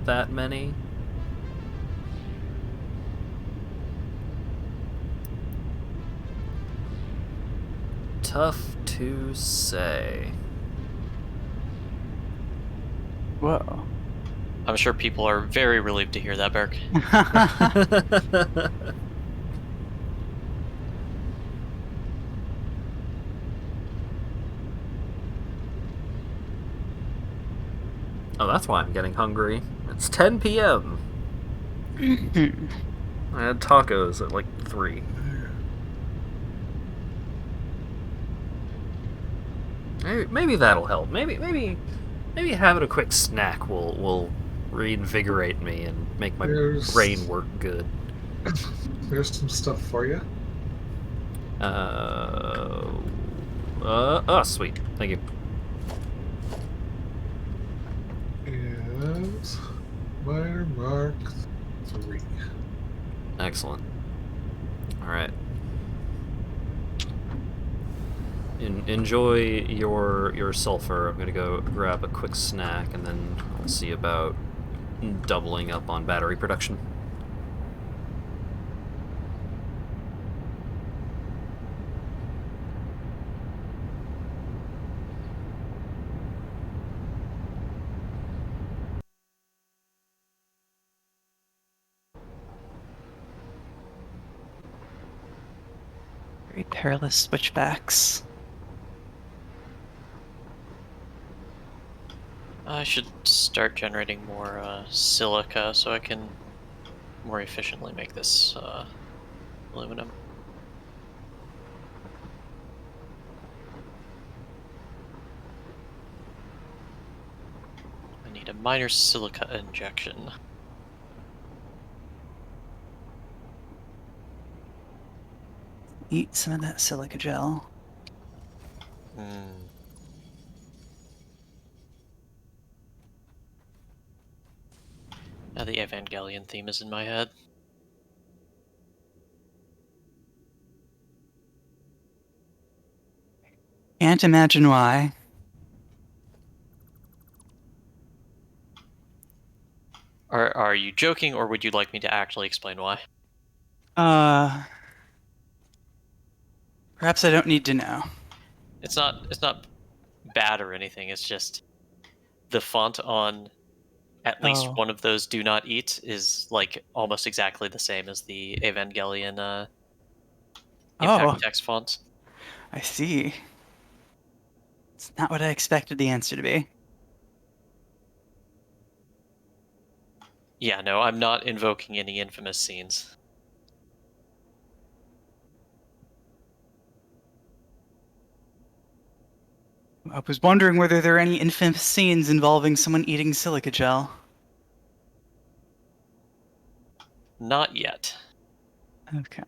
that many. Tough to say. Whoa. I'm sure people are very relieved to hear that, Berk. Oh, that's why I'm getting hungry. It's 10 p.m. I had tacos at like 3. Maybe that'll help. Maybe having a quick snack will reinvigorate me and make my brain work good. There's some stuff for you. Oh, sweet. Thank you. And minor mark 3. Excellent. Alright. Enjoy your sulfur. I'm gonna go grab a quick snack, and then I'll see about doubling up on battery production. Very perilous switchbacks. I should start generating more silica so I can more efficiently make this aluminum. I need a minor silica injection. Eat some of that silica gel. Now the Evangelion theme is in my head. Can't imagine why. Are you joking, or would you like me to actually explain why? Perhaps I don't need to know. It's not bad or anything. It's just the font on at least Oh. one of those "Do Not Eat" is like almost exactly the same as the Evangelion impact Oh, text font. I see. It's not what I expected the answer to be. Yeah, no, I'm not invoking any infamous scenes. I was wondering whether there are any infamous scenes involving someone eating silica gel. Not yet. Okay.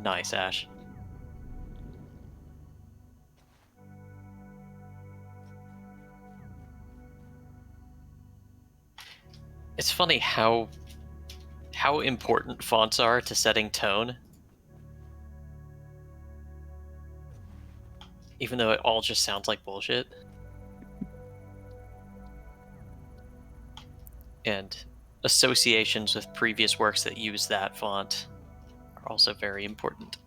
Nice, Ash. It's funny how important fonts are to setting tone. Even though it all just sounds like bullshit. And associations with previous works that use that font are also very important.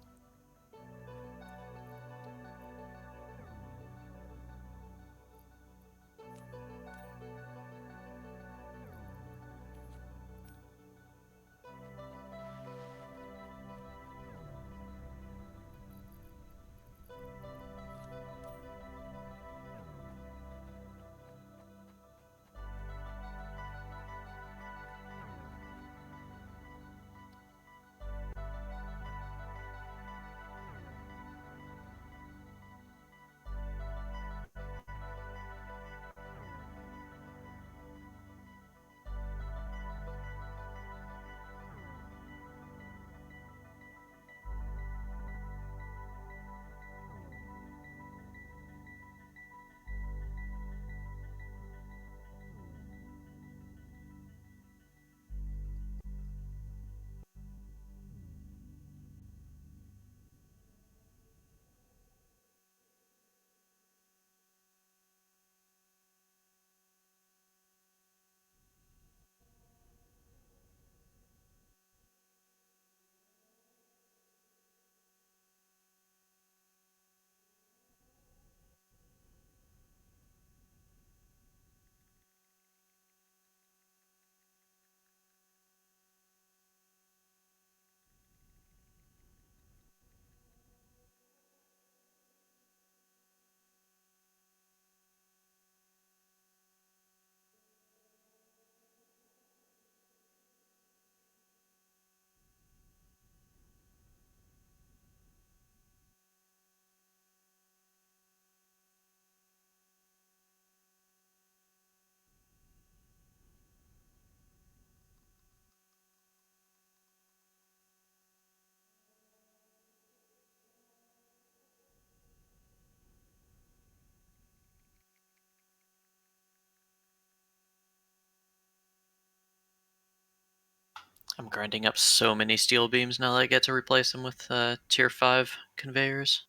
I'm grinding up so many steel beams now that I get to replace them with tier 5 conveyors.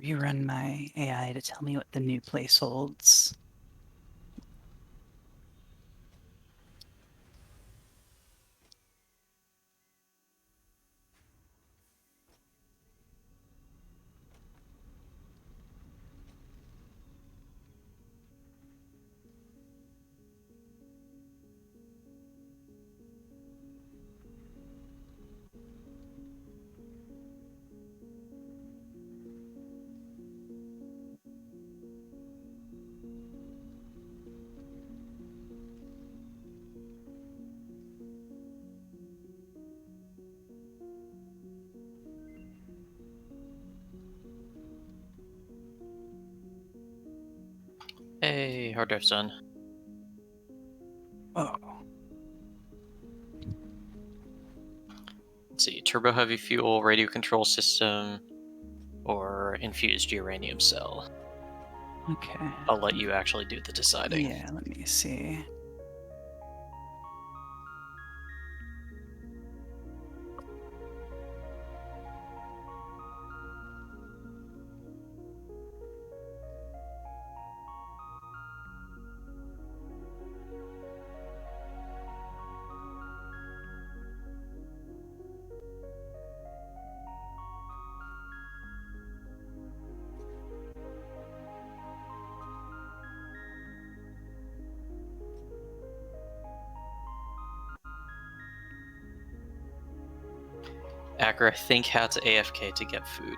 Rerun my AI to tell me what the new place holds. Hey, hard drive's done. Oh, Let's see, turbo heavy fuel, radio control system, or infused uranium cell. okay. I'll let you actually do the deciding. Yeah, let me see. Acker, I think Hat's AFK to get food.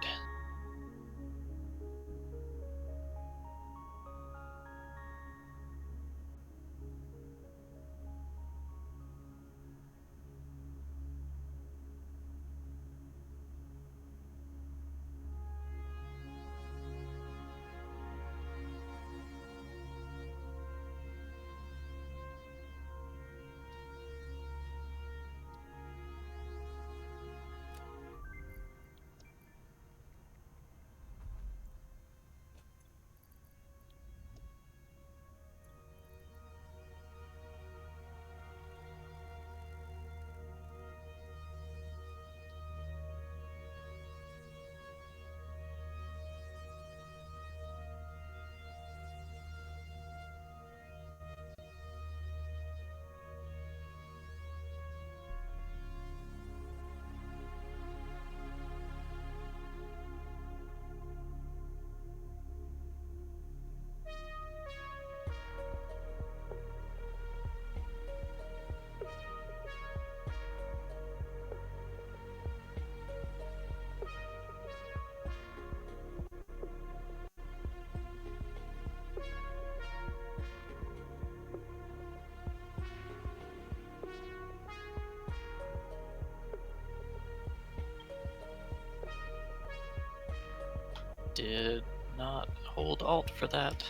Did not hold alt for that.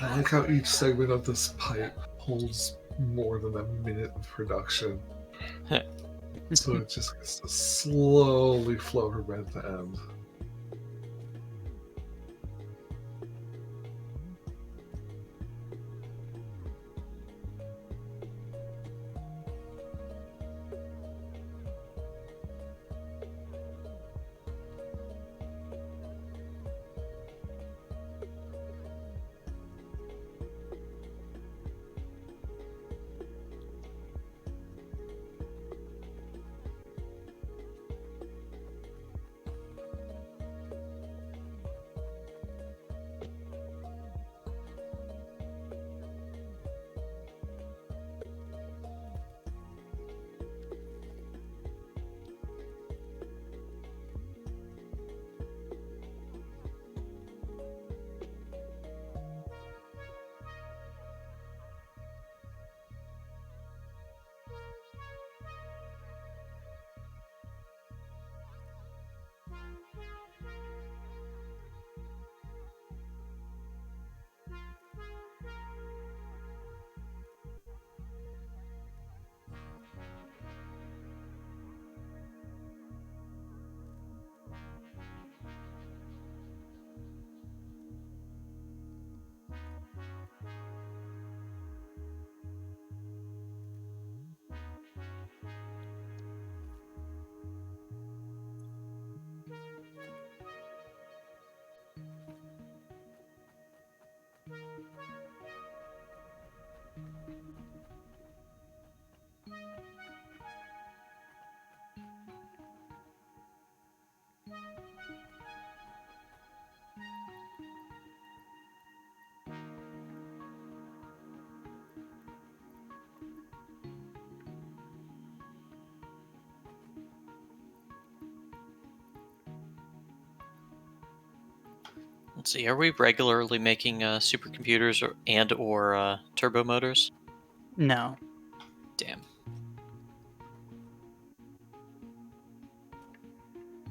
I like how each segment of this pipe holds more than a minute of production. So it just gets to slowly flow from end to end. Let's see. Are we regularly making supercomputers or turbo motors? No. Damn.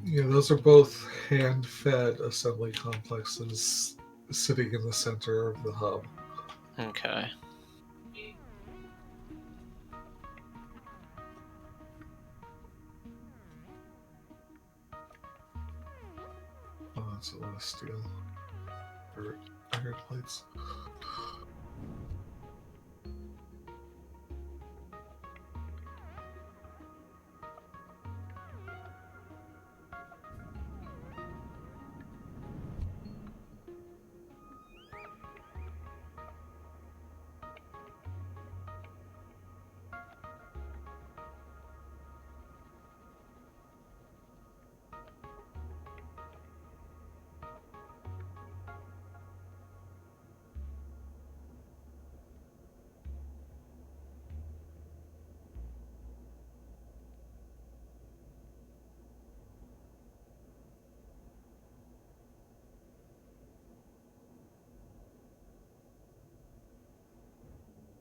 Yeah, those are both hand-fed assembly complexes sitting in the center of the hub. Okay. Oh, that's a lot of steel. Or iron plates.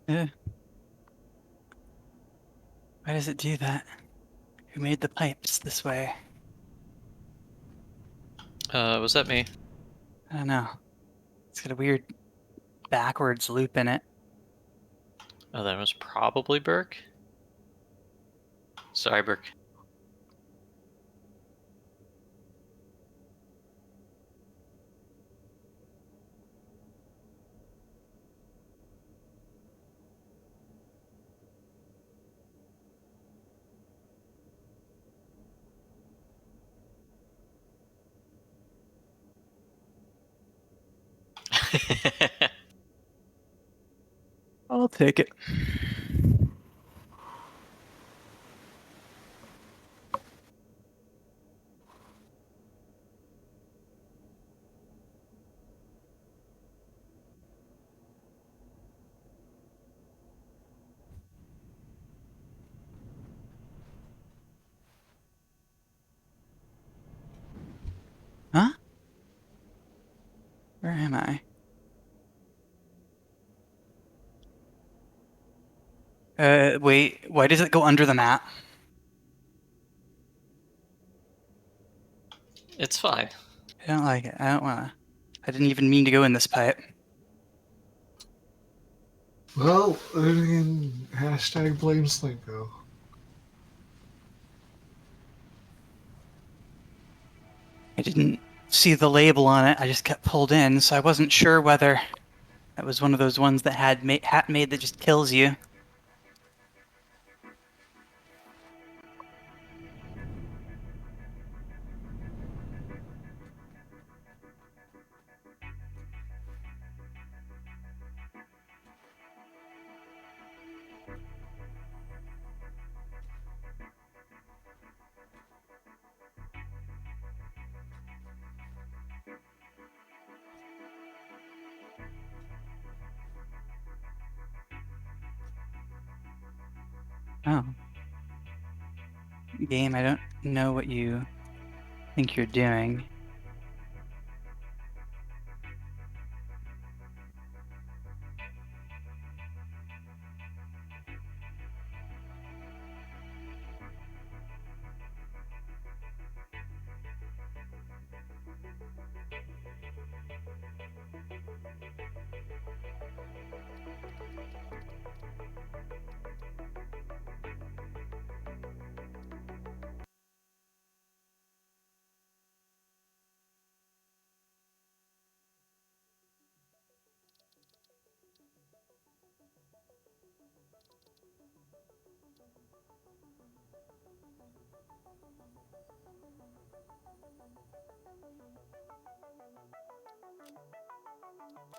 Eh. Why does it do that? Who made the pipes this way? Was that me? I don't know. It's got a weird backwards loop in it. Oh, that was probably Burke. Sorry, Burke. I'll take it. Huh? Where am I? Wait, why does it go under the map? It's fine. I don't like it. I don't wanna. I didn't even mean to go in this pipe. Well, then again, hashtag blame Slinko. I didn't see the label on it. I just got pulled in, so I wasn't sure whether that was one of those ones that had hat made that just kills you. Oh. Game, I don't know what you think you're doing.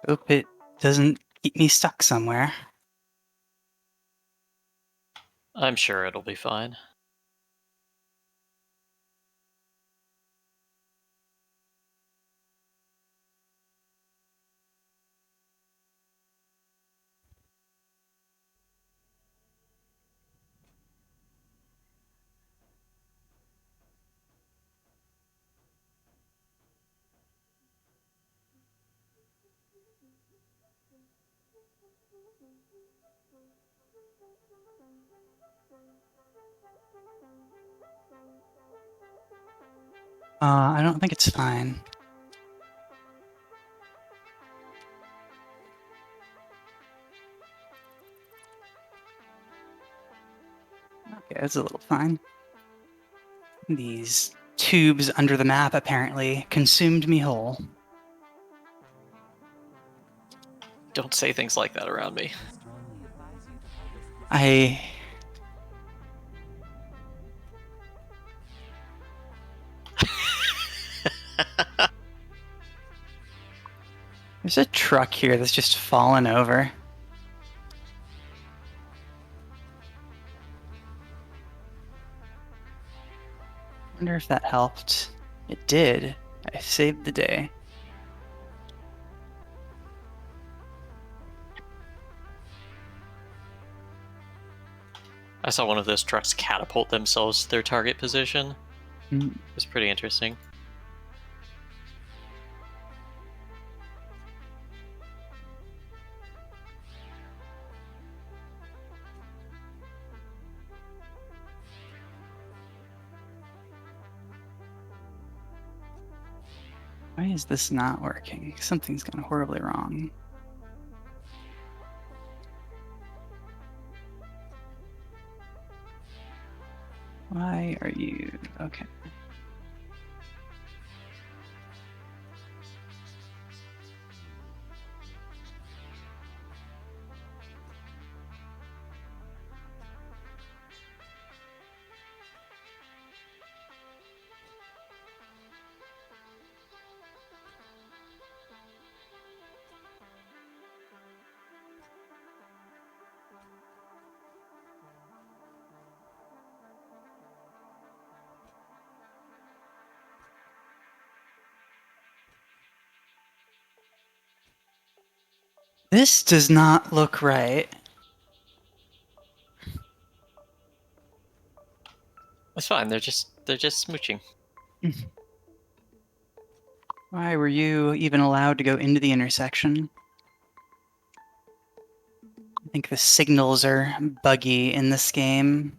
Hope it doesn't keep me stuck somewhere. I'm sure it'll be fine. I don't think it's fine. Okay, it's a little fine. These tubes under the map apparently consumed me whole. Don't say things like that around me. I... There's a truck here that's just fallen over. Wonder if that helped. It did. I saved the day. I saw one of those trucks catapult themselves to their target position. Mm. It was pretty interesting. Why is this not working? Something's gone horribly wrong. Why are you... Okay. This does not look right. It's fine. They're just smooching. Why were you even allowed to go into the intersection? I think the signals are buggy in this game.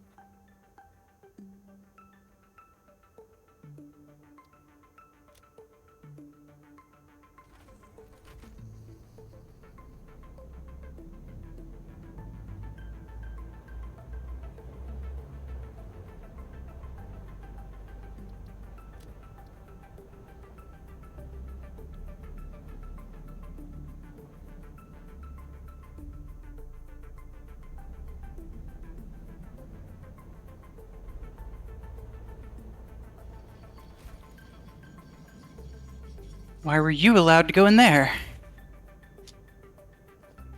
Why were you allowed to go in there?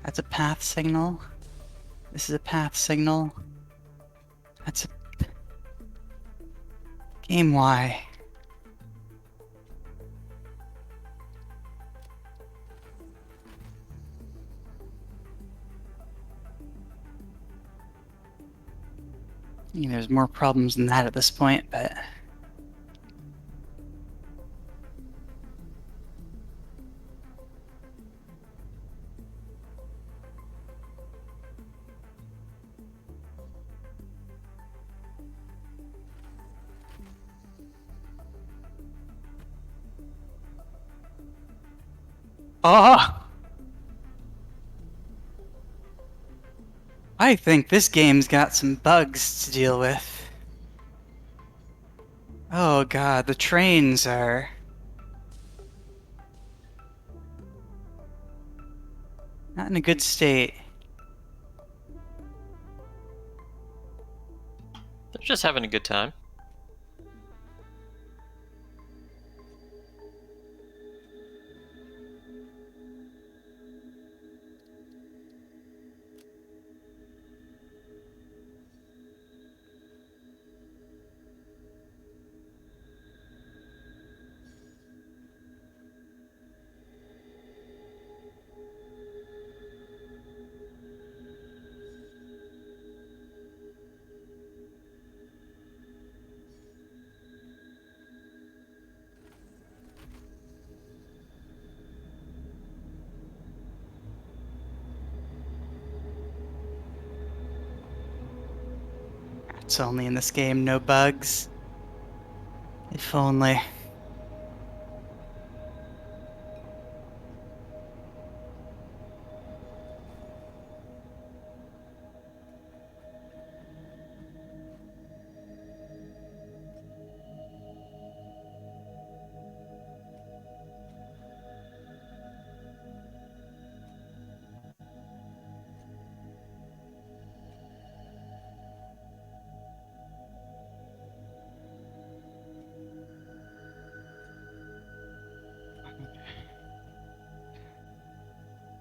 That's a path signal. This is a path signal. That's a... Game Y. I mean, there's more problems than that at this point, but... Oh! I think this game's got some bugs to deal with. Oh god, the trains are... not in a good state. They're just having a good time. It's only in this game, no bugs. If only.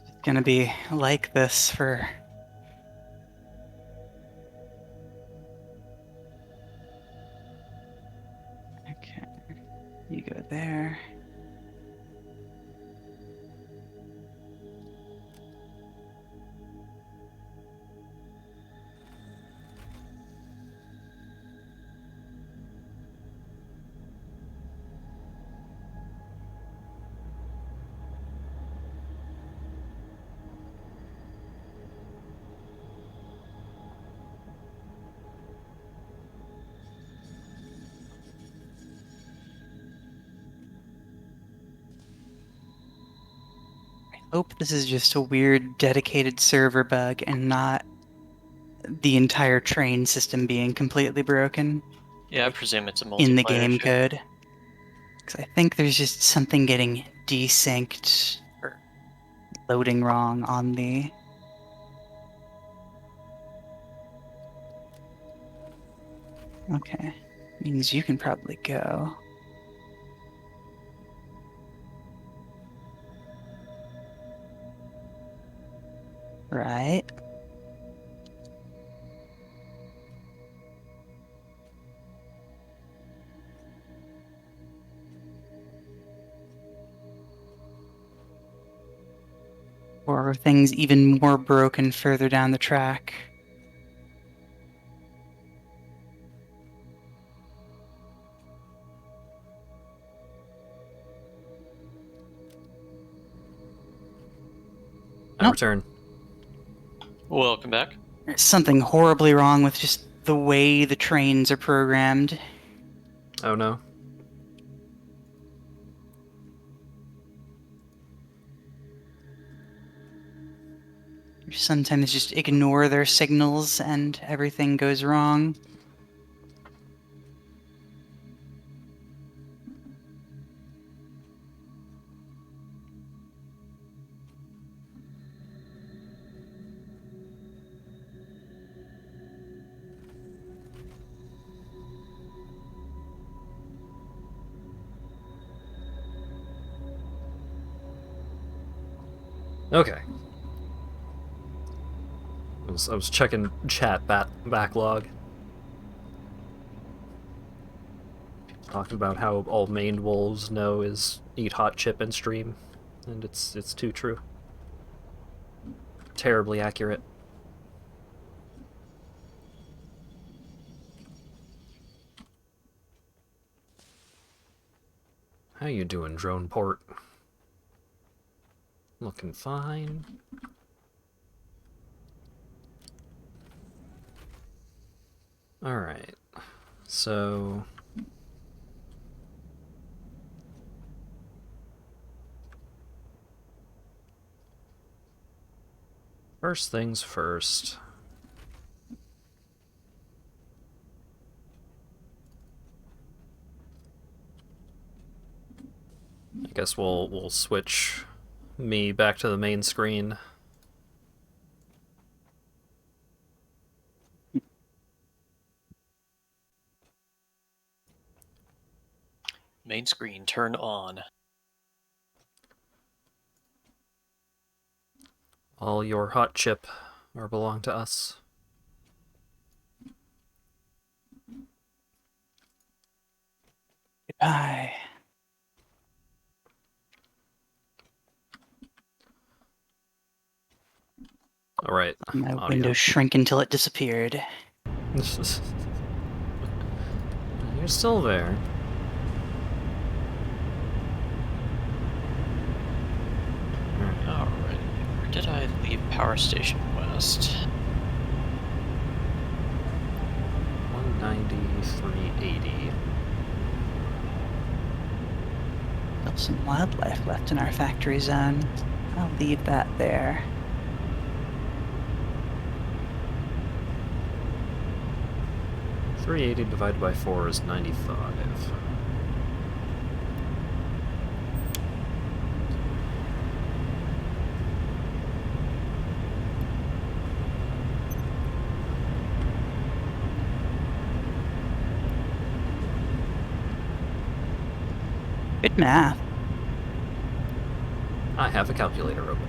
It's gonna be like this for... Okay, you go there. Hope this is just a weird dedicated server bug and not the entire train system being completely broken Yeah, I presume it's a multiplayer in the game issue. code. Because I think there's just something getting desynced or loading wrong on the... Okay, means you can probably go. Right? Or are things even more broken further down the track? I Nope. return. Welcome back. There's something horribly wrong with just the way the trains are programmed. Oh no. You sometimes just ignore their signals and everything goes wrong. Okay. I was checking chat backlog. Talking about how all maned wolves know is eat hot chip and stream, and it's too true. Terribly accurate. How you doing, drone port? Looking fine. Alright, so... First things first. I guess we'll switch me back to the main screen. Main screen, turn on. All your hot chip are belong to us. Goodbye. Alright, My audio. window shrink until it disappeared. You're still there. Alright, where did I leave Power Station West? 193.80. Still some wildlife left in our factory zone. I'll leave that there. .380 divided by 4 is 95. Good math. I have a calculator open.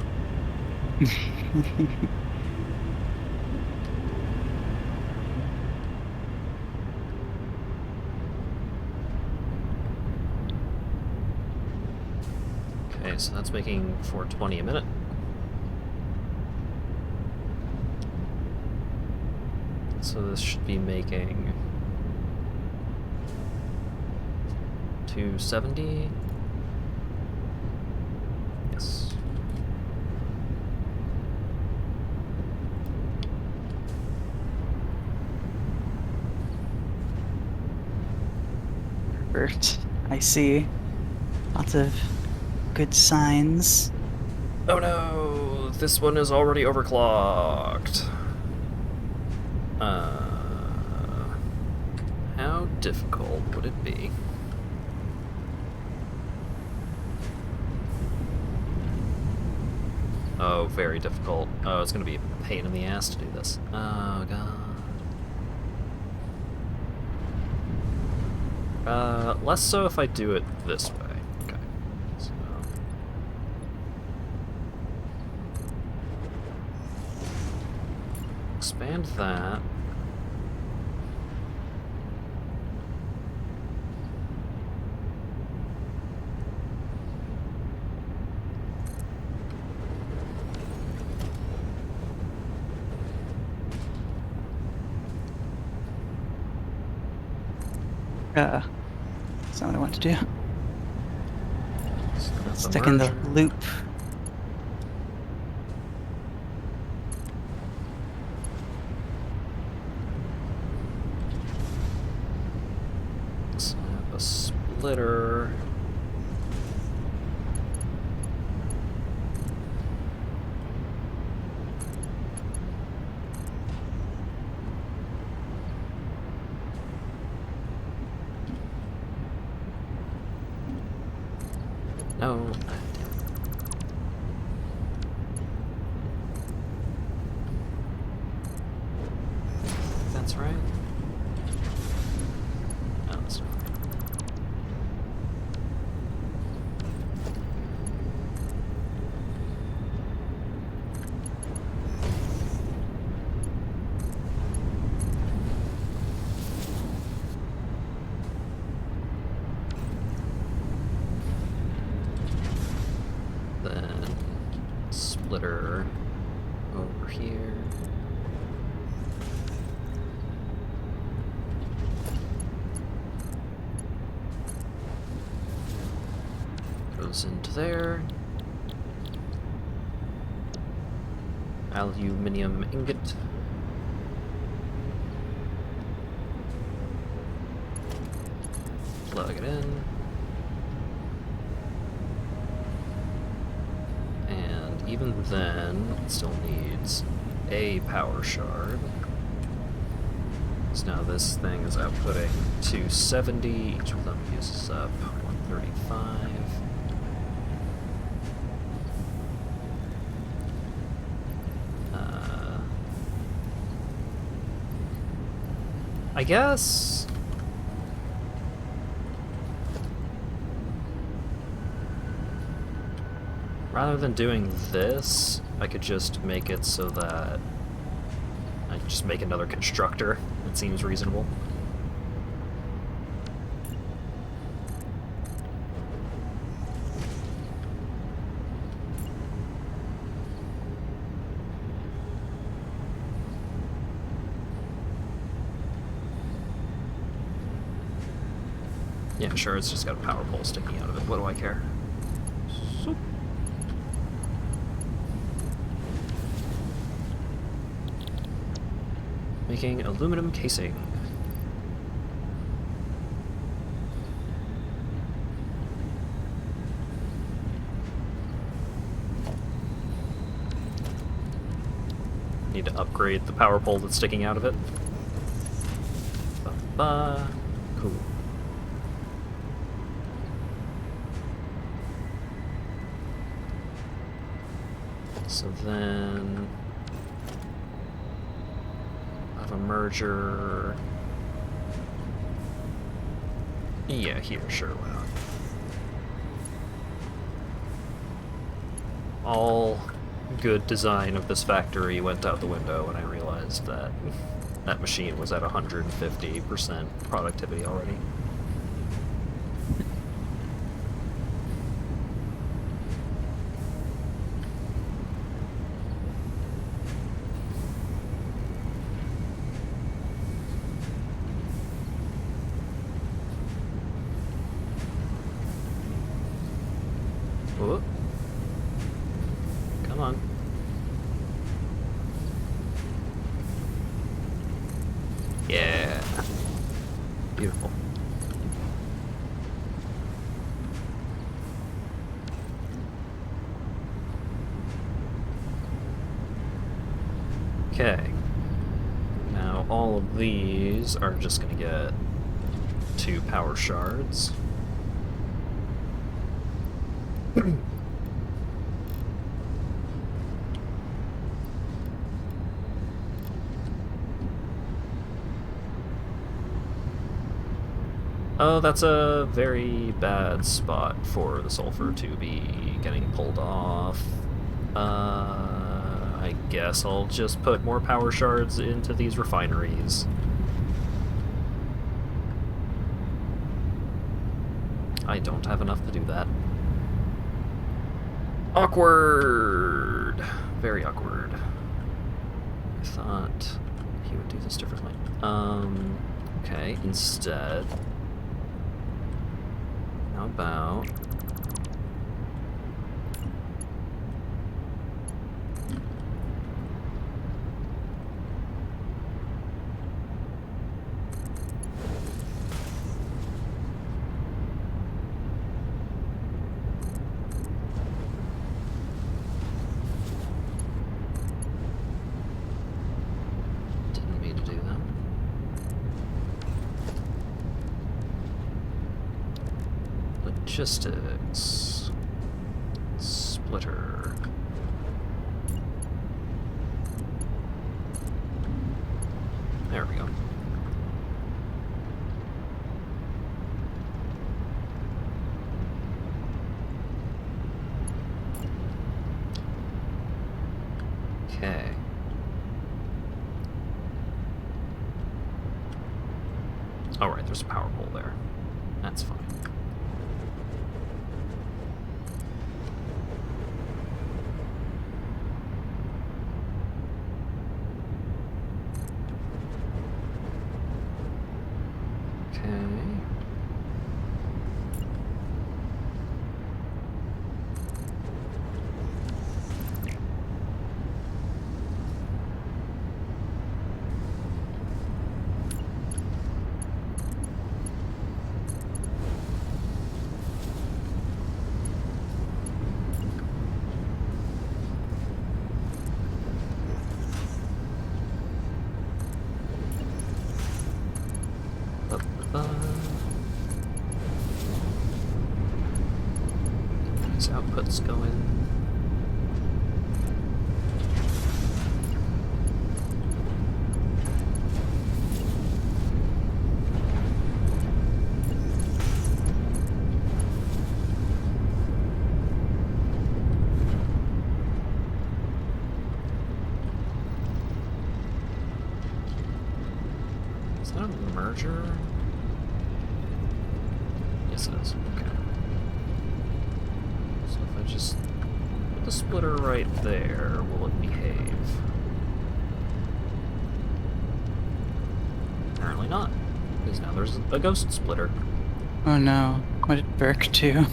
Okay, so that's making 420 a minute. So this should be making 270. Yes. Perfect. I see lots of good signs. Oh no, this one is already overclocked. How difficult would it be? Oh, very difficult. Oh, it's gonna be a pain in the ass to do this. Oh god. Less so if I do it this way. Okay. So. Expand that. That's not what I want to do. So that's a Stick in the merger. loop. Snap a splitter. No. That's right. No, that's not right. splitter over here. Goes into there. Aluminium ingot. Plug it in. And even then, it still needs a power shard. So now this thing is outputting 270. Each of them uses up 135. I guess rather than doing this, I could just make it so that I just make another constructor. It seems reasonable. Yeah, sure, it's just got a power pole sticking out of it. What do I care? So making aluminum casing. Need to upgrade the power pole that's sticking out of it. Ba-ba. Cool. So then I have a merger. Yeah, here, sure, why not? All good design of this factory went out the window when I realized that that machine was at 150% productivity already. Whoop. Come on. Yeah. Beautiful. Okay. Now all of these are just gonna get 2 power shards. Oh, that's a very bad spot for the sulfur to be getting pulled off. I guess I'll just put more power shards into these refineries. I don't have enough to do that. Awkward! Very awkward. I thought he would do this differently. Okay, instead, how about didn't mean to do that. Logistics. Splitter. There we go. Okay. Alright, there's a power pole there. That's fine. Okay. These outputs go in. Is that a merger? Yes, it is. Okay. So if I just put the splitter right there, will it behave? Apparently not, because now there's a ghost splitter. Oh no, what did Burke do?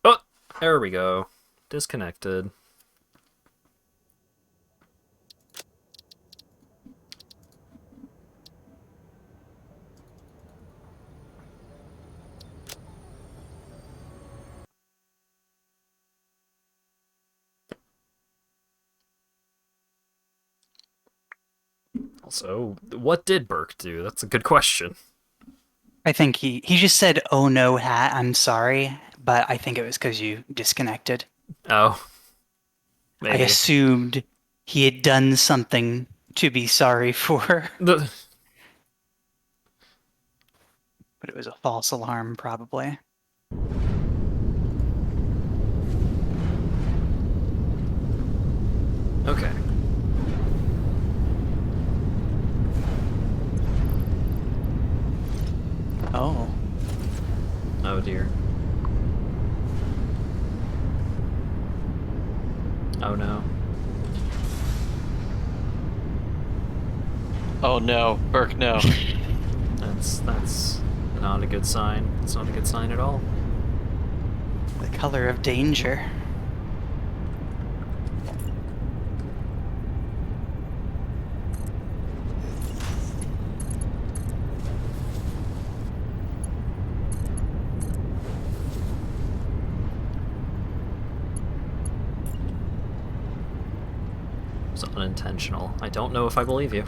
Oh! There we go. Disconnected. Also, what did Burke do? That's a good question. I think he just said, "Oh no, Hat, I'm sorry," but I think it was because you disconnected. Oh. I Maybe. assumed he had done something to be sorry for, The... but it was a false alarm, probably. Okay. Oh. Oh dear. Oh no. Oh no, Burke, no. That's not a good sign. It's not a good sign at all. The color of danger. It's unintentional. I don't know if I believe you.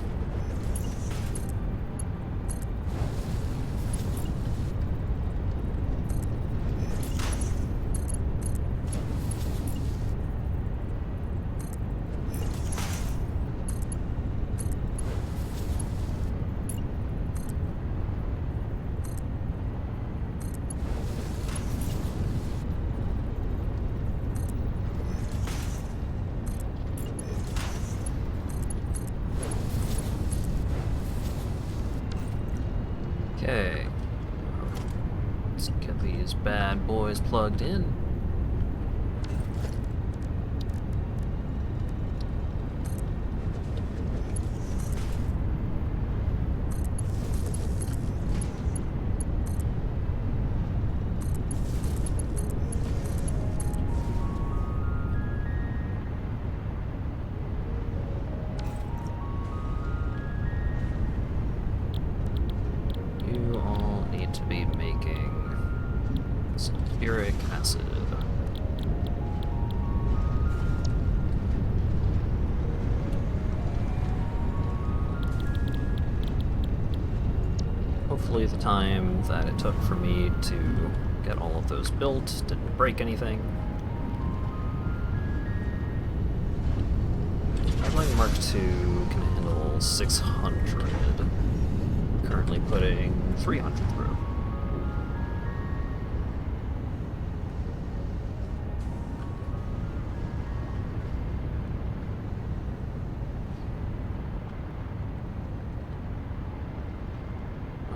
Okay. Let's get these bad boys plugged in. You all need to be making sulfuric acid. Hopefully the time that it took for me to get all of those built didn't break anything. Pipeline Mark II can handle 600. Currently putting 300 through.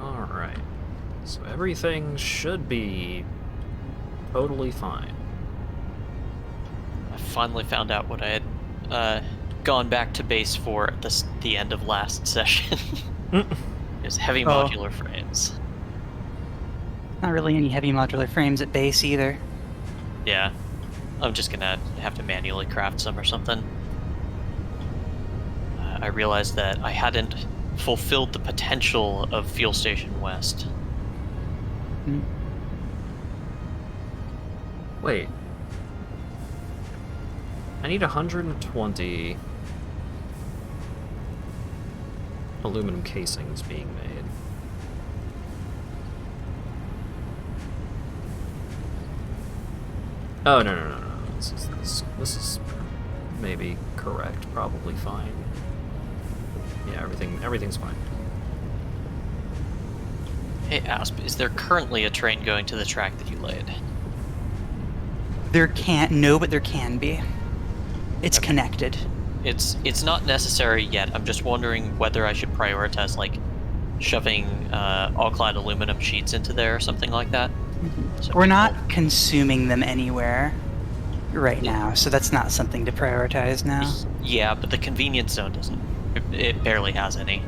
Alright. So everything should be totally fine. I finally found out what I had gone back to base for at the end of last session. Is heavy Oh. modular frames. Not really any heavy modular frames at base either. Yeah. I'm just gonna have to manually craft some or something. I realized that I hadn't fulfilled the potential of Fuel Station West. Mm. Wait. I need 120 aluminum casings being made. Oh, no. This is maybe correct. Probably fine. Yeah, everything's fine. Hey, Asp, is there currently a train going to the track that you laid? But there can be. It's connected. It's not necessary yet. I'm just wondering whether I should prioritize, like, shoving all-clad aluminum sheets into there or something like that. So We're people- not consuming them anywhere right now, so that's not something to prioritize now. Yeah, but the convenience zone doesn't. It barely has any.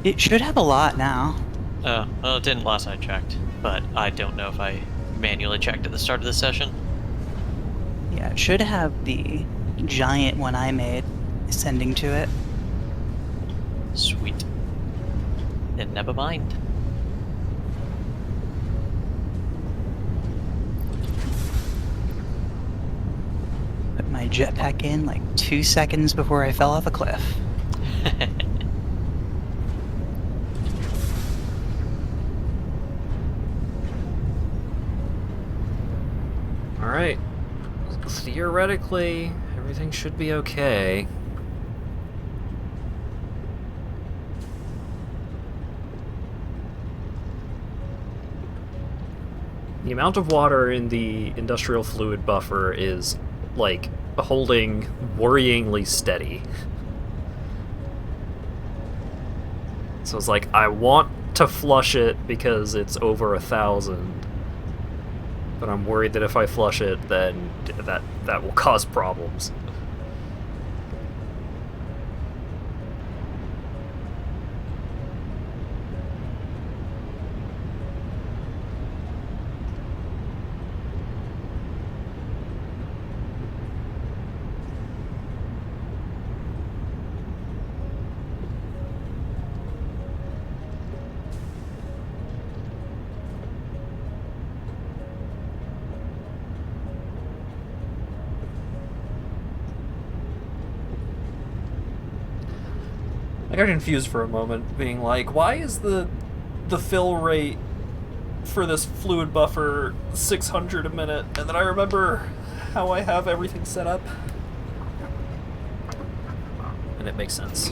It should have a lot now. Oh, well, it didn't last I checked, but I don't know if I manually checked at the start of the session. Yeah, it should have the giant one I made sending to it. Sweet. Then never mind. Put my jetpack in like 2 seconds before I fell off a cliff. Alright. Theoretically, everything should be okay. The amount of water in the industrial fluid buffer is, like, holding worryingly steady. So it's like, I want to flush it because it's over 1,000. But I'm worried that if I flush it, then that will cause problems. I got confused for a moment, being like, why is the fill rate for this fluid buffer 600 a minute? And then I remember how I have everything set up. And it makes sense.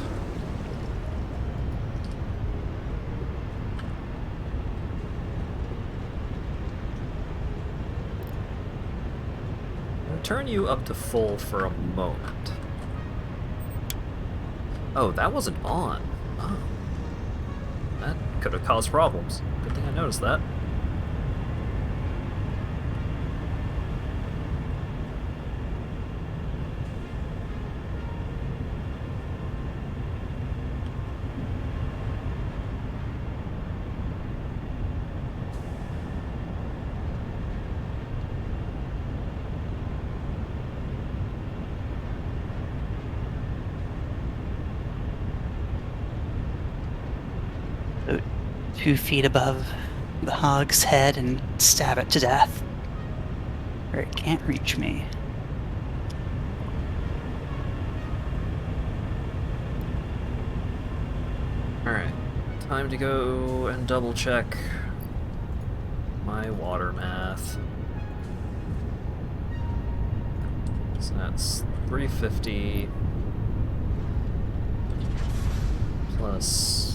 I'll turn you up to full for a moment. Oh, that wasn't on. Oh. That could have caused problems. Good thing I noticed that. So 2 feet above the hog's head and stab it to death. Or it can't reach me. Alright. Time to go and double check my water math. So that's 350 plus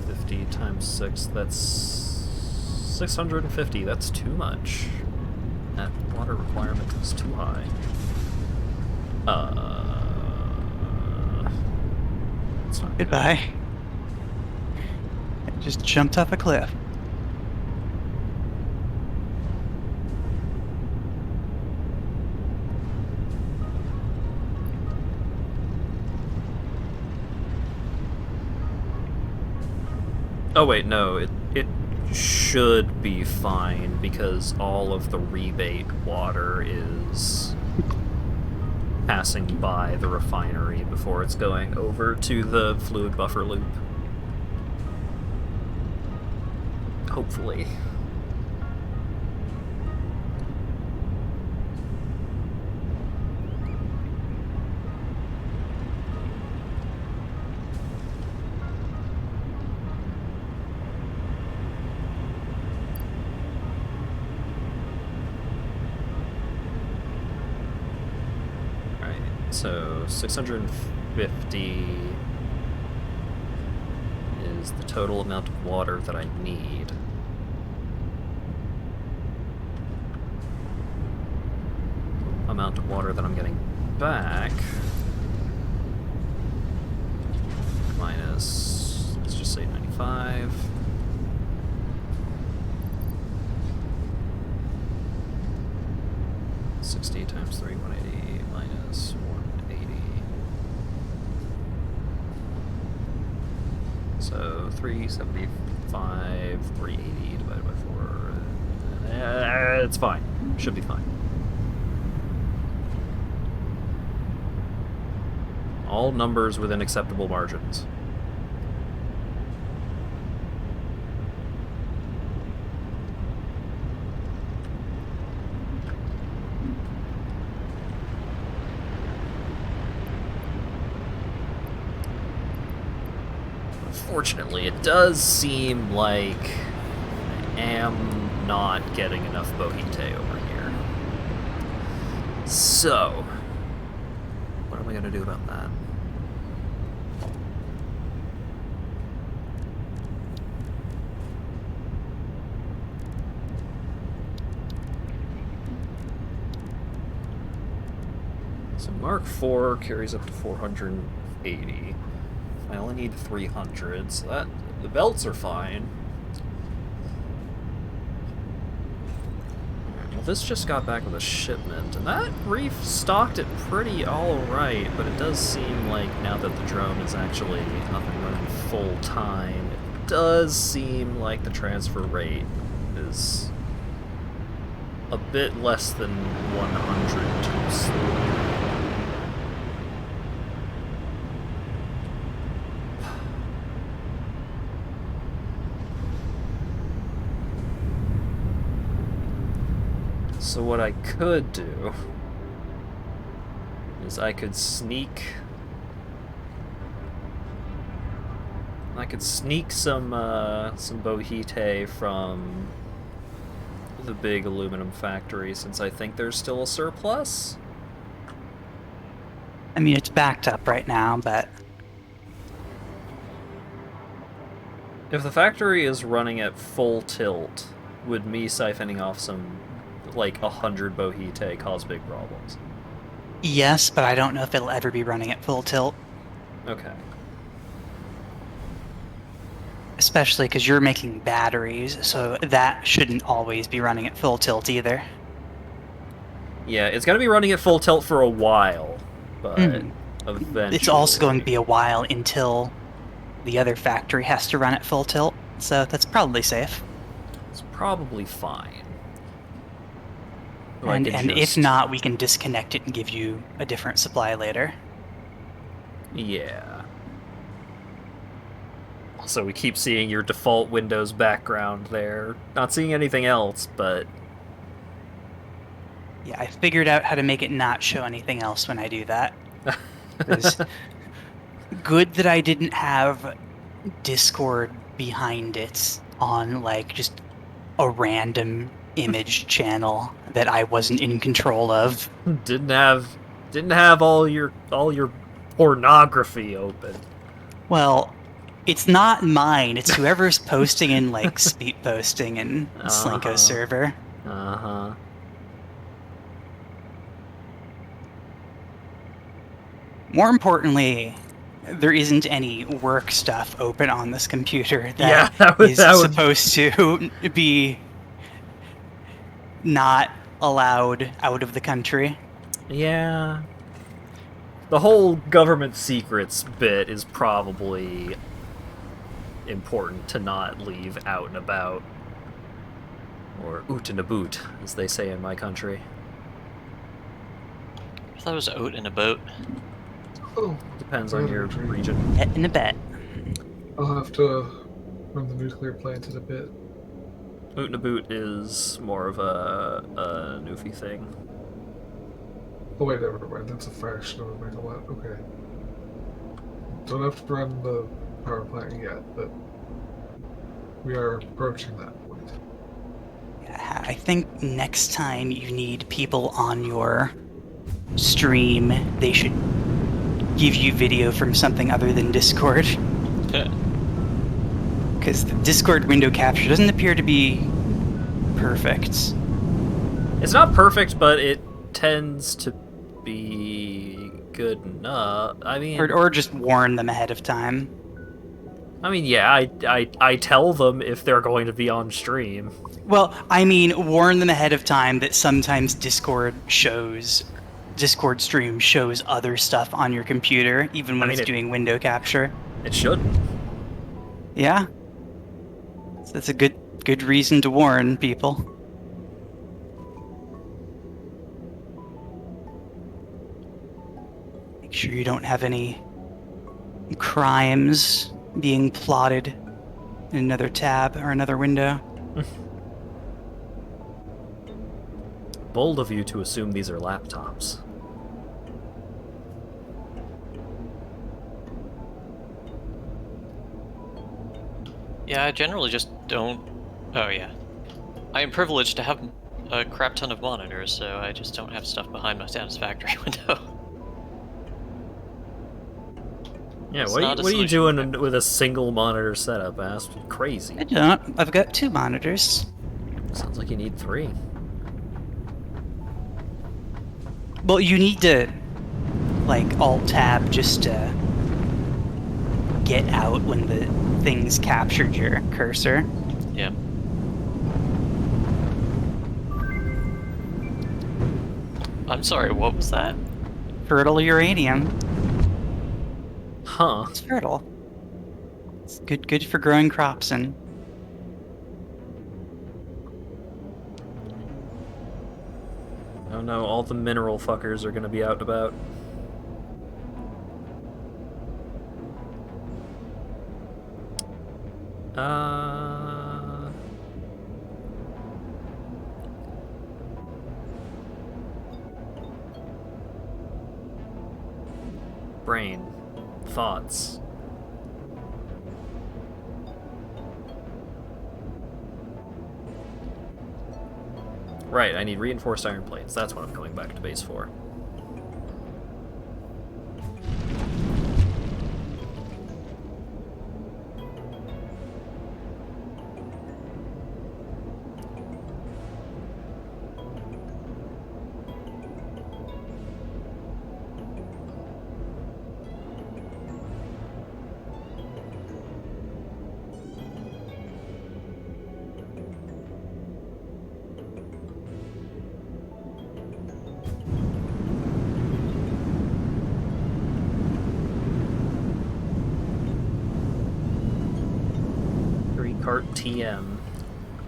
50 times 6, that's 650. That's too much. That water requirement is too high. It's not good. Goodbye. I just jumped off a cliff. Oh wait, no, it should be fine because all of the rebate water is passing by the refinery before it's going over to the fluid buffer loop. Hopefully. So 650 is the total amount of water that I need. Amount of water that I'm getting back minus, let's just say 95. $60 times 3, 180 minus 180. So 375, 380 divided by 4. It's fine. Should be fine. All numbers within acceptable margins. Unfortunately, it does seem like I am not getting enough Bohite over here. So, what am I going to do about that? So Mark IV carries up to 480. I only need 300, so that the belts are fine. Well, this just got back with a shipment, and that reef stocked it pretty alright, but it does seem like now that the drone is actually up and running full time, it does seem like the transfer rate is a bit less than 100 too slow. So what I could do is I could sneak some Bohite from the big aluminum factory since I think there's still a surplus. I mean, it's backed up right now, but If the factory is running at full tilt, would me siphoning off some like 100 Bohite cause big problems? yes, but I don't know if it'll ever be running at full tilt. Okay. Especially because you're making batteries, so that shouldn't always be running at full tilt either. Yeah, it's gonna be running at full tilt for a while, but eventually... It's also going to be a while until the other factory has to run at full tilt, so that's probably safe. It's probably fine. And if not, we can disconnect it and give you a different supply later. Yeah. Also, we keep seeing your default Windows background there. Not seeing anything else, but... Yeah, I figured out how to make it not show anything else when I do that. It's good that I didn't have Discord behind it on, like, just a random image channel that I wasn't in control of. Didn't have all your pornography open. Well, it's not mine. It's whoever's posting in, like, speed posting and Slinko server. Uh-huh. More importantly, there isn't any work stuff open on this computer that is supposed to be not allowed out of the country. Yeah. The whole government secrets bit is probably important to not leave out and about. Or oot and a boot, as they say in my country. I thought it was oat in a boat. Oh, Depends on your battery. region. Bet in a bet. I'll have to run the nuclear plant in a bit. Oot and a boot is more of a Newfie thing. Oh wait, never mind. That's a fraction of a megawatt. Okay. Don't have to run the power plant yet, but we are approaching that point. I think next time you need people on your stream, they should give you video from something other than Discord. Because the Discord window capture doesn't appear to be perfect. It's not perfect, but it tends to be good enough. I mean, Or just warn them ahead of time. yeah, I tell them if they're going to be on stream. Well, I mean, warn them ahead of time that sometimes Discord stream shows other stuff on your computer, even when it's doing window capture. It shouldn't. Yeah. So that's a good reason to warn people. Make sure you don't have any crimes being plotted in another tab or another window. Bold of you to assume these are laptops. Yeah, I generally just don't... Oh, yeah. I am privileged to have a crap ton of monitors, so I just don't have stuff behind my Satisfactory window. Yeah, It's what not a are you solution. doing with a single monitor setup, ass? Crazy. I don't. I've got 2 monitors. Sounds like you need 3. Well, you need to, like, Alt-Tab just to get out when the thing's captured your cursor. Yeah. I'm sorry, what was that? Fertile uranium. Huh. It's fertile. It's good for growing crops and... Oh no, all the mineral fuckers are gonna be out and about. Brain. Thoughts. Right, I need reinforced iron plates. That's what I'm going back to base for. Cart TM.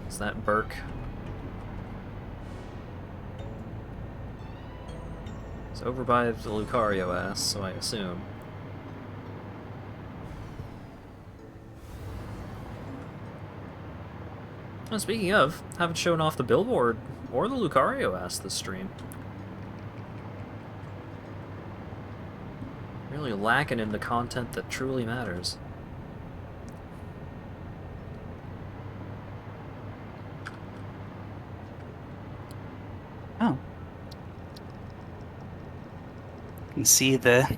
Is that Burke? It's over by the Lucario ass, so I assume. And speaking of, haven't shown off the billboard or the Lucario ass this stream. Really lacking in the content that truly matters. Oh. You can see the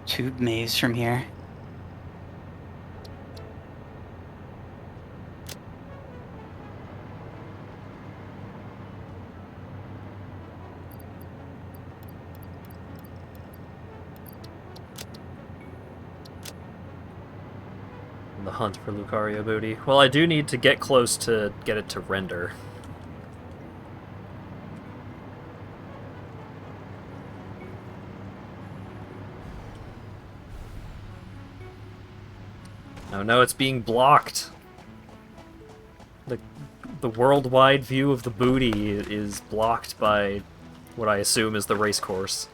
tube maze from here. The hunt for Lucario booty. Well, I do need to get close to get it to render. Oh no, it's being blocked. The worldwide view of the booty is blocked by what I assume is the race course.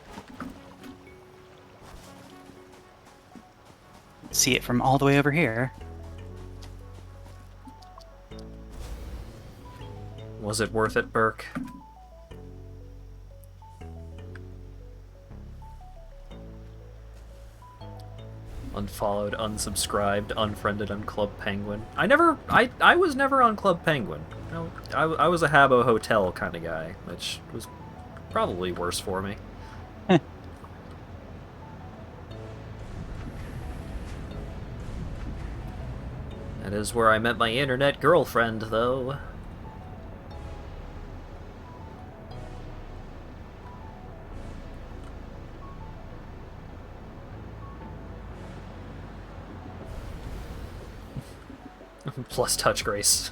See it from all the way over here. Was it worth it, Burke? Unfollowed, unsubscribed, unfriended on Club Penguin. I was never on Club Penguin. No, I was a Habbo Hotel kind of guy, which was probably worse for me. That is where I met my internet girlfriend, though. Plus touch grace.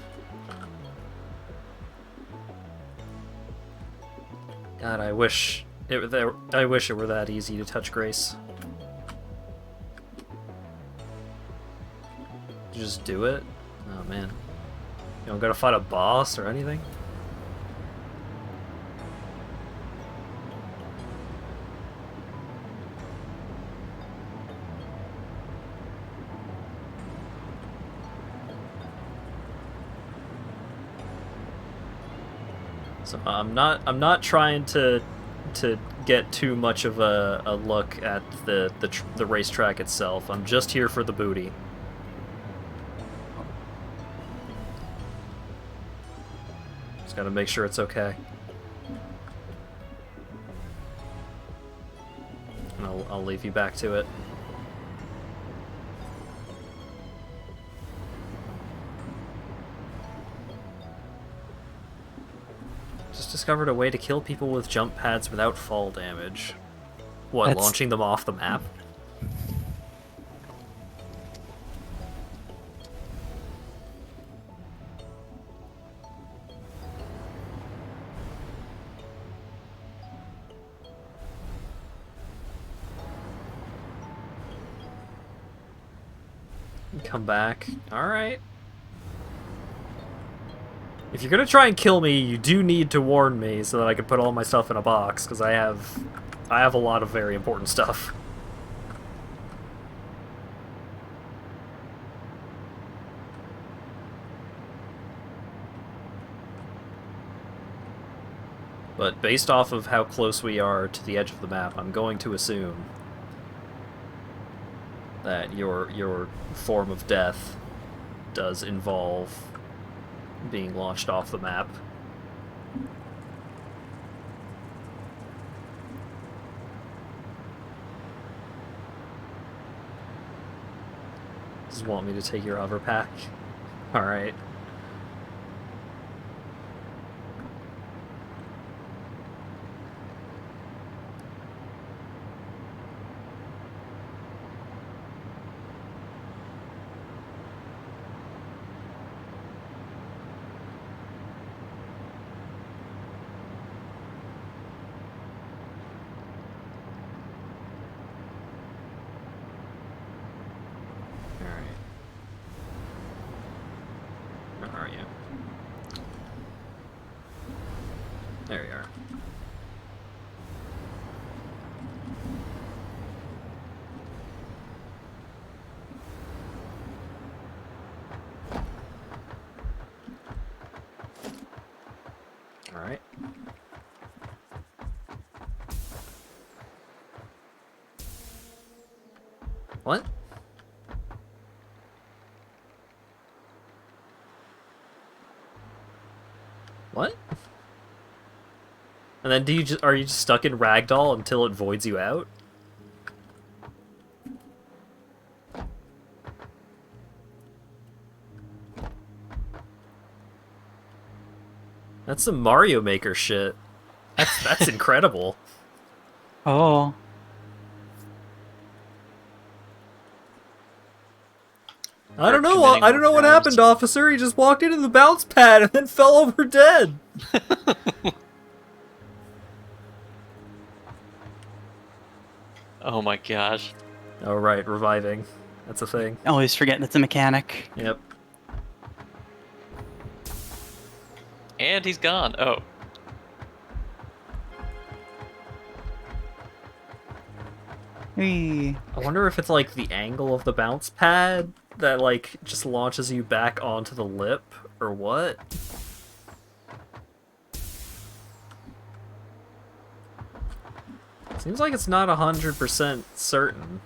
God, I wish it were that easy to touch grace. Just do it? Oh man. You don't gotta fight a boss or anything? So I'm not trying to get too much of a look at the racetrack itself. I'm just here for the booty. Just gotta make sure it's okay. And I'll leave you back to it. Just discovered a way to kill people with jump pads without fall damage. What, launching them off the map? Come back. Alright. If you're gonna try and kill me, you do need to warn me so that I can put all my stuff in a box, because I have a lot of very important stuff. But based off of how close we are to the edge of the map, I'm going to assume that your form of death does involve being launched off the map. Just want me to take your hover pack? Alright. There you are. All right. What? What? And then are you just stuck in ragdoll until it voids you out? That's some Mario Maker shit. That's incredible. Oh. I don't know what happened, officer. He just walked into the bounce pad and then fell over dead. Oh my gosh. Oh right, reviving. That's a thing. Always forget that's a mechanic. Yep. And he's gone. Oh. Whee. I wonder if it's like the angle of the bounce pad that like just launches you back onto the lip, or what? Seems like it's not 100% certain.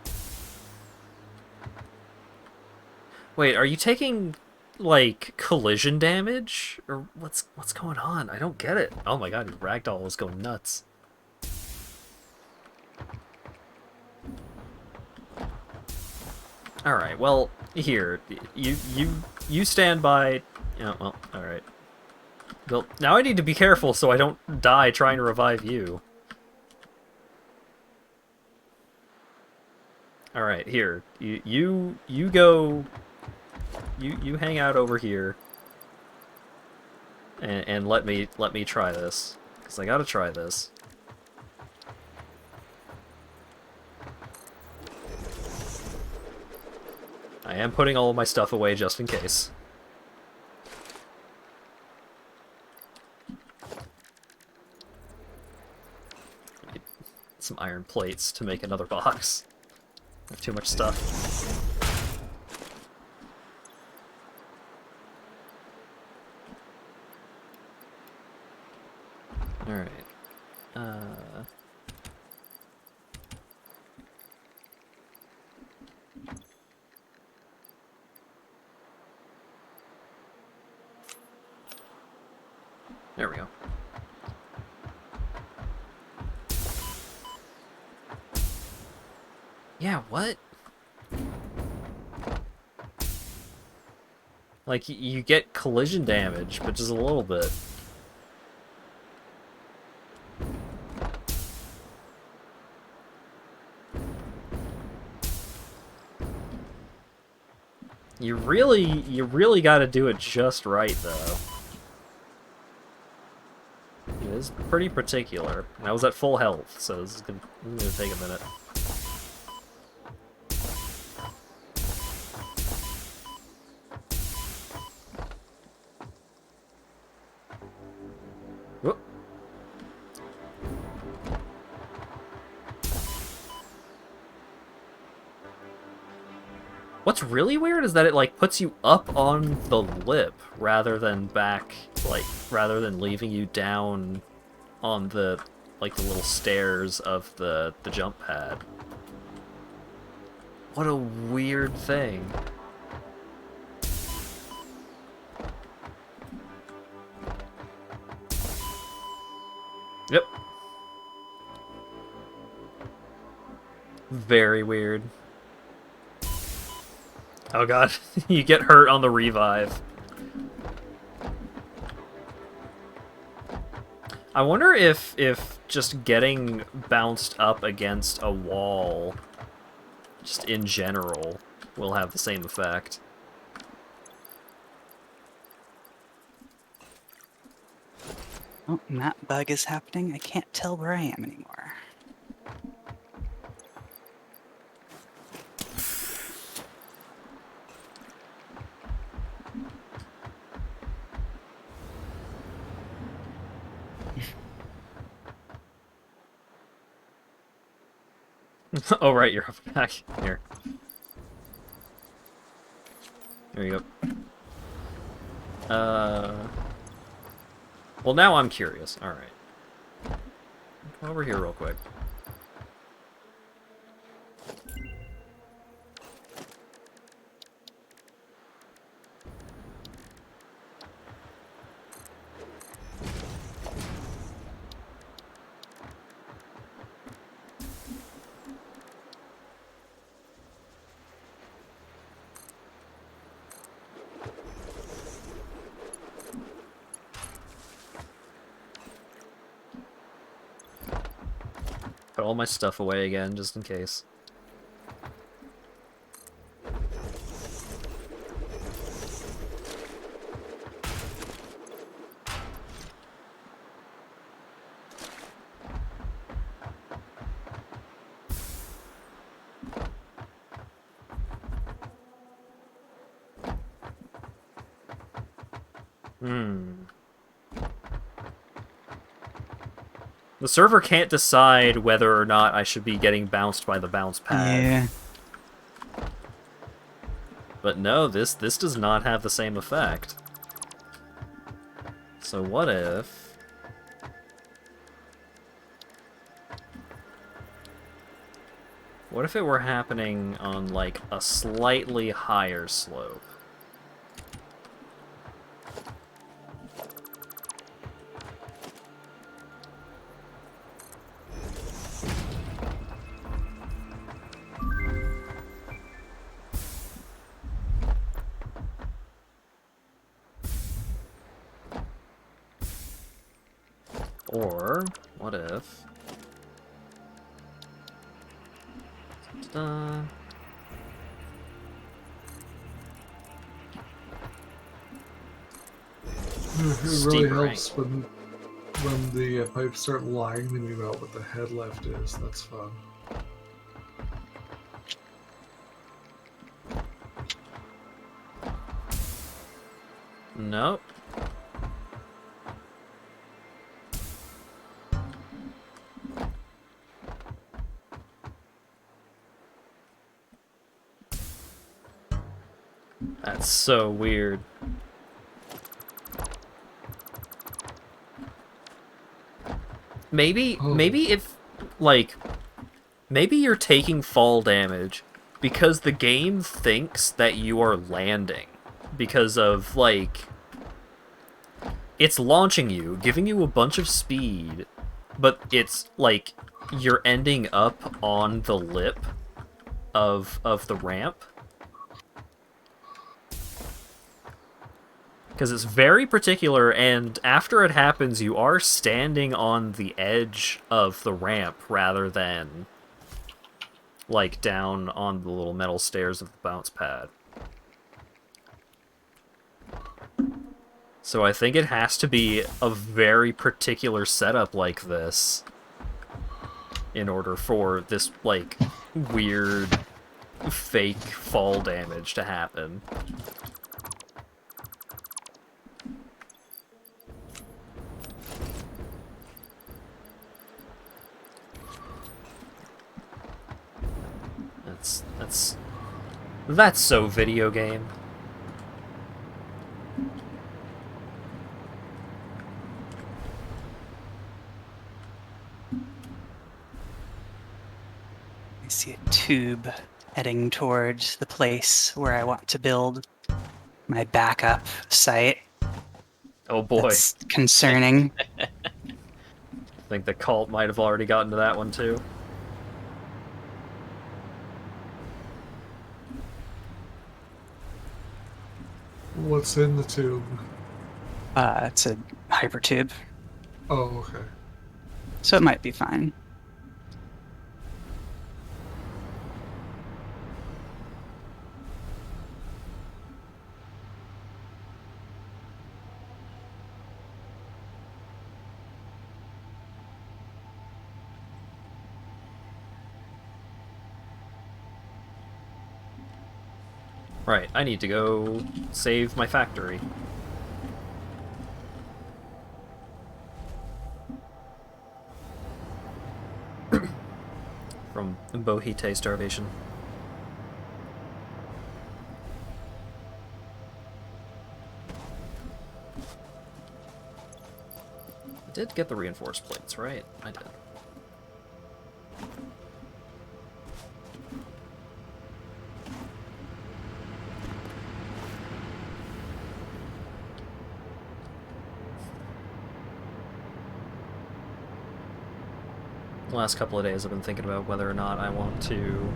Wait, are you taking like collision damage, or what's going on? I don't get it. Oh my god, your ragdoll is going nuts. All right, well, here, you stand by. Yeah, well, all right. Well, now I need to be careful so I don't die trying to revive you. All right, here. You go. You hang out over here. And let me try this, cuz I got to try this. I am putting all of my stuff away just in case. I need some iron plates to make another box. I have too much stuff. Alright. There we go. Yeah, what? Like, you get collision damage, but just a little bit. You really gotta do it just right, though. It is pretty particular. And I was at full health, so this is gonna take a minute. Whoop. What's really weird is that it like puts you up on the lip rather than back, like rather than leaving you down on the like the little stairs of the jump pad. What a weird thing. Yep. Very weird. Oh god, you get hurt on the revive. I wonder if just getting bounced up against a wall, just in general, will have the same effect. Oh, and that bug is happening. I can't tell where I am anymore. Oh right, you're up back here. There you go. Well, now I'm curious. All right, come over here real quick. Put all my stuff away again, just in case. The server can't decide whether or not I should be getting bounced by the bounce pad. Yeah. But no, this does not have the same effect. So what if... What if it were happening on, like, a slightly higher slope? Or, what if... Ta-da. It really Steep helps when the pipes start lying to me about what the head left is. That's fun. Nope. That's so weird. Maybe if, like, maybe you're taking fall damage because the game thinks that you are landing because of, like, it's launching you, giving you a bunch of speed, but it's, like, you're ending up on the lip of the ramp. Because it's very particular, and after it happens, you are standing on the edge of the ramp rather than, like, down on the little metal stairs of the bounce pad. So I think it has to be a very particular setup like this in order for this, like, weird fake fall damage to happen. That's so video game. I see a tube heading towards the place where I want to build my backup site. Oh boy. That's concerning. I think the Kalt might have already gotten to that one too. What's in the tube? It's a hypertube, Oh, okay. so it might be fine. Right, I need to go save my factory. From Bohite starvation. I did get the reinforced plates, right? I did. The last couple of days I've been thinking about whether or not I want to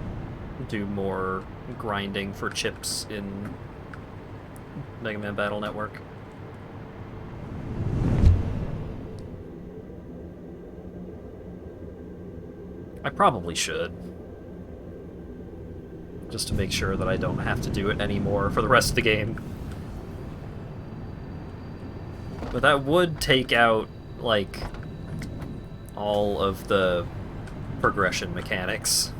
do more grinding for chips in Mega Man Battle Network. I probably should. Just to make sure that I don't have to do it anymore for the rest of the game. But that would take out, like, all of the progression mechanics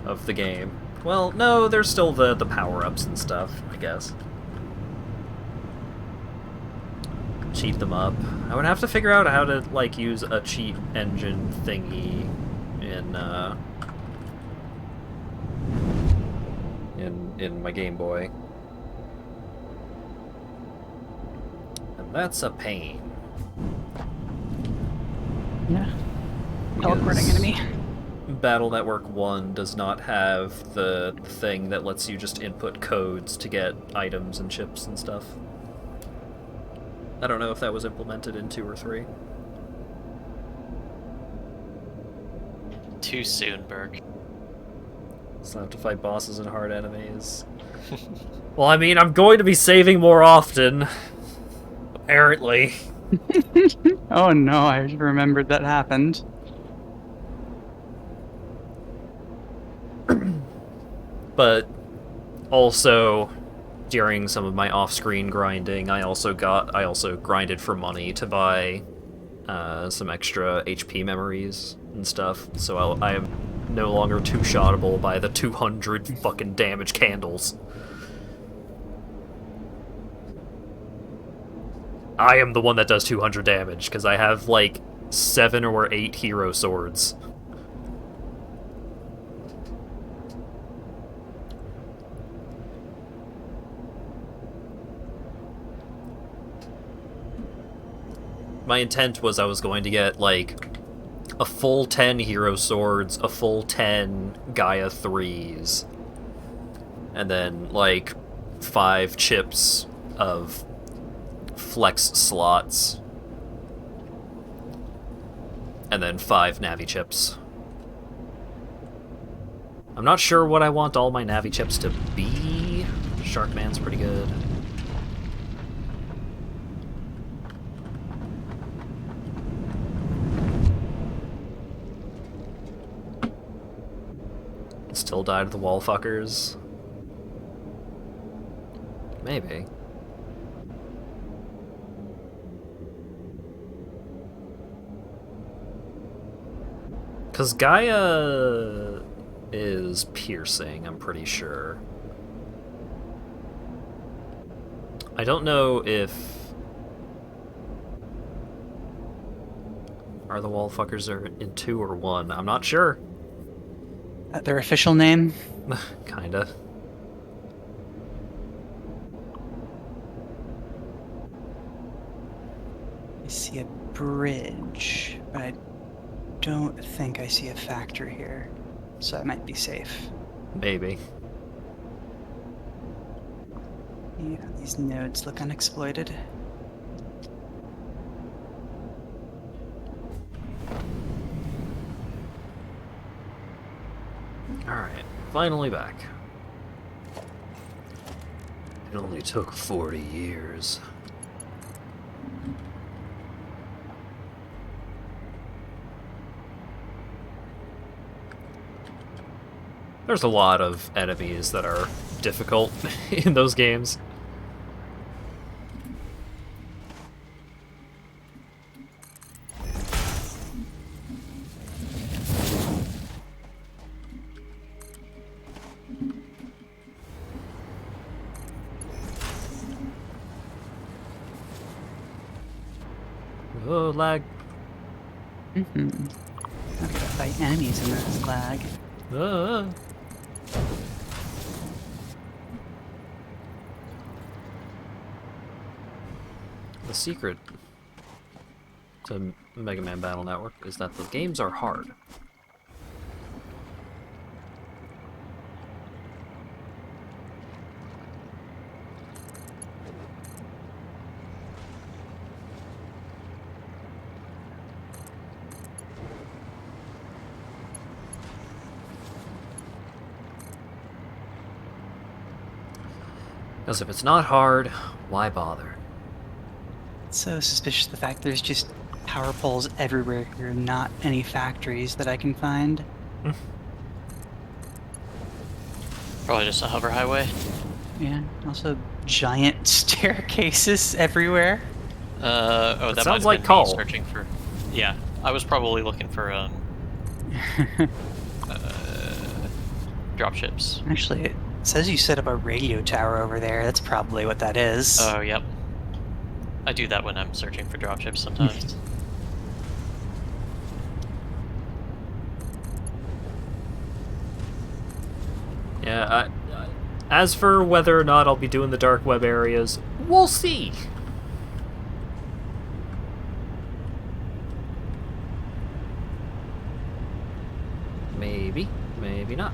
of the game. Well, no, there's still the power-ups and stuff, I guess. cheat them up. I would have to figure out how to, like, use a cheat engine thingy in my Game Boy. And that's a pain. Yeah. Teleporting Because enemy. Battle Network 1 does not have the thing that lets you just input codes to get items and chips and stuff. I don't know if that was implemented in 2 or 3. Too soon, Berg. So I have to fight bosses and hard enemies. Well, I mean, I'm going to be saving more often. Apparently. Oh no, I remembered that happened. But also, during some of my off-screen grinding, I also grinded for money to buy some extra HP memories and stuff. So I am no longer two-shottable by the 200 fucking damage candles. I am the one that does 200 damage, because I have, like, 7 or 8 hero swords. My intent was I was going to get, like, a full 10 hero swords, a full 10 Gaia 3s, and then, like, 5 chips of flex slots, and then 5 Navi chips. I'm not sure what I want all my Navi chips to be. Sharkman's pretty good. Still die to the wall fuckers? Maybe. Because Gaia is piercing, I'm pretty sure. I don't know if... Are the wall fuckers in 2 or 1? I'm not sure. Their official name? Kinda. I see a bridge, but I don't think I see a factory here, so I might be safe. Maybe. Yeah, these nodes look unexploited. Alright, finally back. It only took 40 years. There's a lot of enemies that are difficult in those games. Oh, lag. Mm-hmm. I gotta fight enemies in this lag. Ah. The secret to Mega Man Battle Network is that the games are hard. Because if it's not hard, why bother? So suspicious of the fact there's just power poles everywhere here, not any factories that I can find. Probably just a hover highway. Yeah, also giant staircases everywhere. Oh, that sounds might like have been me Kalt. searching for. Yeah, I was probably looking for dropships. Actually, it says you set up a radio tower over there. That's probably what that is. Oh, yep. I do that when I'm searching for dropships sometimes. Yeah, as for whether or not I'll be doing the dark web areas, we'll see. Maybe, maybe not.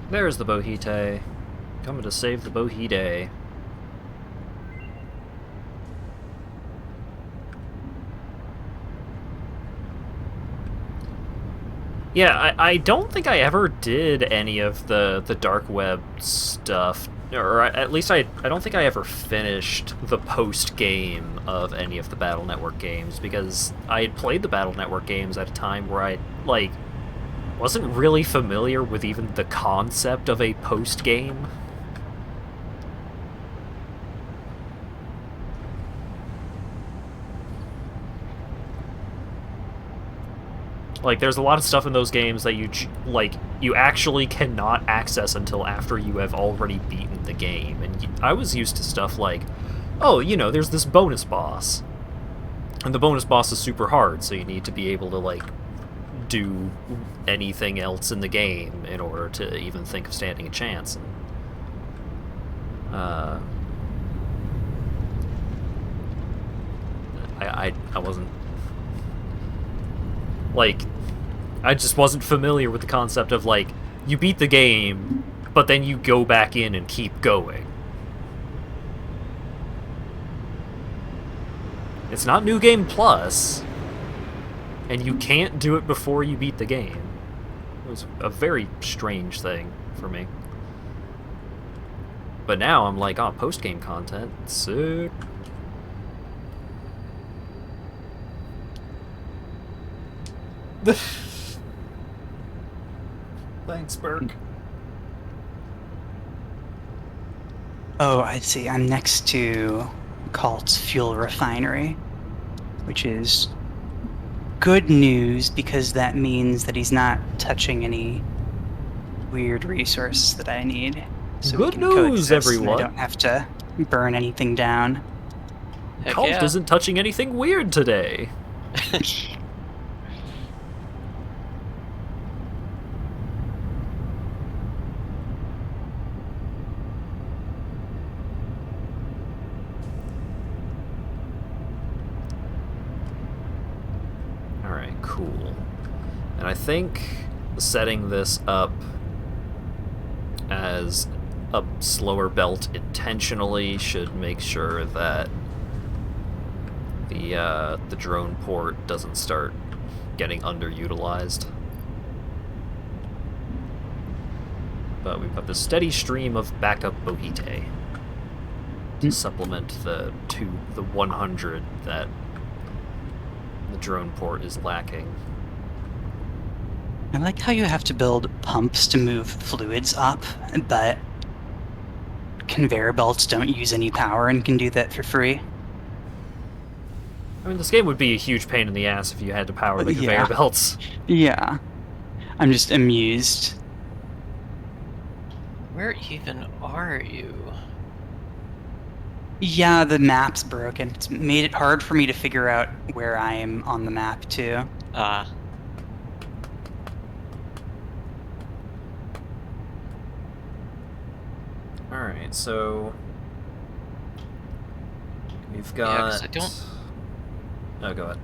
There's the Bohite. Coming to save the Bohite. Yeah, I don't think I ever did any of the dark web stuff. Or at least I don't think I ever finished the post-game of any of the Battle Network games, because I had played the Battle Network games at a time where I, like, wasn't really familiar with even the concept of a post-game. Like, there's a lot of stuff in those games that you actually cannot access until after you have already beaten the game. And I was used to stuff like, oh, you know, there's this bonus boss. And the bonus boss is super hard, so you need to be able to, like, do anything else in the game in order to even think of standing a chance. And, I wasn't... Like, I just wasn't familiar with the concept of, like, you beat the game, but then you go back in and keep going. It's not New Game Plus, and you can't do it before you beat the game. It was a very strange thing for me. But now I'm like, oh, post-game content, sick. Thanks, Burke. Oh, I see. I'm next to Kalt's fuel refinery, which is good news because that means that he's not touching any weird resources that I need. So Good we can news, coexist, everyone. and I don't have to burn anything down. Heck Kalt yeah. isn't touching anything weird today. Alright, cool. And I think setting this up as a slower belt intentionally should make sure that the drone port doesn't start getting underutilized. But we've got the steady stream of backup Bohite to supplement the 100 that the drone port is lacking. I like how you have to build pumps to move fluids up, but conveyor belts don't use any power and can do that for free. I mean, this game would be a huge pain in the ass if you had to power the conveyor Yeah. belts. Yeah. I'm just amused. Where even are you? Yeah, the map's broken. It's made it hard for me to figure out where I am on the map, too. Ah. Alright, so we've Yeah, got... 'cause I don't... Oh, go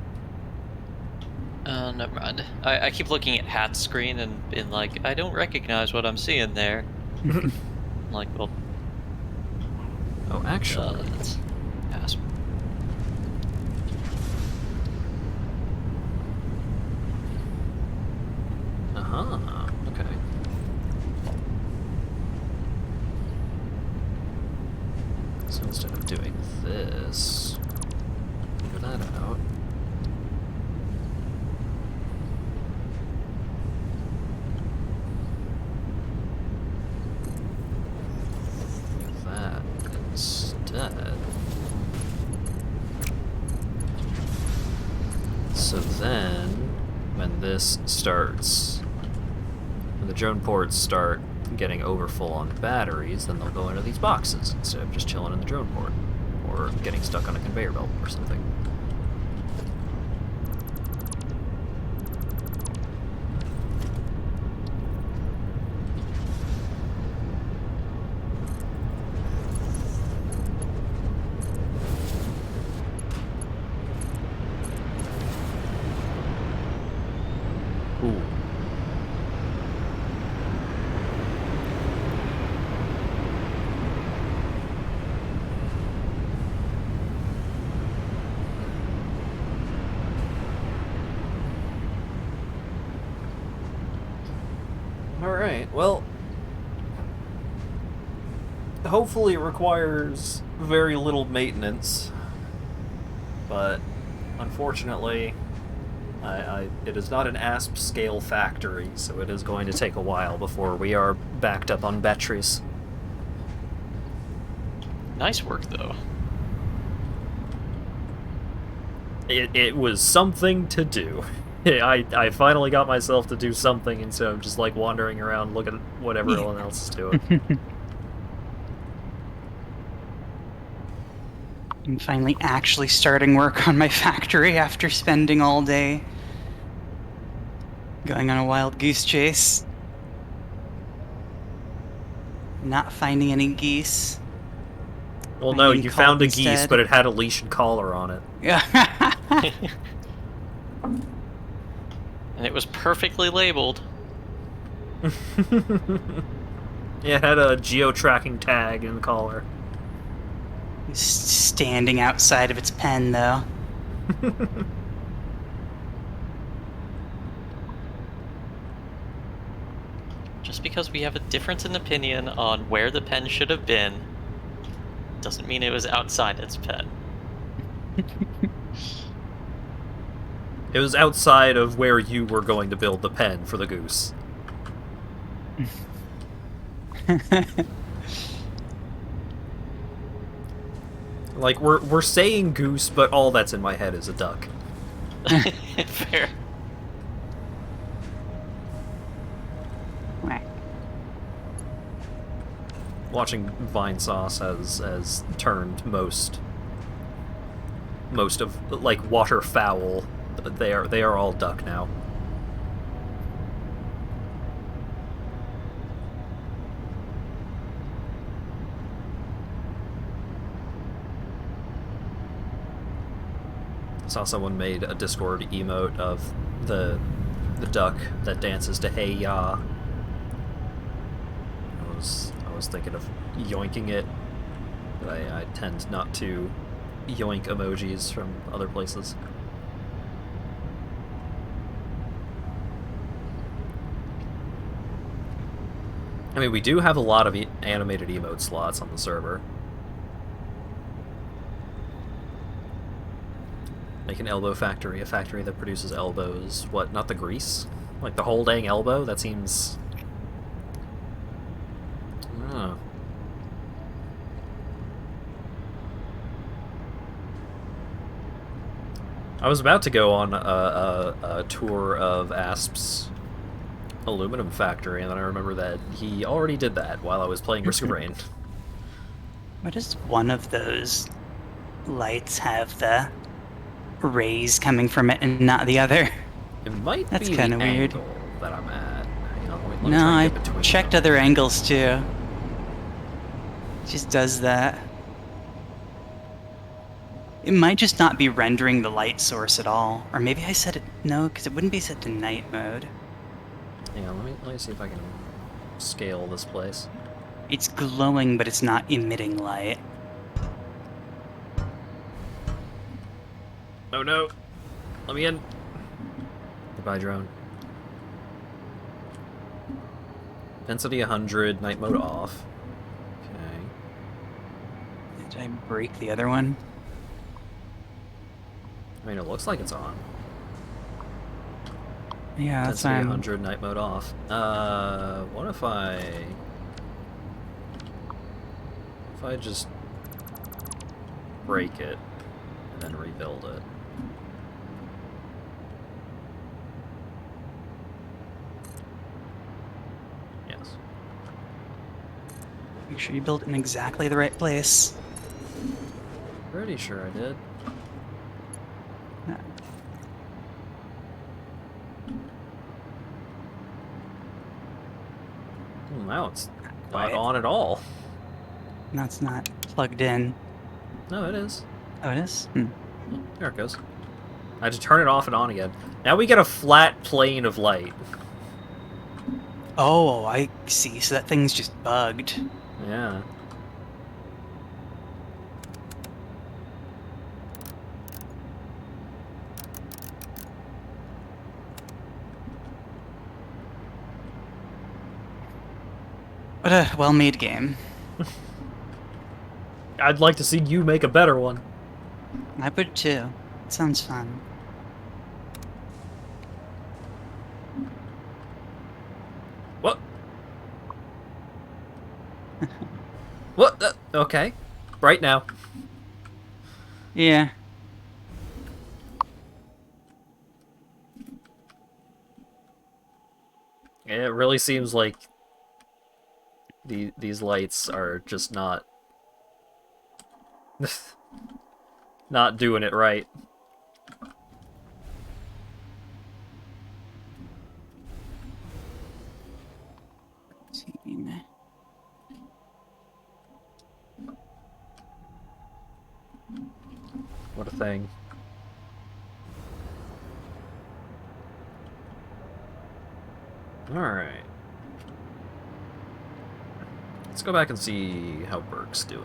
ahead. Never mind. I keep looking at Hat's screen and being like, I don't recognize what I'm seeing there. I'm like, well, Oh, actually... let's pass. Uh-huh, okay. So instead of doing this, figure that out. So then, when this starts, when the drone ports start getting overfull on batteries, then they'll go into these boxes instead of just chilling in the drone port, or getting stuck on a conveyor belt or something. Ooh. Alright, well, hopefully it requires very little maintenance, but unfortunately, it is not an ASP scale factory, so it is going to take a while before we are backed up on batteries. Nice work, though. It was something to do. I finally got myself to do something instead of just like wandering around looking at what everyone else is doing. I'm finally actually starting work on my factory after spending all day going on a wild goose chase. Not finding any geese. Well, no, Finding you Kalt found a geese, instead. but it had a leash and collar on it. Yeah. And it was perfectly labeled. Yeah, it had a geo-tracking tag in the collar. Standing outside of its pen, though. Just because we have a difference in opinion on where the pen should have been, doesn't mean it was outside its pen. It was outside of where you were going to build the pen for the goose. Like, we're saying goose, but all that's in my head is a duck. Fair. Whack. Watching Vine Sauce has turned most of, like, waterfowl. They are all duck now. Saw someone made a Discord emote of the duck that dances to Hey Ya. I was thinking of yoinking it, but I tend not to yoink emojis from other places. I mean, we do have a lot of animated emote slots on the server. Make an elbow factory, a factory that produces elbows. What, not the grease? Like the whole dang elbow? That seems... I don't know. I was about to go on a tour of Asp's aluminum factory, and then I remember that he already did that while I was playing Risk of Rain. Why does one of those lights have the rays coming from it and not the other? It might That's be the kinda weird. angle that I'm at. Hang on, let me No, try I and get between checked them. other angles too. It just does that. It might just not be rendering the light source at all. Or maybe I set it... No, because it wouldn't be set to night mode. Hang on, let me see if I can scale this place. It's glowing, but it's not emitting light. Oh no! Let me in! Goodbye, drone. Density 100, night mode off. Okay. Did I break the other one? I mean, it looks like it's on. Yeah, that's Density fine. 100, night mode off. What if I just break it and then rebuild it? You sure you built it in exactly the right place? Pretty sure I did. No. Well, now it's not Quiet. on at all. That's not plugged in. No, it is. Oh, it is? Hmm. There it goes. I had to turn it off and on again. Now we get a flat plane of light. Oh, I see. So that thing's just bugged. Yeah. What a well-made game. I'd like to see you make a better one. I would too. It sounds fun. What? What? Okay. Right now. Yeah. It really seems like these lights are just not not doing it right. What a thing. Alright. Let's go back and see how Burke's doing.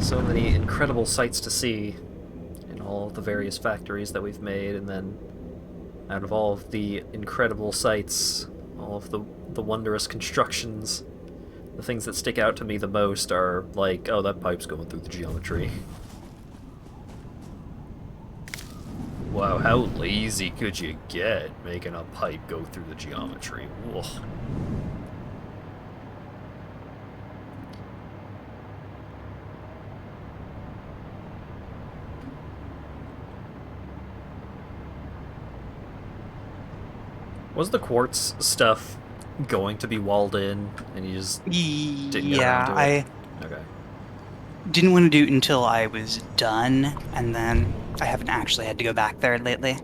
So many incredible sights to see in all of the various factories that we've made, and then out of all of the incredible sights, all of the wondrous constructions, the things that stick out to me the most are like, oh, that pipe's going through the geometry. Wow, how lazy could you get making a pipe go through the geometry? Ugh. Was the quartz stuff going to be walled in, and you just didn't get Yeah, around to I it? Okay. didn't want to do it until I was done, and then I haven't actually had to go back there lately.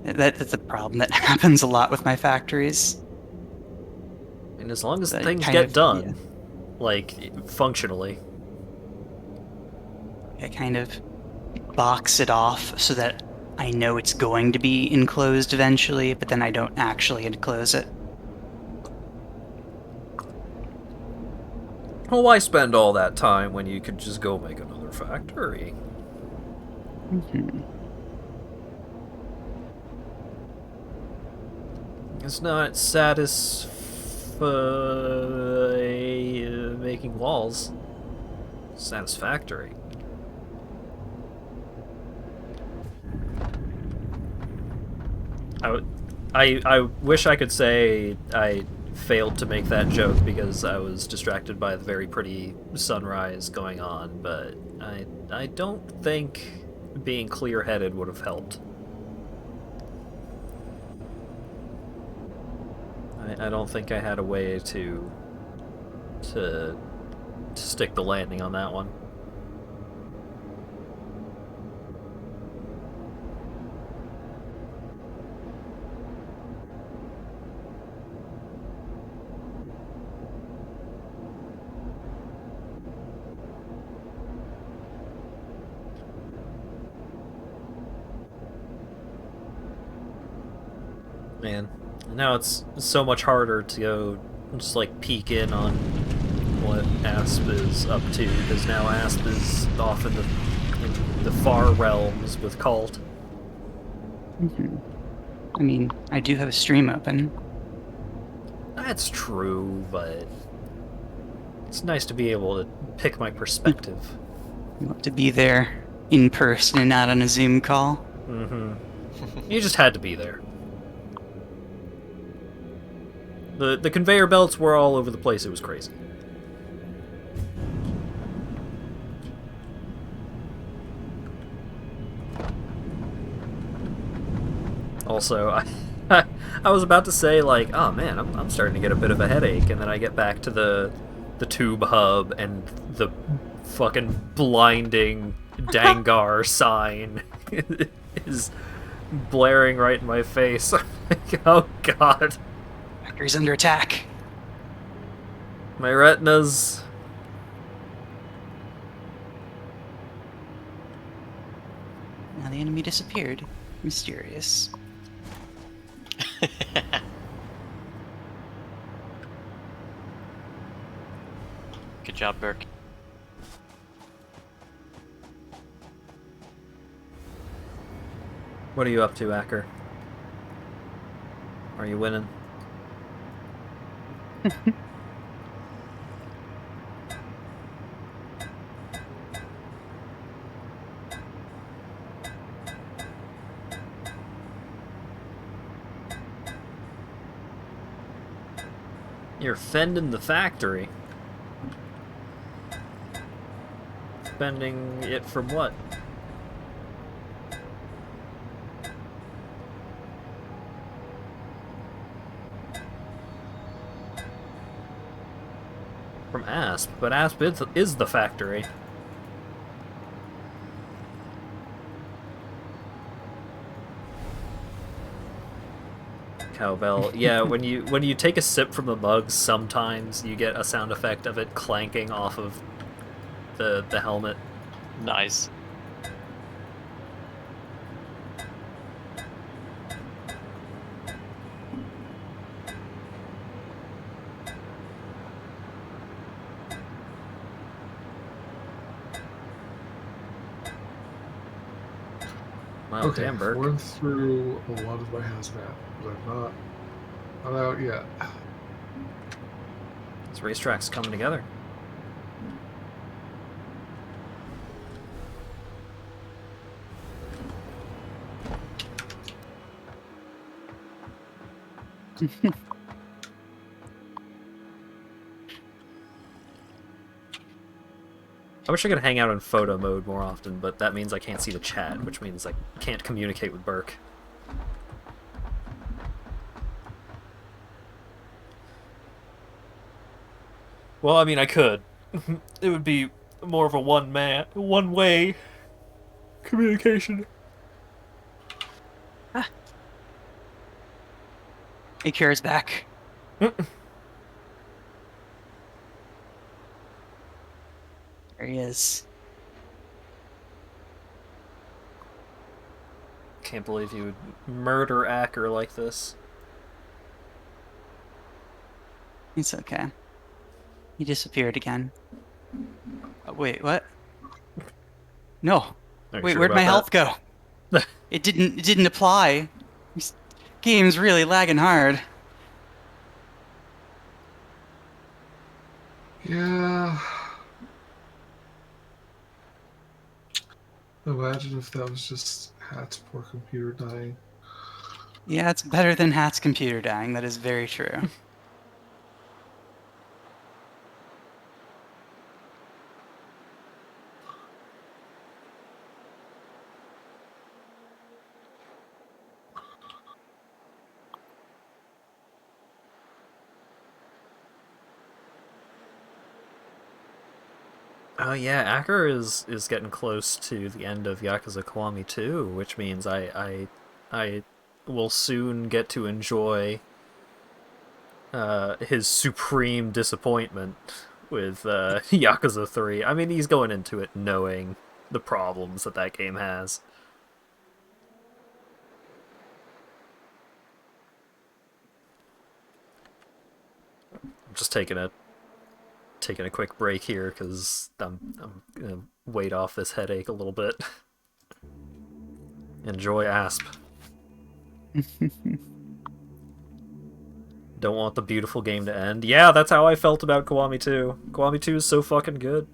That's a problem that happens a lot with my factories. And as long as That things kind get of- done, yeah. like, functionally. I kind of box it off so that I know it's going to be enclosed eventually, but then I don't actually enclose it. Well, why spend all that time when you could just go make another factory? Mm-hmm. It's not making walls. Satisfactory. I wish I could say I failed to make that joke because I was distracted by the very pretty sunrise going on, but I don't think being clear-headed would have helped. I don't think I had a way to stick the landing on that one. Man, now it's so much harder to go just like peek in on what Asp is up to, because now Asp is off in the far realms with Kalt. I mean, I do have a stream open. That's true, but it's nice to be able to pick my perspective. You want to be there in person and not on a Zoom call. You just had to be there. The conveyor belts were all over the place. It was crazy. Also, I was about to say, like, oh man, I'm starting to get a bit of a headache, and then I get back to the tube hub, and the fucking blinding Dangar sign is blaring right in my face. Like, oh god. Hacker's under attack. My retinas. Now the enemy disappeared. Mysterious. Good job, Burke. What are you up to, Acker? Are you winning? You're fending the factory. Fending it from what? From Asp, but Asp is the factory. Cowbell. Yeah, when you take a sip from the mug, sometimes you get a sound effect of it clanking off of the helmet. Nice. Wow, Okay, damn, Burke. went through a lot of my hazmat, but I'm not out yet. This racetrack's coming together. I wish I could hang out in photo mode more often, but that means I can't see the chat, which means I can't communicate with Burke. Well, I mean, I could. It would be more of a one-way communication. Akira's back. There he is. Can't believe you would murder Acker like this. It's okay. He disappeared again. Oh, wait, what? No. Are you Wait, sure where'd my about health go? It didn't apply. This game's really lagging hard. Yeah. Imagine if that was just Hat's poor computer dying. Yeah, it's better than Hat's computer dying. That is very true. Oh yeah, Acker is getting close to the end of Yakuza Kiwami 2, which means I will soon get to enjoy his supreme disappointment with Yakuza 3. I mean, he's going into it knowing the problems that game has. I'm just taking a taking a quick break here because I'm gonna weight off this headache a little bit. Enjoy Asp. Don't want the beautiful game to end. Yeah, that's how I felt about Kiwami 2. Kiwami 2 is so fucking good.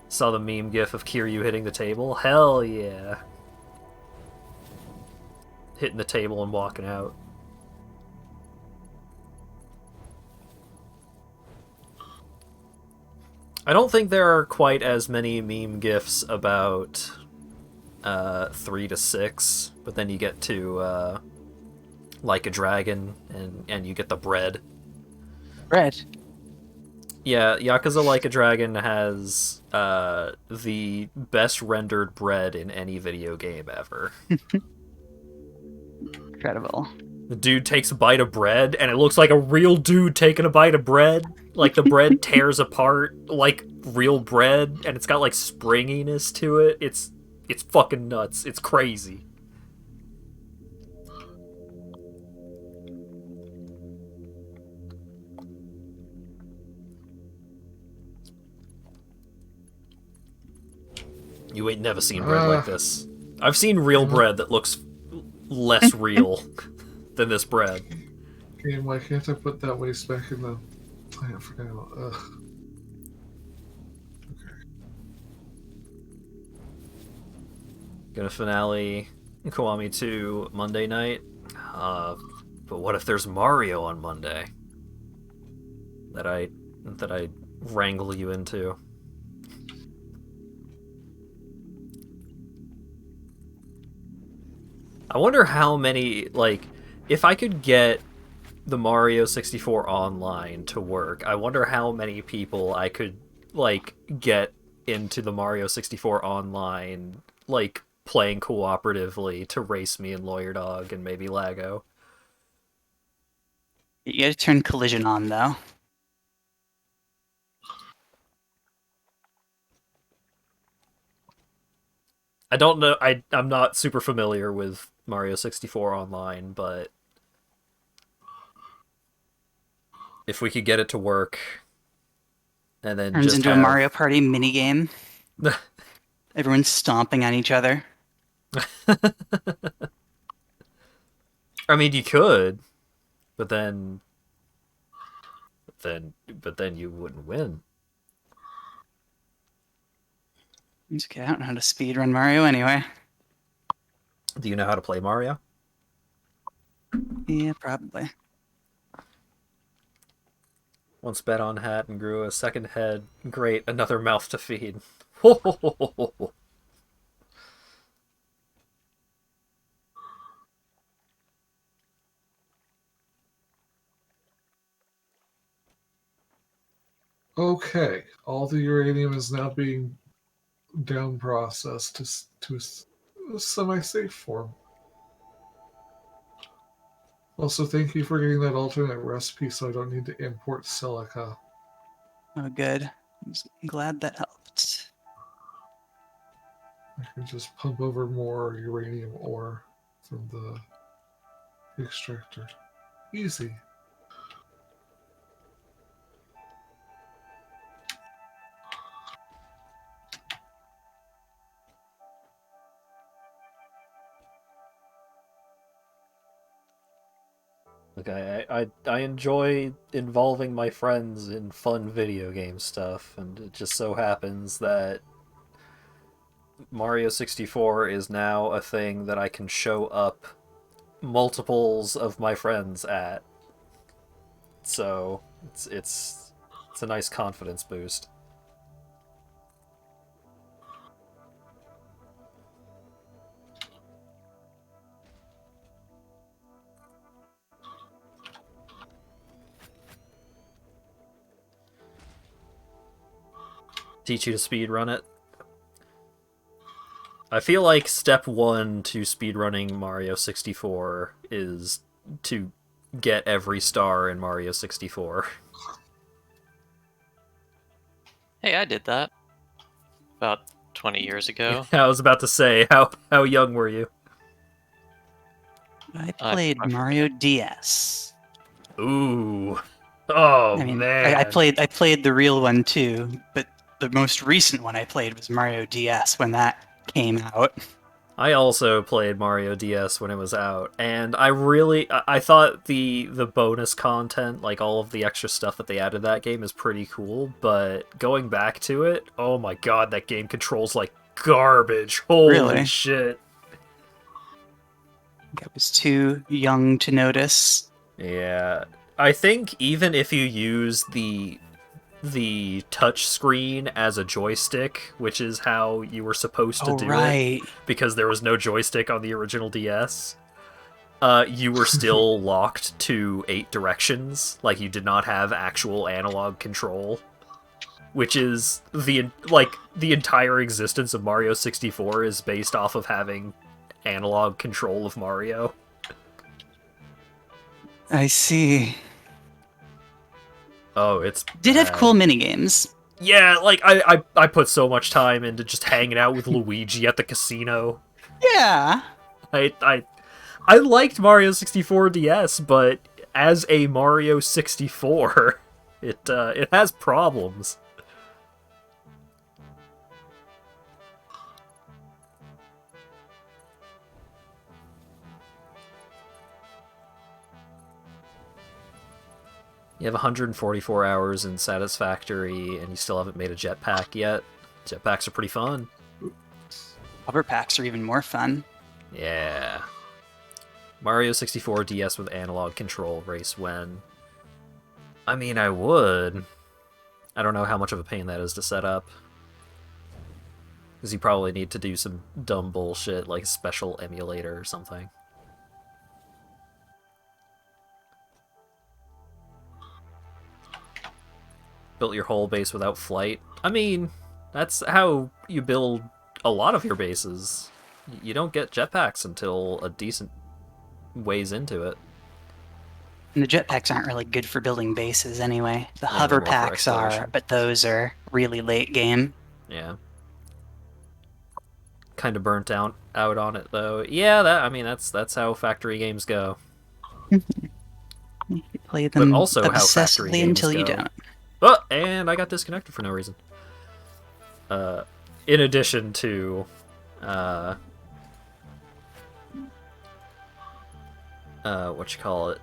Saw the meme gif of Kiryu hitting the table. Hell yeah. Hitting the table and walking out. I don't think there are quite as many meme gifs about 3 to 6, but then you get to Like a Dragon and you get the bread. Bread. Yeah, Yakuza Like a Dragon has the best rendered bread in any video game ever. Incredible. The dude takes a bite of bread, and it looks like a real dude taking a bite of bread. Like, the bread tears apart like real bread, and it's got, like, springiness to it. It's fucking nuts. It's crazy. You ain't never seen bread like this. I've seen real bread that looks less real than this bread. Game, why can't I put that waste back in the plant for now? Ugh. Gonna finale Kiwami 2 Monday night. But what if there's Mario on Monday? That I wrangle you into. I wonder how many, like, if I could get the Mario 64 online to work, I wonder how many people I could, like, get into the Mario 64 online, like, playing cooperatively to race me and Lawyer Dog and maybe Lago. You gotta turn collision on, though. I don't know, I'm not super familiar with Mario 64 online, but if we could get it to work and then Turns just into have... a Mario Party minigame. Everyone's stomping on each other. I mean, you could, but then you wouldn't win. It's okay, I don't know how to speedrun Mario anyway. Do you know how to play Mario? Yeah, probably. Once bet on hat and grew a second head. Great, another mouth to feed. Okay, all the uranium is now being down processed to a semi-safe form. Also, thank you for getting that alternate recipe so I don't need to import silica. Oh, good. I'm glad that helped. I can just pump over more uranium ore from the extractor. Easy. Look, I enjoy involving my friends in fun video game stuff, and it just so happens that Mario 64 is now a thing that I can show up multiples of my friends at. So it's a nice confidence boost. Teach you to speedrun it. I feel like step 1 to speedrunning Mario 64 is to get every star in Mario 64. Hey, I did that about 20 years ago. I was about to say, how young were you? I played Mario DS. Ooh. Oh, I mean, I man. played the real one too, but the most recent one I played was Mario DS when that came out. I also played Mario DS when it was out, and I thought the bonus content, like all of the extra stuff that they added to that game, is pretty cool. But going back to it, oh my god, that game controls like garbage. Holy Really, shit. I was too young to notice. Yeah, I think even if you use the touch screen as a joystick, which is how you were supposed to Oh, do it, right. because there was no joystick on the original DS. You were still locked to 8 directions, like you did not have actual analog control, which is the entire existence of Mario 64 is based off of having analog control of Mario. I see. Oh, it's Did have bad. cool mini games. Yeah, like I put so much time into just hanging out with Luigi at the casino. Yeah. I liked Mario 64 DS, but as a Mario 64, it has problems. You have 144 hours in Satisfactory, and you still haven't made a jetpack yet. Jetpacks are pretty fun. Hover packs are even more fun. Yeah. Mario 64 DS with analog control race when? I mean, I would. I don't know how much of a pain that is to set up. Because you probably need to do some dumb bullshit like a special emulator or something. Built your whole base without flight. I mean, that's how you build a lot of your bases. You don't get jetpacks until a decent ways into it. And the jetpacks aren't really good for building bases anyway. The Yeah, they're hover more for packs are, exploration. but those are really late game. Yeah. Kind of burnt out on it though. Yeah, that's how factory games go. You play But them also how factory obsessively games until you go. don't. Oh, and I got disconnected for no reason. In addition to what you call it,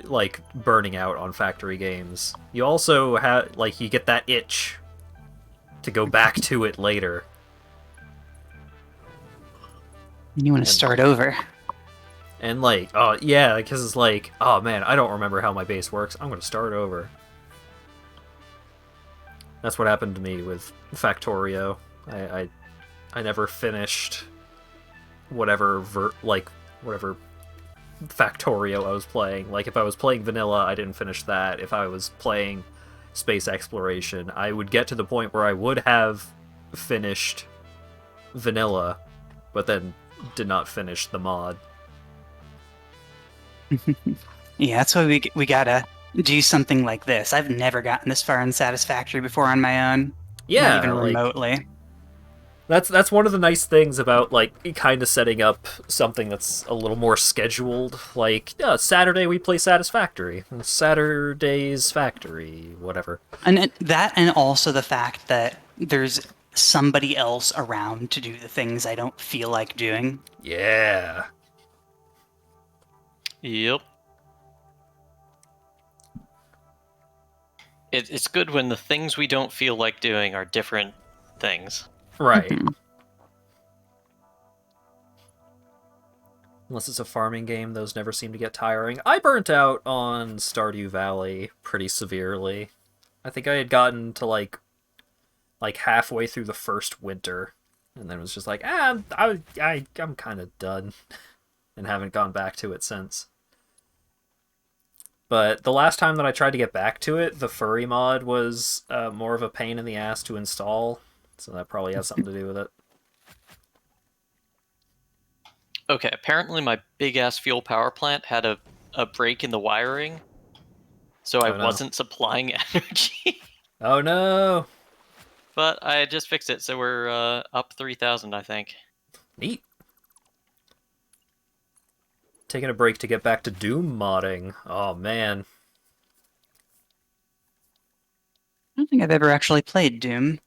like burning out on factory games. You also have like you get that itch to go back to it later. And you want to And start over. And like, oh yeah, because it's like, oh man, I don't remember how my base works. I'm gonna start over. That's what happened to me with Factorio. I never finished whatever whatever Factorio I was playing. Like if I was playing vanilla, I didn't finish that. If I was playing space exploration, I would get to the point where I would have finished vanilla, but then did not finish the mod. Yeah, that's why we gotta do something like this. I've never gotten this far in Satisfactory before on my own. Not even Yeah, like remotely. that's one of the nice things about like kind of setting up something that's a little more scheduled. Like Saturday we play Satisfactory, Saturday's Factory, whatever. That and also the fact that there's somebody else around to do the things I don't feel like doing. Yeah. Yep. It's good when the things we don't feel like doing are different things. Right. Mhm. Unless it's a farming game, those never seem to get tiring. I burnt out on Stardew Valley pretty severely. I think I had gotten to like halfway through the first winter, and then it was just like, I'm kind of done, and haven't gone back to it since. But the last time that I tried to get back to it, the furry mod was more of a pain in the ass to install, so that probably has something to do with it. Okay, apparently my big ass fuel power plant had a break in the wiring, so I Oh, no. wasn't supplying energy. Oh no! But I just fixed it, so we're up 3,000, I think. Neat. Taking a break to get back to Doom modding. Oh man. I don't think I've ever actually played Doom.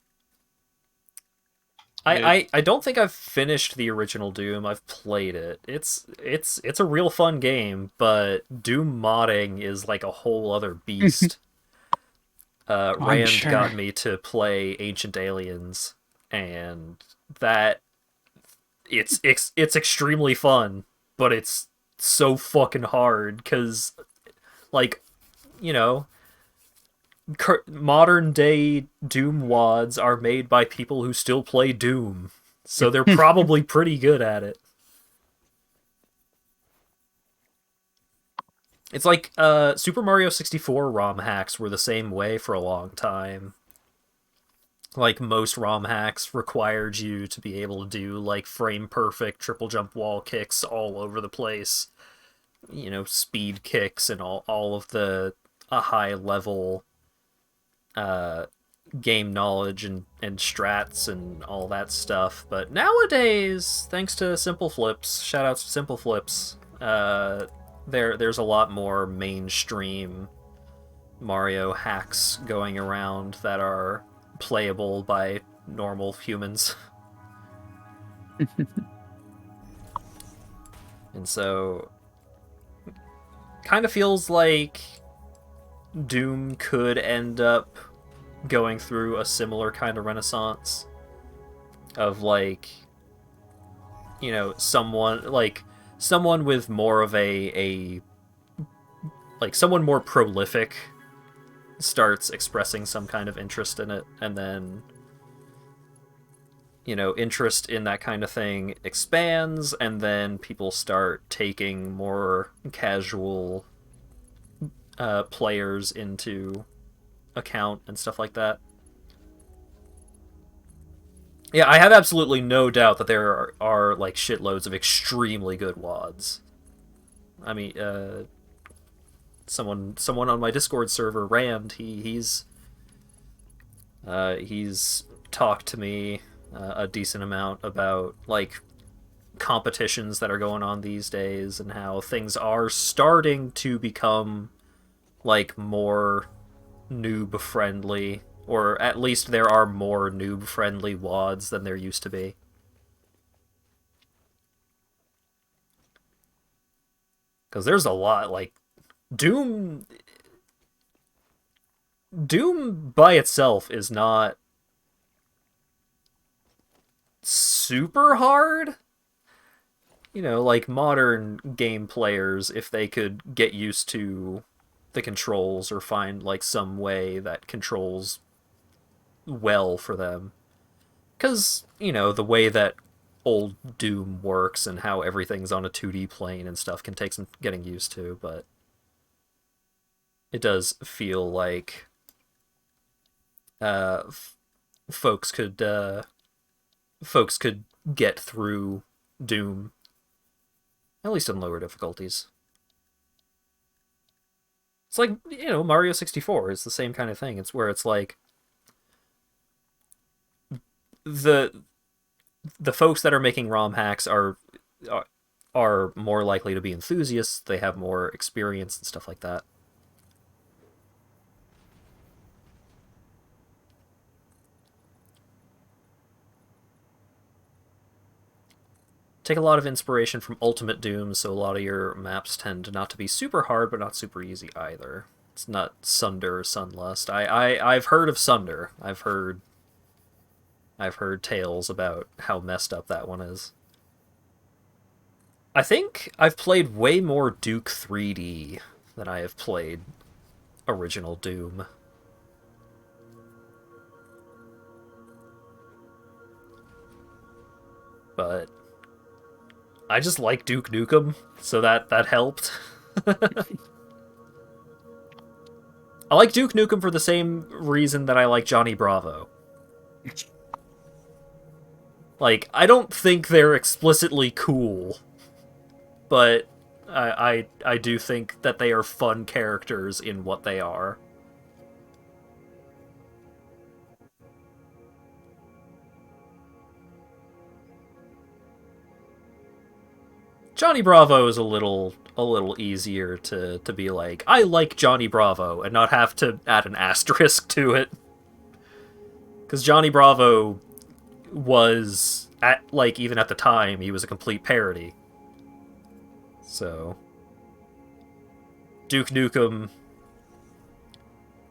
I don't think I've finished the original Doom. I've played it. It's a real fun game, but Doom modding is like a whole other beast. I'm Rand got sure. me to play Ancient Aliens, and that it's extremely fun, but it's so fucking hard because like you know modern day Doom wads are made by people who still play Doom, so they're probably pretty good at it. It's like Super Mario 64 ROM hacks were the same way for a long time. Like most ROM hacks required you to be able to do like frame perfect triple jump wall kicks all over the place. Speed kicks and all of the high level uh, game knowledge and strats and all that stuff. But nowadays, thanks to Simple Flips, shout outs to Simple Flips, there's a lot more mainstream Mario hacks going around that are playable by normal humans. And so kind of feels like Doom could end up going through a similar kind of renaissance of like someone with more of a like someone more prolific starts expressing some kind of interest in it, and then interest in that kind of thing expands, and then people start taking more casual players into account and stuff like that. Yeah, I have absolutely no doubt that there are like shitloads of extremely good wads. I mean, someone on my Discord server, Rand, he's talked to me a decent amount about like competitions that are going on these days and how things are starting to become like more noob friendly, or at least there are more noob friendly wads than there used to be. Because there's a lot like Doom. Doom by itself is not super hard. Like modern game players, if they could get used to the controls or find like some way that controls well for them. Because, the way that old Doom works and how everything's on a 2D plane and stuff can take some getting used to, but it does feel like uh, folks could folks could get through Doom, at least in lower difficulties. It's like, Mario 64 is the same kind of thing. It's where it's like the the folks that are making ROM hacks are more likely to be enthusiasts. They have more experience and stuff like that. Take a lot of inspiration from Ultimate Doom, so a lot of your maps tend not to be super hard, but not super easy either. It's not Sunder or Sunlust. I've heard of Sunder. I've heard tales about how messed up that one is. I think I've played way more Duke 3D than I have played original Doom. But I just like Duke Nukem, so that helped. I like Duke Nukem for the same reason that I like Johnny Bravo. Like, I don't think they're explicitly cool, but I do think that they are fun characters in what they are. Johnny Bravo is a little easier to be like, I like Johnny Bravo, and not have to add an asterisk to it. Because Johnny Bravo was, even at the time, he was a complete parody. So, Duke Nukem,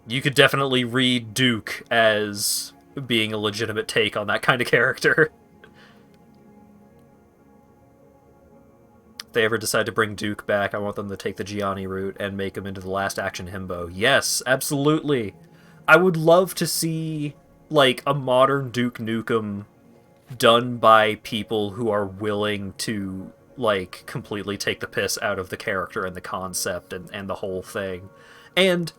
you could definitely read Duke as being a legitimate take on that kind of character. If they ever decide to bring Duke back, I want them to take the Gianni route and make him into the Last Action Himbo. Yes, absolutely. I would love to see, like, a modern Duke Nukem done by people who are willing to, like, completely take the piss out of the character and the concept and the whole thing. And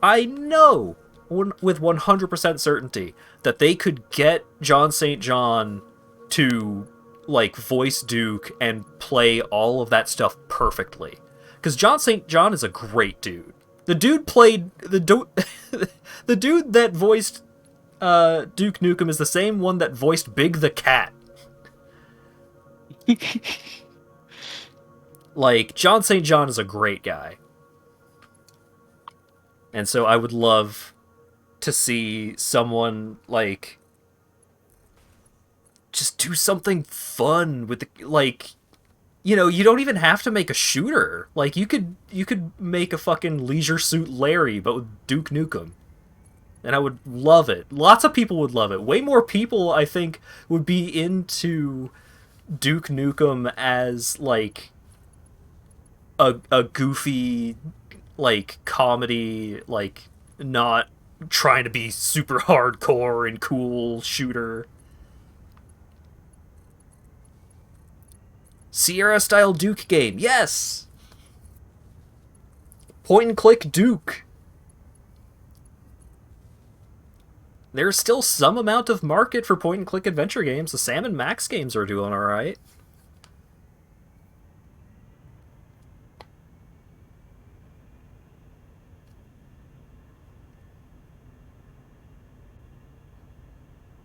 I know with 100% certainty that they could get John St. John to, like, voice Duke and play all of that stuff perfectly. Because John St. John is a great dude. The dude played... The dude that voiced Duke Nukem is the same one that voiced Big the Cat. Like, John St. John is a great guy. And so I would love to see someone, like, just do something fun with the, like, you know, you don't even have to make a shooter. Like, you could make a fucking Leisure Suit Larry, but with Duke Nukem. And I would love it. Lots of people would love it. Way more people, I think, would be into Duke Nukem as, like, a goofy, like, comedy, like, not trying to be super hardcore and cool shooter. Sierra-style Duke game, yes! Point-and-click Duke. There's still some amount of market for point-and-click adventure games. The Sam & Max games are doing alright.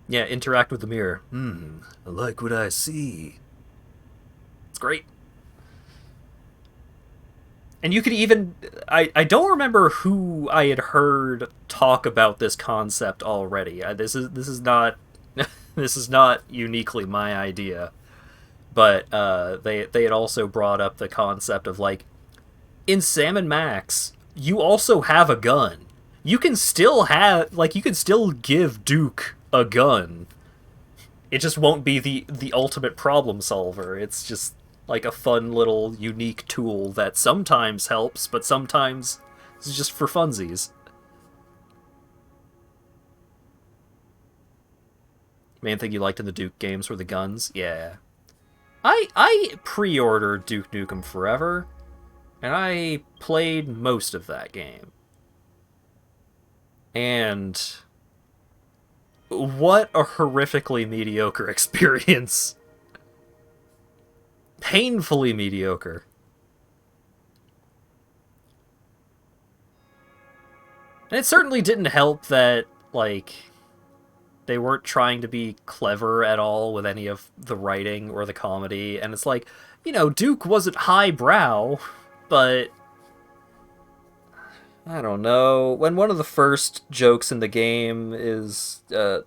Yeah, interact with the mirror. I like what I see. It's great. And you could even... I don't remember who I had heard talk about this concept already. This is not this is not uniquely my idea. But they had also brought up the concept of, like, in Sam & Max, you also have a gun. You can still have, like, you can still give Duke a gun. It just won't be the ultimate problem solver. It's just like a fun little unique tool that sometimes helps, but sometimes it's just for funsies. Main thing you liked in the Duke games were the guns? Yeah. I pre-ordered Duke Nukem Forever, and I played most of that game. And what a horrifically mediocre experience. Painfully mediocre. And it certainly didn't help that, like, they weren't trying to be clever at all with any of the writing or the comedy. And it's like, you know, Duke wasn't highbrow, but I don't know. When one of the first jokes in the game is a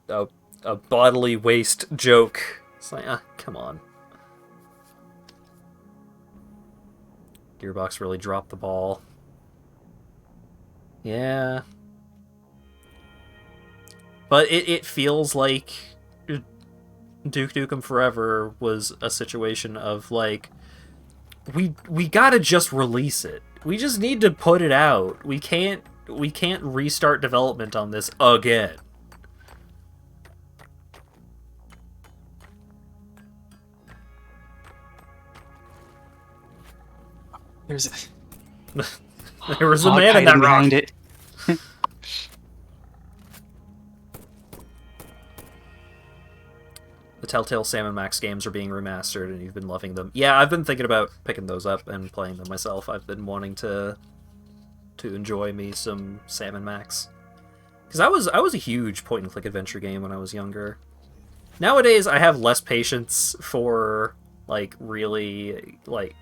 bodily waste joke, it's like, come on. Gearbox really dropped the ball. Yeah. But it feels like Duke Nukem Forever was a situation of, like, we gotta just release it. We just need to put it out. We can't restart development on this again. There was a man in that rock. Behind it. The Telltale Sam & Max games are being remastered, and you've been loving them. Yeah, I've been thinking about picking those up and playing them myself. I've been wanting to enjoy me some Sam & Max. Because I was a huge point-and-click adventure game when I was younger. Nowadays, I have less patience for, like, really, like,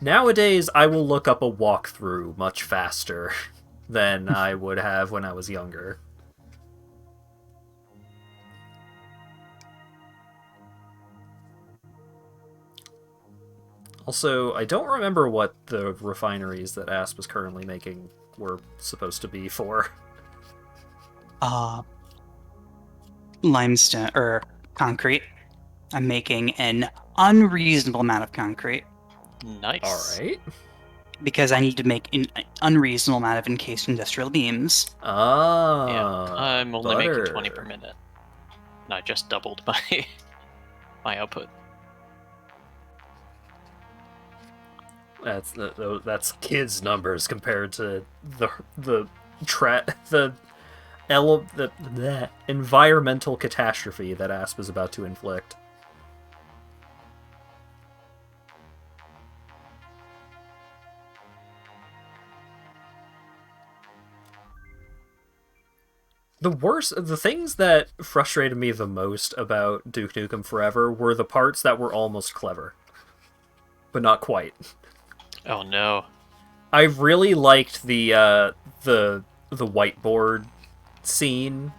Nowadays, I will look up a walkthrough much faster than I would have when I was younger. Also, I don't remember what the refineries that Asp was currently making were supposed to be for. Limestone or concrete. I'm making an unreasonable amount of concrete Nice. Alright. because I need to make an unreasonable amount of encased industrial beams. Ah, Yeah, I'm only butter. making 20 per minute. And I just doubled my my output. That's kids' numbers compared to the environmental catastrophe that Asp is about to inflict. The things that frustrated me the most about Duke Nukem Forever were the parts that were almost clever, but not quite. Oh no. I really liked the whiteboard scene,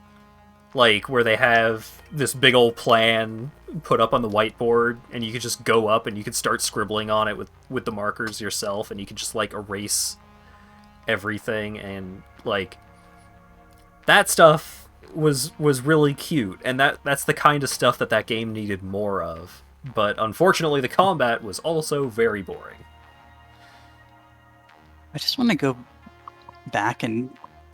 like where they have this big old plan put up on the whiteboard, and you could just go up and you could start scribbling on it with the markers yourself, and you could just like erase everything, and like that stuff was really cute, and that's the kind of stuff that game needed more of. But unfortunately, the combat was also very boring. I just want to go back and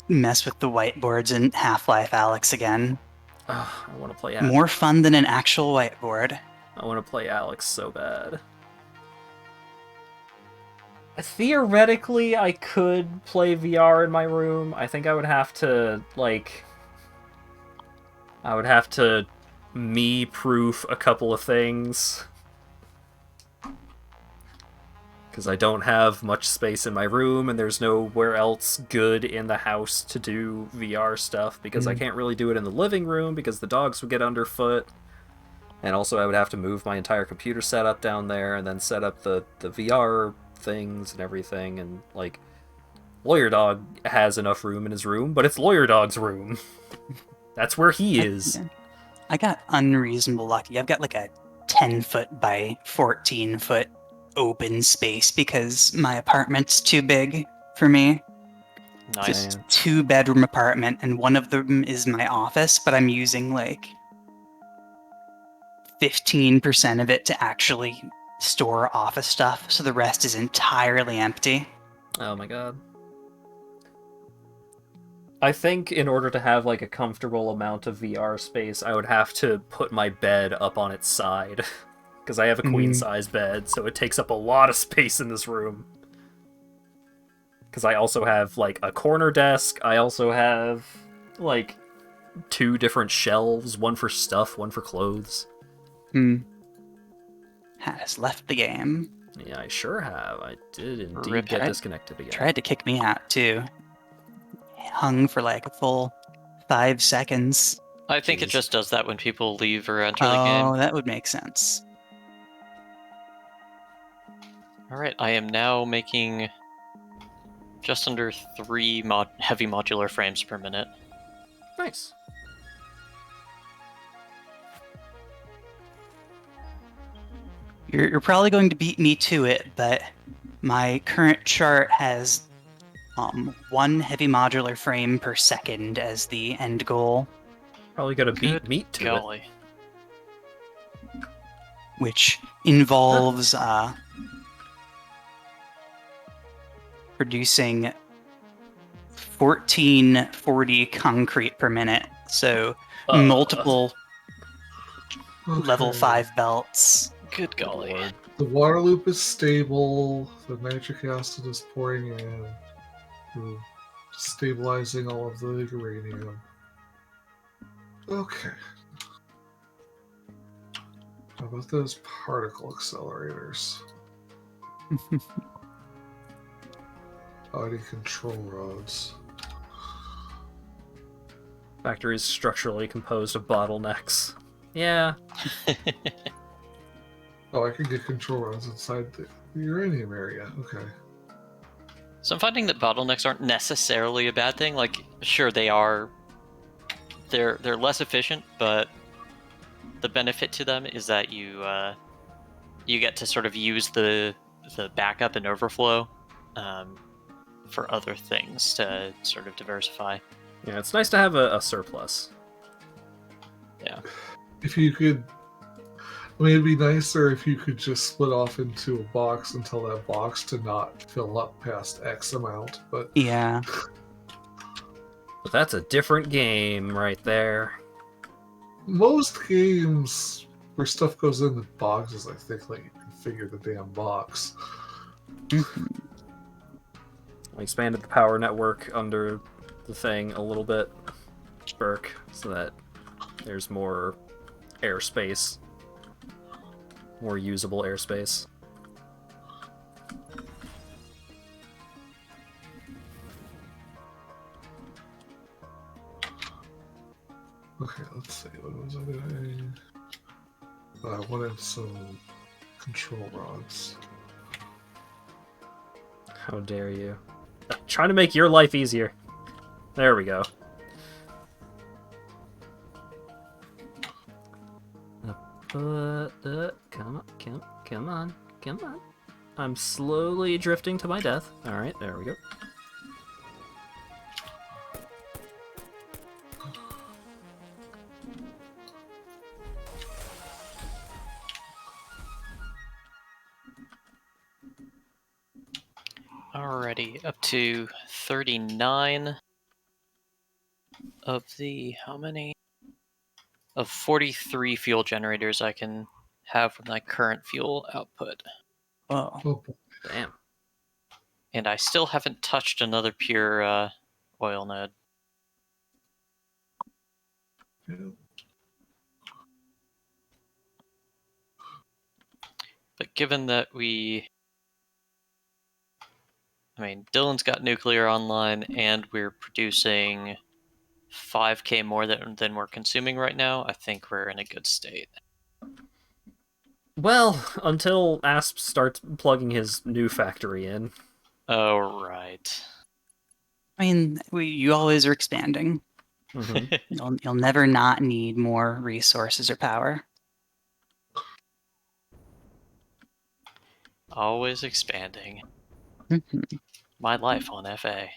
mess with the whiteboards in Half-Life Alyx again. I want to play More fun than an actual whiteboard. I want to play Alex so bad. Theoretically, I could play VR in my room. I think I would have to, me-proof a couple of things. Because I don't have much space in my room, and there's nowhere else good in the house to do VR stuff, because I can't really do it in the living room, because the dogs would get underfoot. And also I would have to move my entire computer setup down there, and then set up the VR things and everything, and, like, Lawyer Dog has enough room in his room, but it's Lawyer Dog's room. That's where he is. I got unreasonable lucky. I've got like a 10-foot by 14-foot open space because my apartment's too big for me. Nice. It's a 2-bedroom apartment, and one of them is my office, but I'm using like 15% of it to actually store office stuff, so the rest is entirely empty. Oh my god. I think in order to have like a comfortable amount of VR space, I would have to put my bed up on its side. Because I have a queen-size bed, so it takes up a lot of space in this room. Because I also have, like, a corner desk. I also have, like, 2 different shelves. One for stuff, one for clothes. Hat has left the game. Yeah, I sure have. I did indeed Rip get Hat. disconnected again. Tried to kick me out, too. Hung for like a full 5 seconds. I think it Jeez. just does that when people leave or enter the Oh, game. that would make sense. Alright, I am now making just under 3 heavy modular frames per minute. Nice. You're probably going to beat me to it, but my current chart has 1 heavy modular frame per second as the end goal, Probably gotta beat Good meat to it. golly. which involves producing 1440 concrete per minute. So multiple level 5 belts. Good golly. The water loop is stable. The nitric acid is pouring in. We're stabilizing all of the uranium. Okay. How about those particle accelerators? Body control rods. Factory is structurally composed of bottlenecks. Yeah. Oh, I can get control rods inside the uranium area. Okay. So I'm finding that bottlenecks aren't necessarily a bad thing. Like, sure, they are. They're less efficient, but the benefit to them is that you get to sort of use the backup and overflow for other things to sort of diversify. Yeah, it's nice to have a surplus. Yeah. If you could, I mean, it'd be nicer if you could just split off into a box and tell that box to not fill up past X amount. But Yeah. But that's a different game right there. most games where stuff goes in the boxes, I think, like you configure the damn box. Mhm. I expanded the power network under the thing a little bit, Burke, so that there's more airspace, more usable airspace. Okay, let's see. What was I doing? I wanted some control rods. How dare you? Trying to make your life easier. There we go. Come on. I'm slowly drifting to my death. Alright, there we go. Alrighty, up to 39 of the how many? Of 43 fuel generators I can have with my current fuel output. Whoa. Oh, boy. Damn. And I still haven't touched another pure oil node. Yeah. But given that Dylan's got nuclear online and we're producing 5K more than we're consuming right now, I think we're in a good state. Well, until Asp starts plugging his new factory in. Oh, right. I mean, you always are expanding. Mm-hmm. You'll never not need more resources or power. Always expanding. Mhm. My life on FA.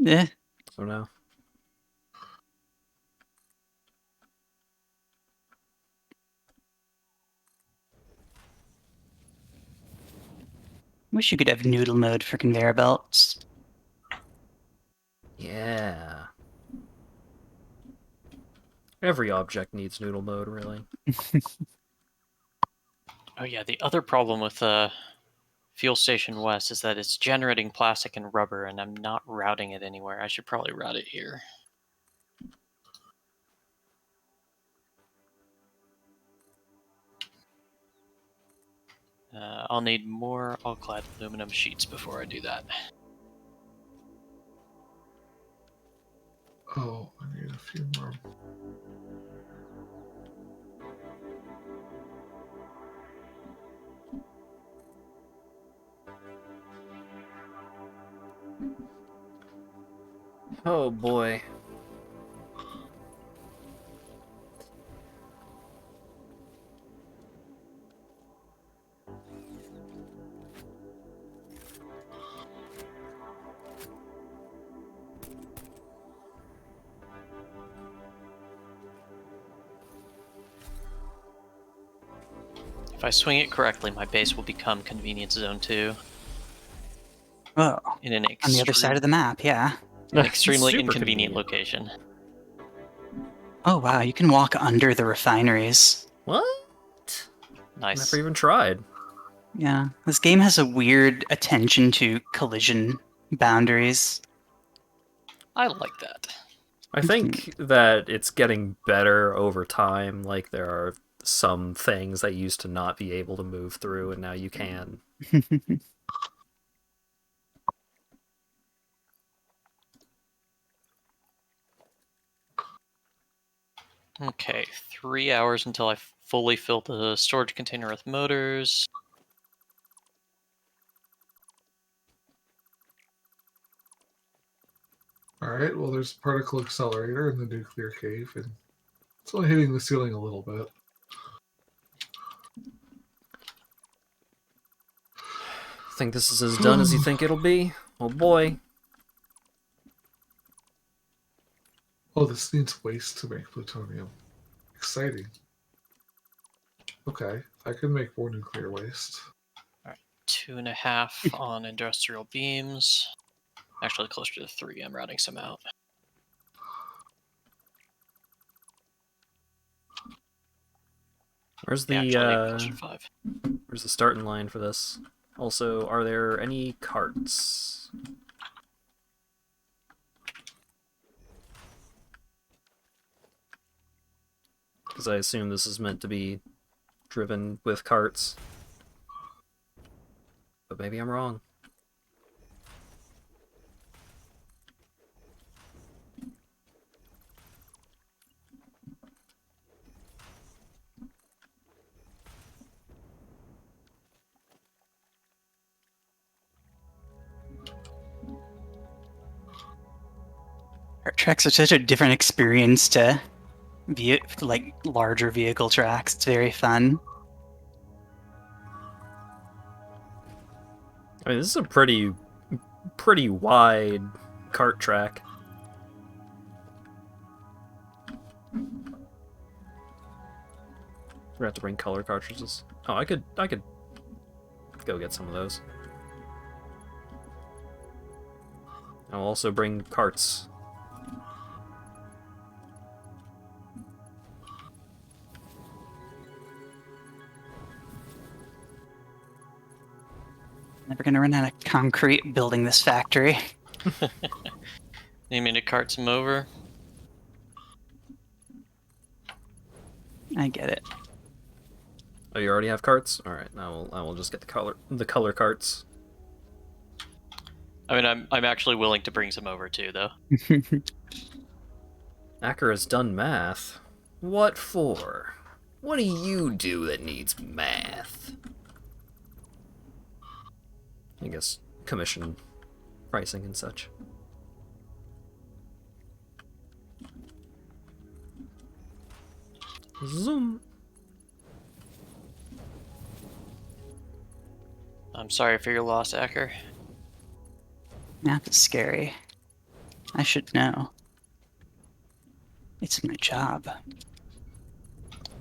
Eh. So now. Wish you could have noodle mode for conveyor belts. Yeah. Every object needs noodle mode, really. Oh yeah, the other problem with Fuel Station West is that it's generating plastic and rubber, and I'm not routing it anywhere. I should probably route it here. I'll need more all-clad aluminum sheets before I do that. Oh, I need a few more. Oh boy. If I swing it correctly, my base will become Convenience Zone 2 Oh, in an on the other side of the map, yeah. an extremely Super inconvenient convenient. location. Oh wow, you can walk under the refineries. What? Nice. Never even tried. Yeah, this game has a weird attention to collision boundaries. I like that. I think that it's getting better over time. Like, there are some things that used to not be able to move through, and now you can. Okay, 3 hours until I fully fill the storage container with motors. Alright, well, there's a particle accelerator in the nuclear cave, and it's only hitting the ceiling a little bit. Think this is as done as you think it'll be? Oh boy. Oh, this needs waste to make plutonium. Exciting. Okay, I can make more nuclear waste. 2.5 on industrial beams. Actually, closer to 3. I'm routing some out. Where's Yeah, the actually, closer to 5. where's the starting line for this? Also, are there any carts? Because I assume this is meant to be driven with carts. But maybe I'm wrong. Art tracks are such a different experience to like larger vehicle tracks. It's very fun. I mean, this is a pretty wide cart track. We have to bring color cartridges. Oh, I could go get some of those. I'll also bring carts. Never gonna run out of concrete building this factory. Need me to cart some over? I get it. Oh, you already have carts? All right, I will just get the color carts. I mean, I'm actually willing to bring some over too, though. Acker has done math. What for? What do you do that needs math? I guess commission pricing and such. Zoom. I'm sorry for your loss, Acker. Math is scary. I should know. It's my job.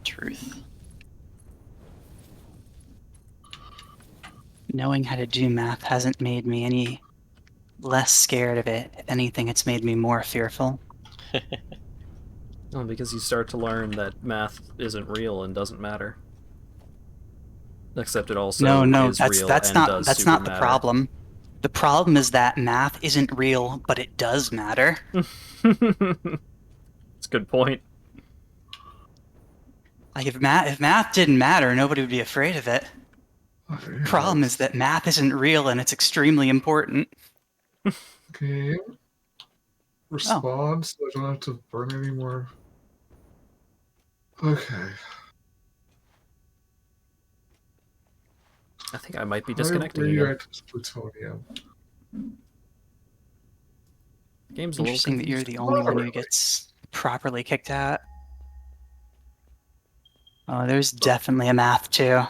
Truth. Knowing how to do math hasn't made me any less scared of it. If anything, it's made me more fearful. Well, because you start to learn that math isn't real and doesn't matter. Except it also No, is that's real that's and not does that's super not the matter. problem. The problem is that math isn't real, but it does matter. It's a good point. Like if math didn't matter, nobody would be afraid of it. Problem is that math isn't real and it's extremely important. Game. Respond so I don't have to burn anymore. Okay. I think I might be disconnecting again. Radioactive plutonium. Game's a little Interesting that you're confused. the only one who really? gets properly kicked out. Oh, there's definitely a math too.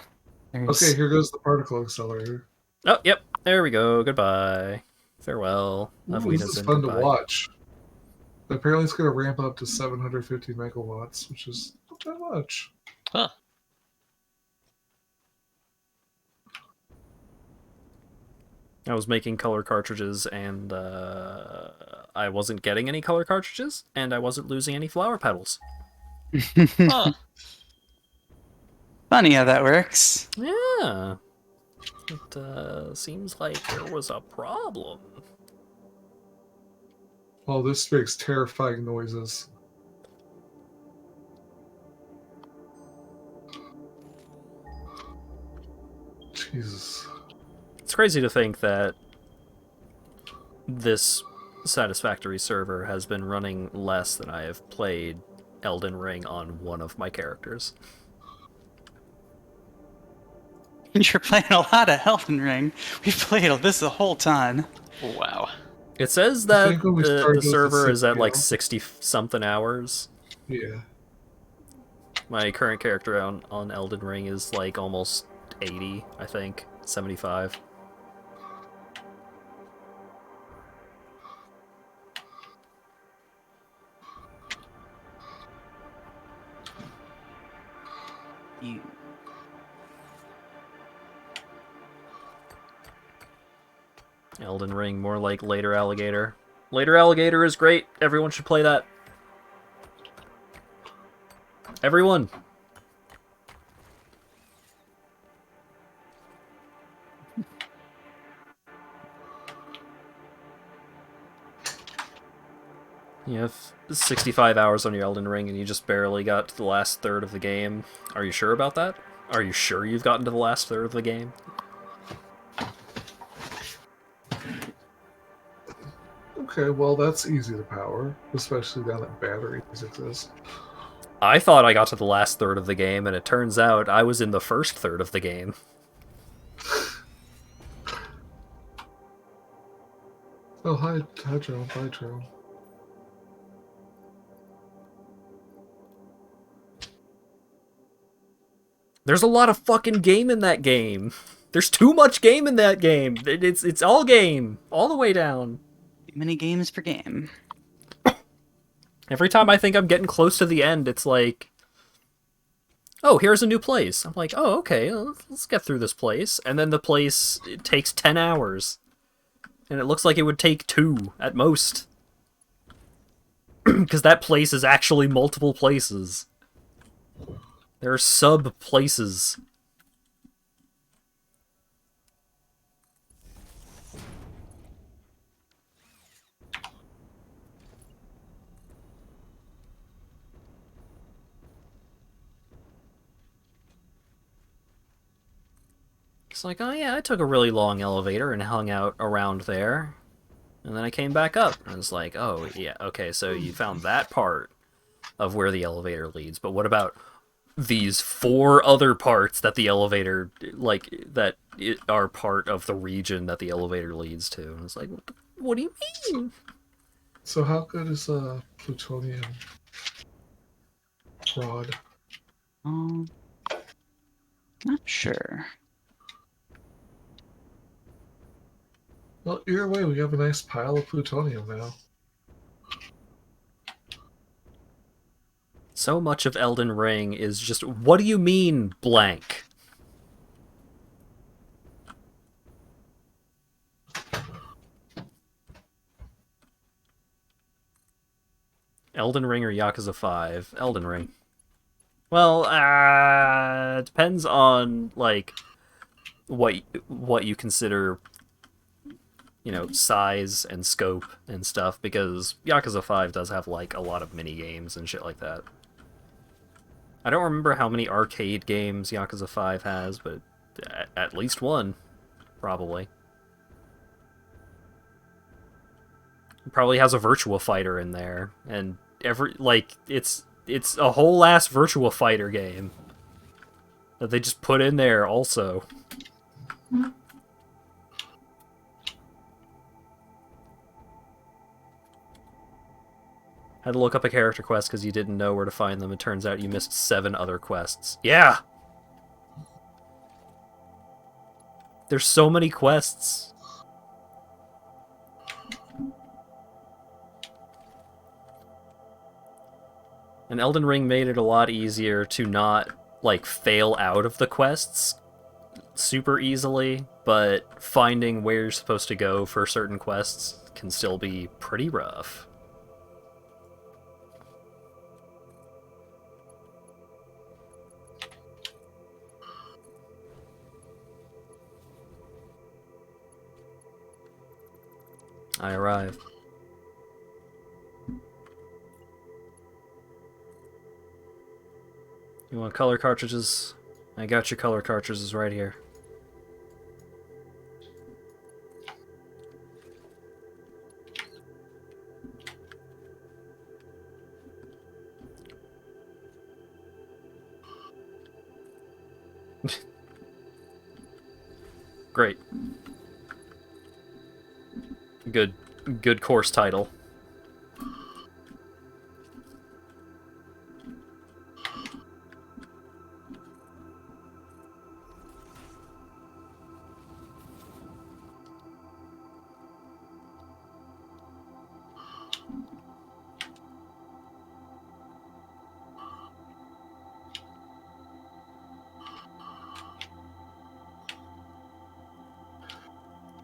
There's... Okay, here goes the particle accelerator. Oh, yep. There we go. Goodbye. Farewell. Ooh, this is fun to watch. Apparently it's going to ramp up to 750 megawatts, which is not that much. Huh. I was making color cartridges, and I wasn't getting any color cartridges, and I wasn't losing any flower petals. Huh. Funny how that works. Yeah. It seems like there was a problem. Oh, this makes terrifying noises. Jesus. It's crazy to think that this Satisfactory server has been running less than I have played Elden Ring on one of my characters. You're playing a lot of Elden Ring. We've played this the whole time. Wow. It says I that think when we the started, it was server at is at like 60 60-something hours. Yeah. My current character on Elden Ring is like almost 80, I think. 75. You. Elden Ring, more like Later Alligator. Later Alligator is great. Everyone should play that. Everyone! You have 65 hours on your Elden Ring and you just barely got to the last third of the game. Are you sure about that? Are you sure you've gotten to the last third of the game? Okay, well, that's easy to power, especially now that batteries exist. I thought I got to the last third of the game, and it turns out I was in the first third of the game. Oh, hi, Joe. Bye, Joe. There's a lot of fucking game in that game. There's too much game in that game. It's all game, all the way down. Too many games per game. Every time I think I'm getting close to the end, it's like, oh, here's a new place. I'm like, oh, okay, let's get through this place. And then the place, it takes 10 hours. And it looks like it would take 2 at most. Because that place is actually multiple places. There are sub-places. It's like, oh yeah, I took a really long elevator and hung out around there. And then I came back up. And it's like, oh yeah, okay, so you found that part of where the elevator leads. But what about these 4 other parts that the elevator, like, that are part of the region that the elevator leads to? And it's like, what do you mean? So how good is plutonium rod? Not sure. Well, either way, we have a nice pile of plutonium now. So much of Elden Ring is just, what do you mean, blank? Elden Ring or Yakuza 5? Elden Ring. Well, it depends on, like, what you consider, you know, size and scope and stuff, because Yakuza 5 does have, like, a lot of mini-games and shit like that. I don't remember how many arcade games Yakuza 5 has, but at least one, probably. It probably has a Virtua Fighter in there, and it's a whole ass Virtua Fighter game that they just put in there also. Had to look up a character quest because you didn't know where to find them. It turns out you missed 7 other quests. Yeah! There's so many quests. And Elden Ring made it a lot easier to not, like, fail out of the quests super easily, but finding where you're supposed to go for certain quests can still be pretty rough. I arrive. You want color cartridges? I got your color cartridges right here. Great. Good course title.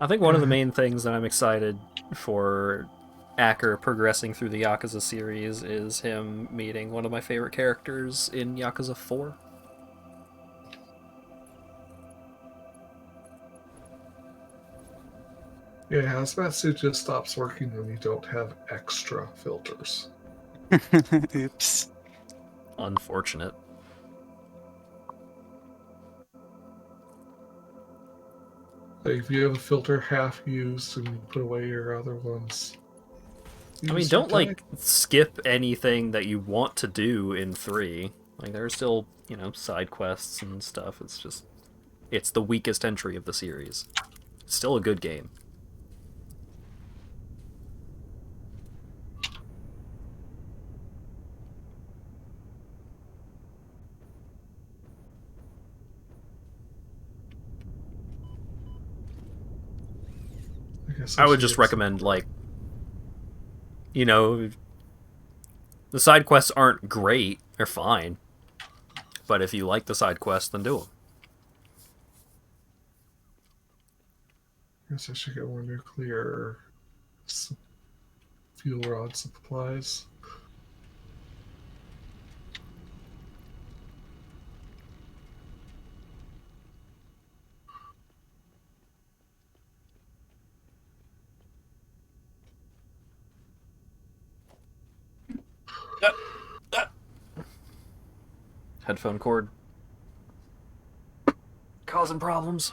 I think one of the main things that I'm excited for Acker progressing through the Yakuza series is him meeting one of my favorite characters in Yakuza 4. Yeah, hazmat suit just stops working when you don't have extra filters. Oops. Unfortunate. Like if you have a filter half used and you put away your other ones. I mean, don't, like, skip anything that you want to do in 3. Like, there are still, side quests and stuff. It's just... It's the weakest entry of the series. It's still a good game. I would just recommend, like... the side quests aren't great. They're fine. But if you like the side quests, then do them. I guess I should get more nuclear fuel rod supplies. Headphone cord. Causing problems.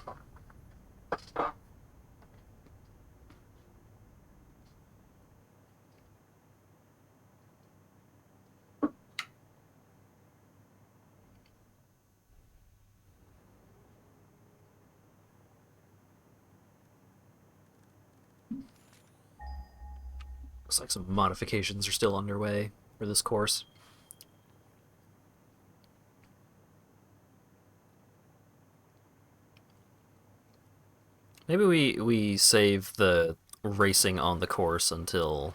Looks like some modifications are still underway for this course. Maybe we save the racing on the course until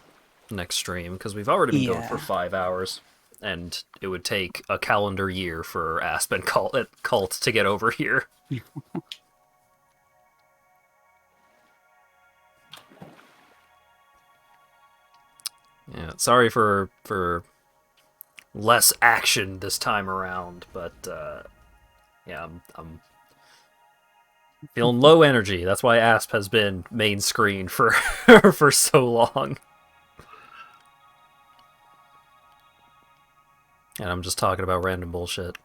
next stream, because we've already been going for 5 hours, and it would take a calendar year for Asp and Kalt to get over here. Yeah, sorry for less action this time around, but yeah, I'm feeling low energy. That's why Asp has been main screen for for so long. And I'm just talking about random bullshit.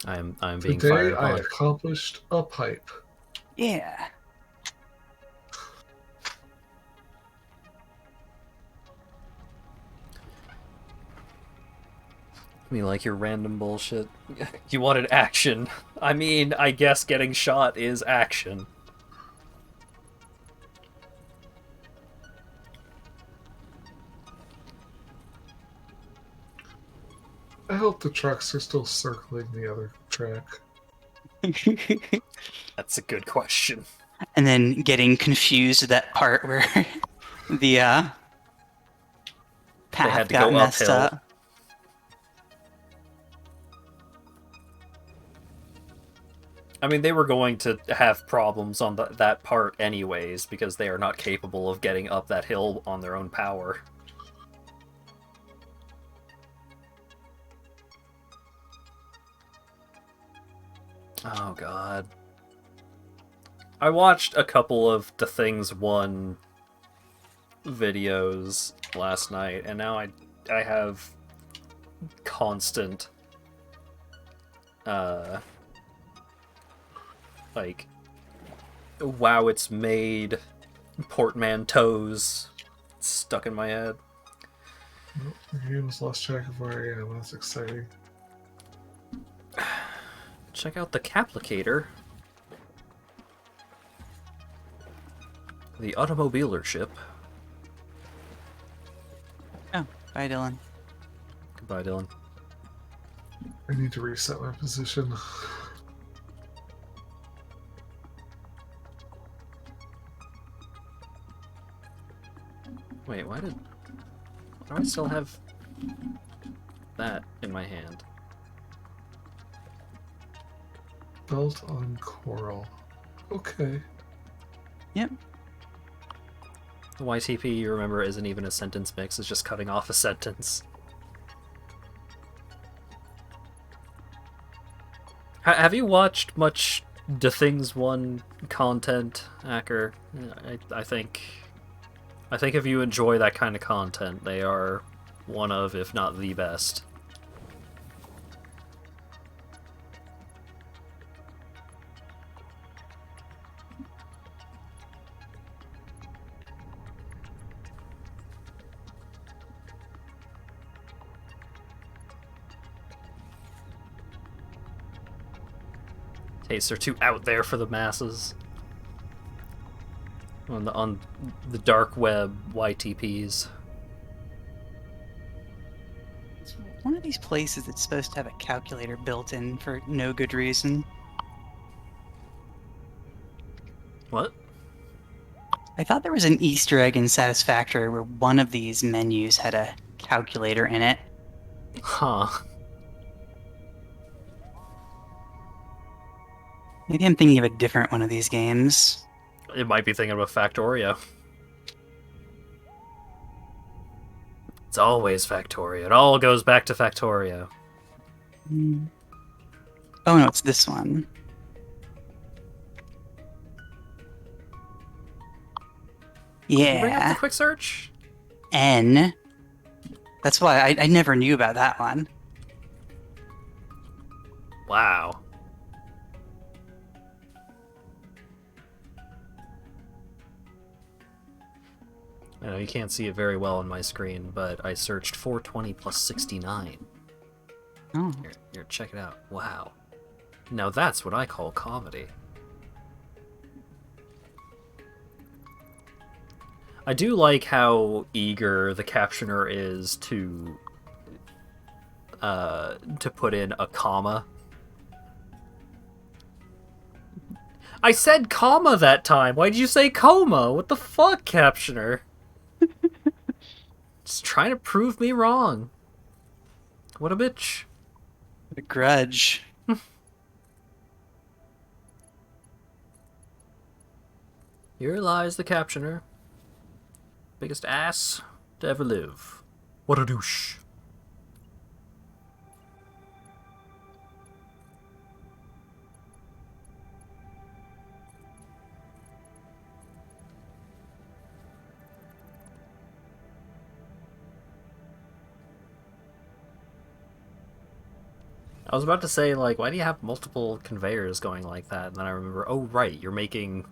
I'm being fired upon. Today I accomplished a pipe. Yeah. I mean, like your random bullshit. You wanted action. I mean, I guess getting shot is action. I hope the trucks are still circling the other track. That's a good question. And then getting confused at that part where the path got messed up. I mean, they were going to have problems on that part anyways, because they are not capable of getting up that hill on their own power. Oh, God. I watched a couple of The Things 1 videos last night, and now I have constant, like, wow, it's made portmanteaus stuck in my head. The game's lost track of where I am. That's exciting. Check out the Caplicator. The automobilership. Oh, bye, Dylan. Goodbye, Dylan. I need to reset my position. Wait, why do I still have that in my hand? Belt on coral. Okay. Yep. The YTP, you remember, isn't even a sentence mix, it's just cutting off a sentence. Have you watched much The Things 1 content, Acker? I think if you enjoy that kind of content, they are one of, if not the best. Tastes are too out there for the masses. On the dark web YTPs. It's one of these places that's supposed to have a calculator built in for no good reason. What? I thought there was an Easter egg in Satisfactory where one of these menus had a calculator in it. Huh. Maybe I'm thinking of a different one of these games. It might be thinking about Factorio. It's always Factorio. It all goes back to Factorio. Oh no, it's this one. Did you bring up Yeah. the quick search? N. That's why I never knew about that one. Wow. I know you can't see it very well on my screen, but I searched 420 plus 69. Oh. Here, check it out. Wow. Now that's what I call comedy. I do like how eager the captioner is to put in a comma. I said comma that time. Why did you say coma? What the fuck, captioner? Just trying to prove me wrong. What a bitch. A grudge. Here lies the captioner. Biggest ass to ever live. What a douche. I was about to say, like, why do you have multiple conveyors going like that? And then I remember, oh, right, you're making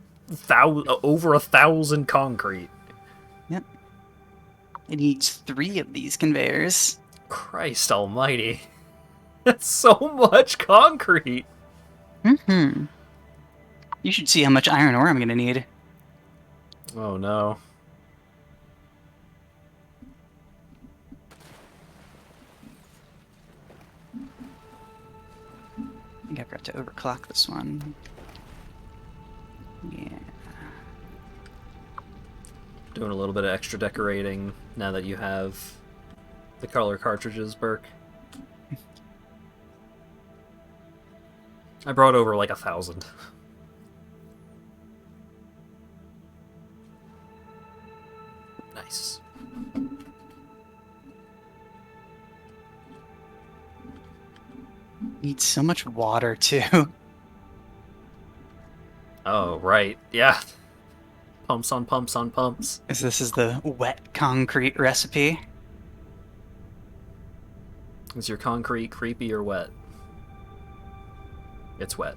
over 1,000 concrete. Yep. It needs 3 of these conveyors. Christ almighty. That's so much concrete. Mm-hmm. You should see how much iron ore I'm gonna need. Oh, no. I think I forgot to overclock this one. Yeah. Doing a little bit of extra decorating now that you have the color cartridges, Burke. I brought over like 1,000. Nice. Needs so much water too. Oh, right. Yeah. Pumps on pumps on pumps. Because this is the wet concrete recipe. Is your concrete creepy or wet? It's wet.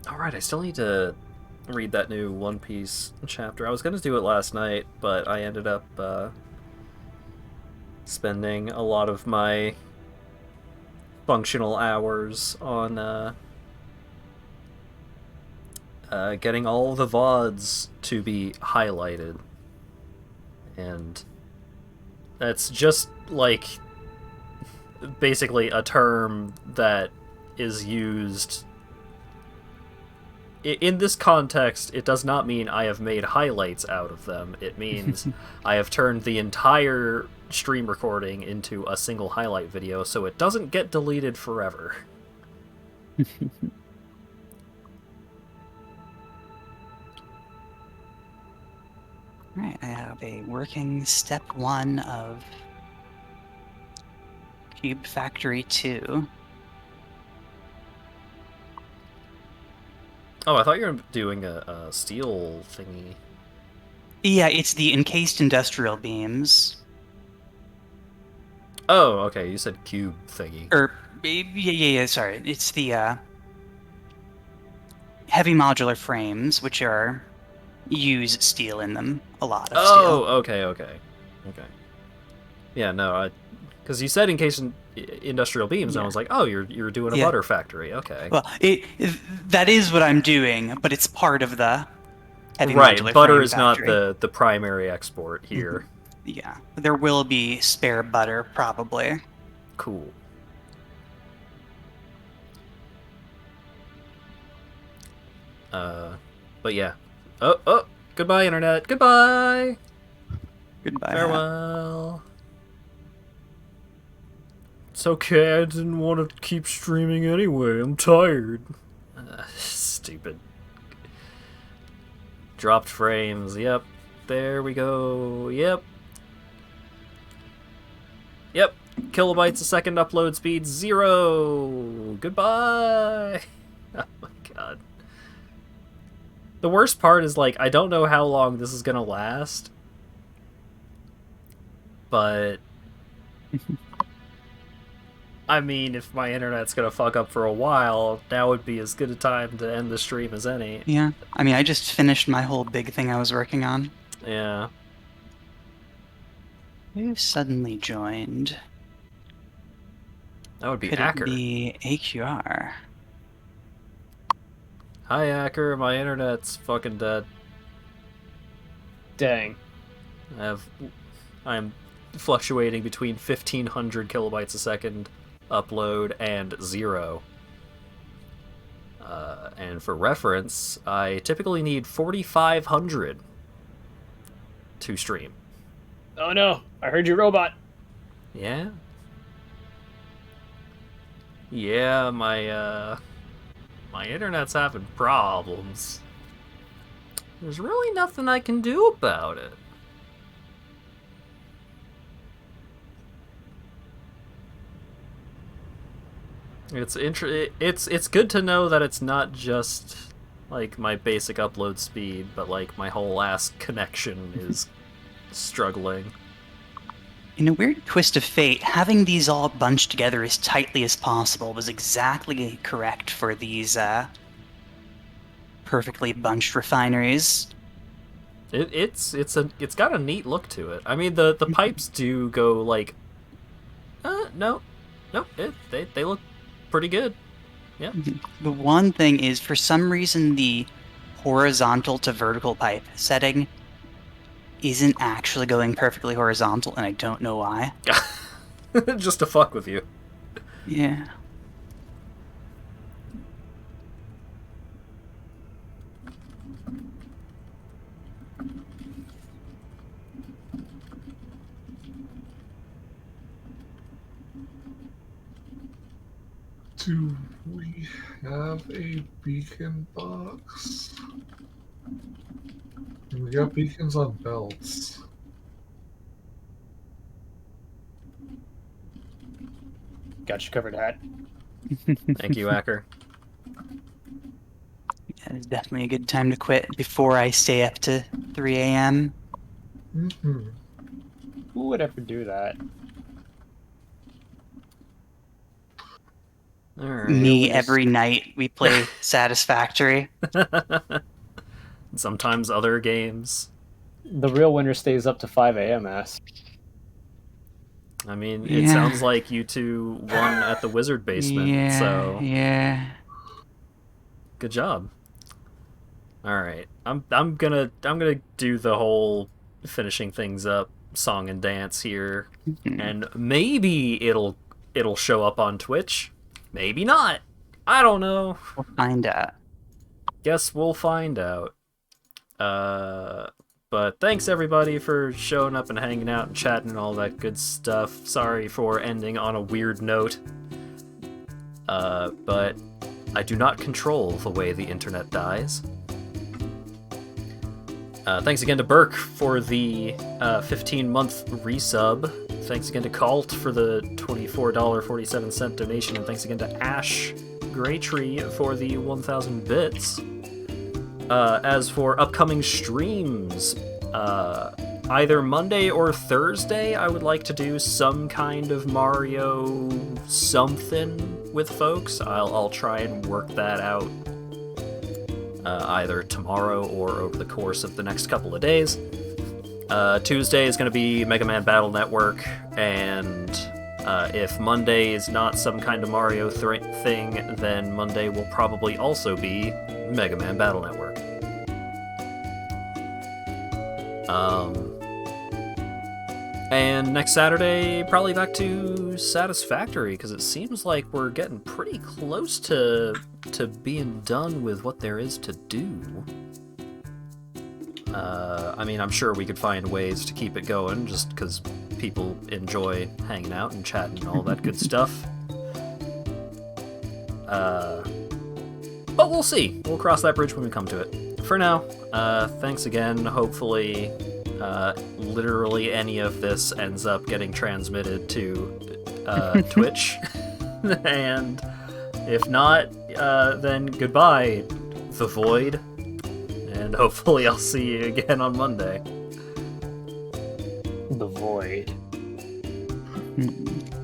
Alright, I still need to read that new One Piece chapter. I was gonna do it last night, but I ended up spending a lot of my functional hours on getting all the VODs to be highlighted. And that's just like basically a term that is used in this context. It does not mean I have made highlights out of them. It means I have turned the entire stream recording into a single highlight video so it doesn't get deleted forever. Alright, I have a working step 1 of Cube Factory 2. Oh, I thought you were doing a steel thingy. Yeah, it's the encased industrial beams. Oh, okay, you said cube thingy. Yeah, sorry. It's the heavy modular frames, which use steel in them. A lot of steel. Oh, okay. Yeah, no, because you said encased industrial beams, and I was like, oh, you're doing a Yeah. butter factory, okay. Well, that is what I'm doing, but it's part of the heavy Right, modular butter frame is factory. not the primary export here. Yeah, there will be spare butter, probably. Cool. But yeah. Oh, goodbye, internet. Goodbye. Goodbye. Farewell. It's okay, I didn't want to keep streaming anyway. I'm tired. Stupid. Dropped frames. Yep. There we go. Yep. Kilobytes a second upload speed 0. Goodbye. Oh my god. The worst part is, like, I don't know how long this is gonna last. But I mean, if my internet's gonna fuck up for a while, now would be as good a time to end the stream as any. Yeah, I mean, I just finished my whole big thing I was working on. Yeah. Who suddenly joined? That would be Could Acker. it be AQR? Hi, Acker. My internet's fucking dead. Dang. I'm fluctuating between 1,500 kilobytes a second upload and 0. And for reference, I typically need 4,500 to stream. Oh no, I heard your robot. Yeah? Yeah, my internet's having problems. There's really nothing I can do about it. It's good to know that it's not just like my basic upload speed, but like my whole ass connection is struggling. In a weird twist of fate, having these all bunched together as tightly as possible was exactly correct for these perfectly bunched refineries. It's got a neat look to it. I mean, the pipes do go like, no, they look pretty good. Yeah. The one thing is, for some reason, the horizontal to vertical pipe setting isn't actually going perfectly horizontal, and I don't know why. Just to fuck with you. Yeah. Do we have a beacon box? We got beacons on belts. Got you covered, Hat. Thank you, Acker. That is definitely a good time to quit before I stay up to 3 a.m. Mm-hmm. Who would ever do that? Alright. Me every night we play Satisfactory. Sometimes other games. The real winner stays up to 5 a.m. ass. I mean, it Yeah. sounds like you two won at the wizard basement, Yeah, so yeah. good job. All right, I'm gonna do the whole finishing things up song and dance here, and maybe it'll show up on Twitch, maybe not. I don't know. We'll find out. Guess we'll find out. But thanks everybody for showing up and hanging out and chatting and all that good stuff. Sorry for ending on a weird note. But I do not control the way the internet dies. Thanks again to Burke for the 15-month resub. Thanks again to Kalt for the $24.47 donation. And thanks again to Ash Graytree for the 1,000 bits. As for upcoming streams, either Monday or Thursday, I would like to do some kind of Mario something with folks. I'll try and work that out either tomorrow or over the course of the next couple of days. Tuesday is going to be Mega Man Battle Network, and if Monday is not some kind of Mario thing, then Monday will probably also be Mega Man Battle Network. And next Saturday, probably back to Satisfactory, because it seems like we're getting pretty close to being done with what there is to do. I mean, I'm sure we could find ways to keep it going, just because people enjoy hanging out and chatting and all that good stuff. But we'll see. We'll cross that bridge when we come to it. For now, thanks again. Hopefully, literally any of this ends up getting transmitted to Twitch. And if not, then goodbye, The Void. And hopefully I'll see you again on Monday. The void. Mm.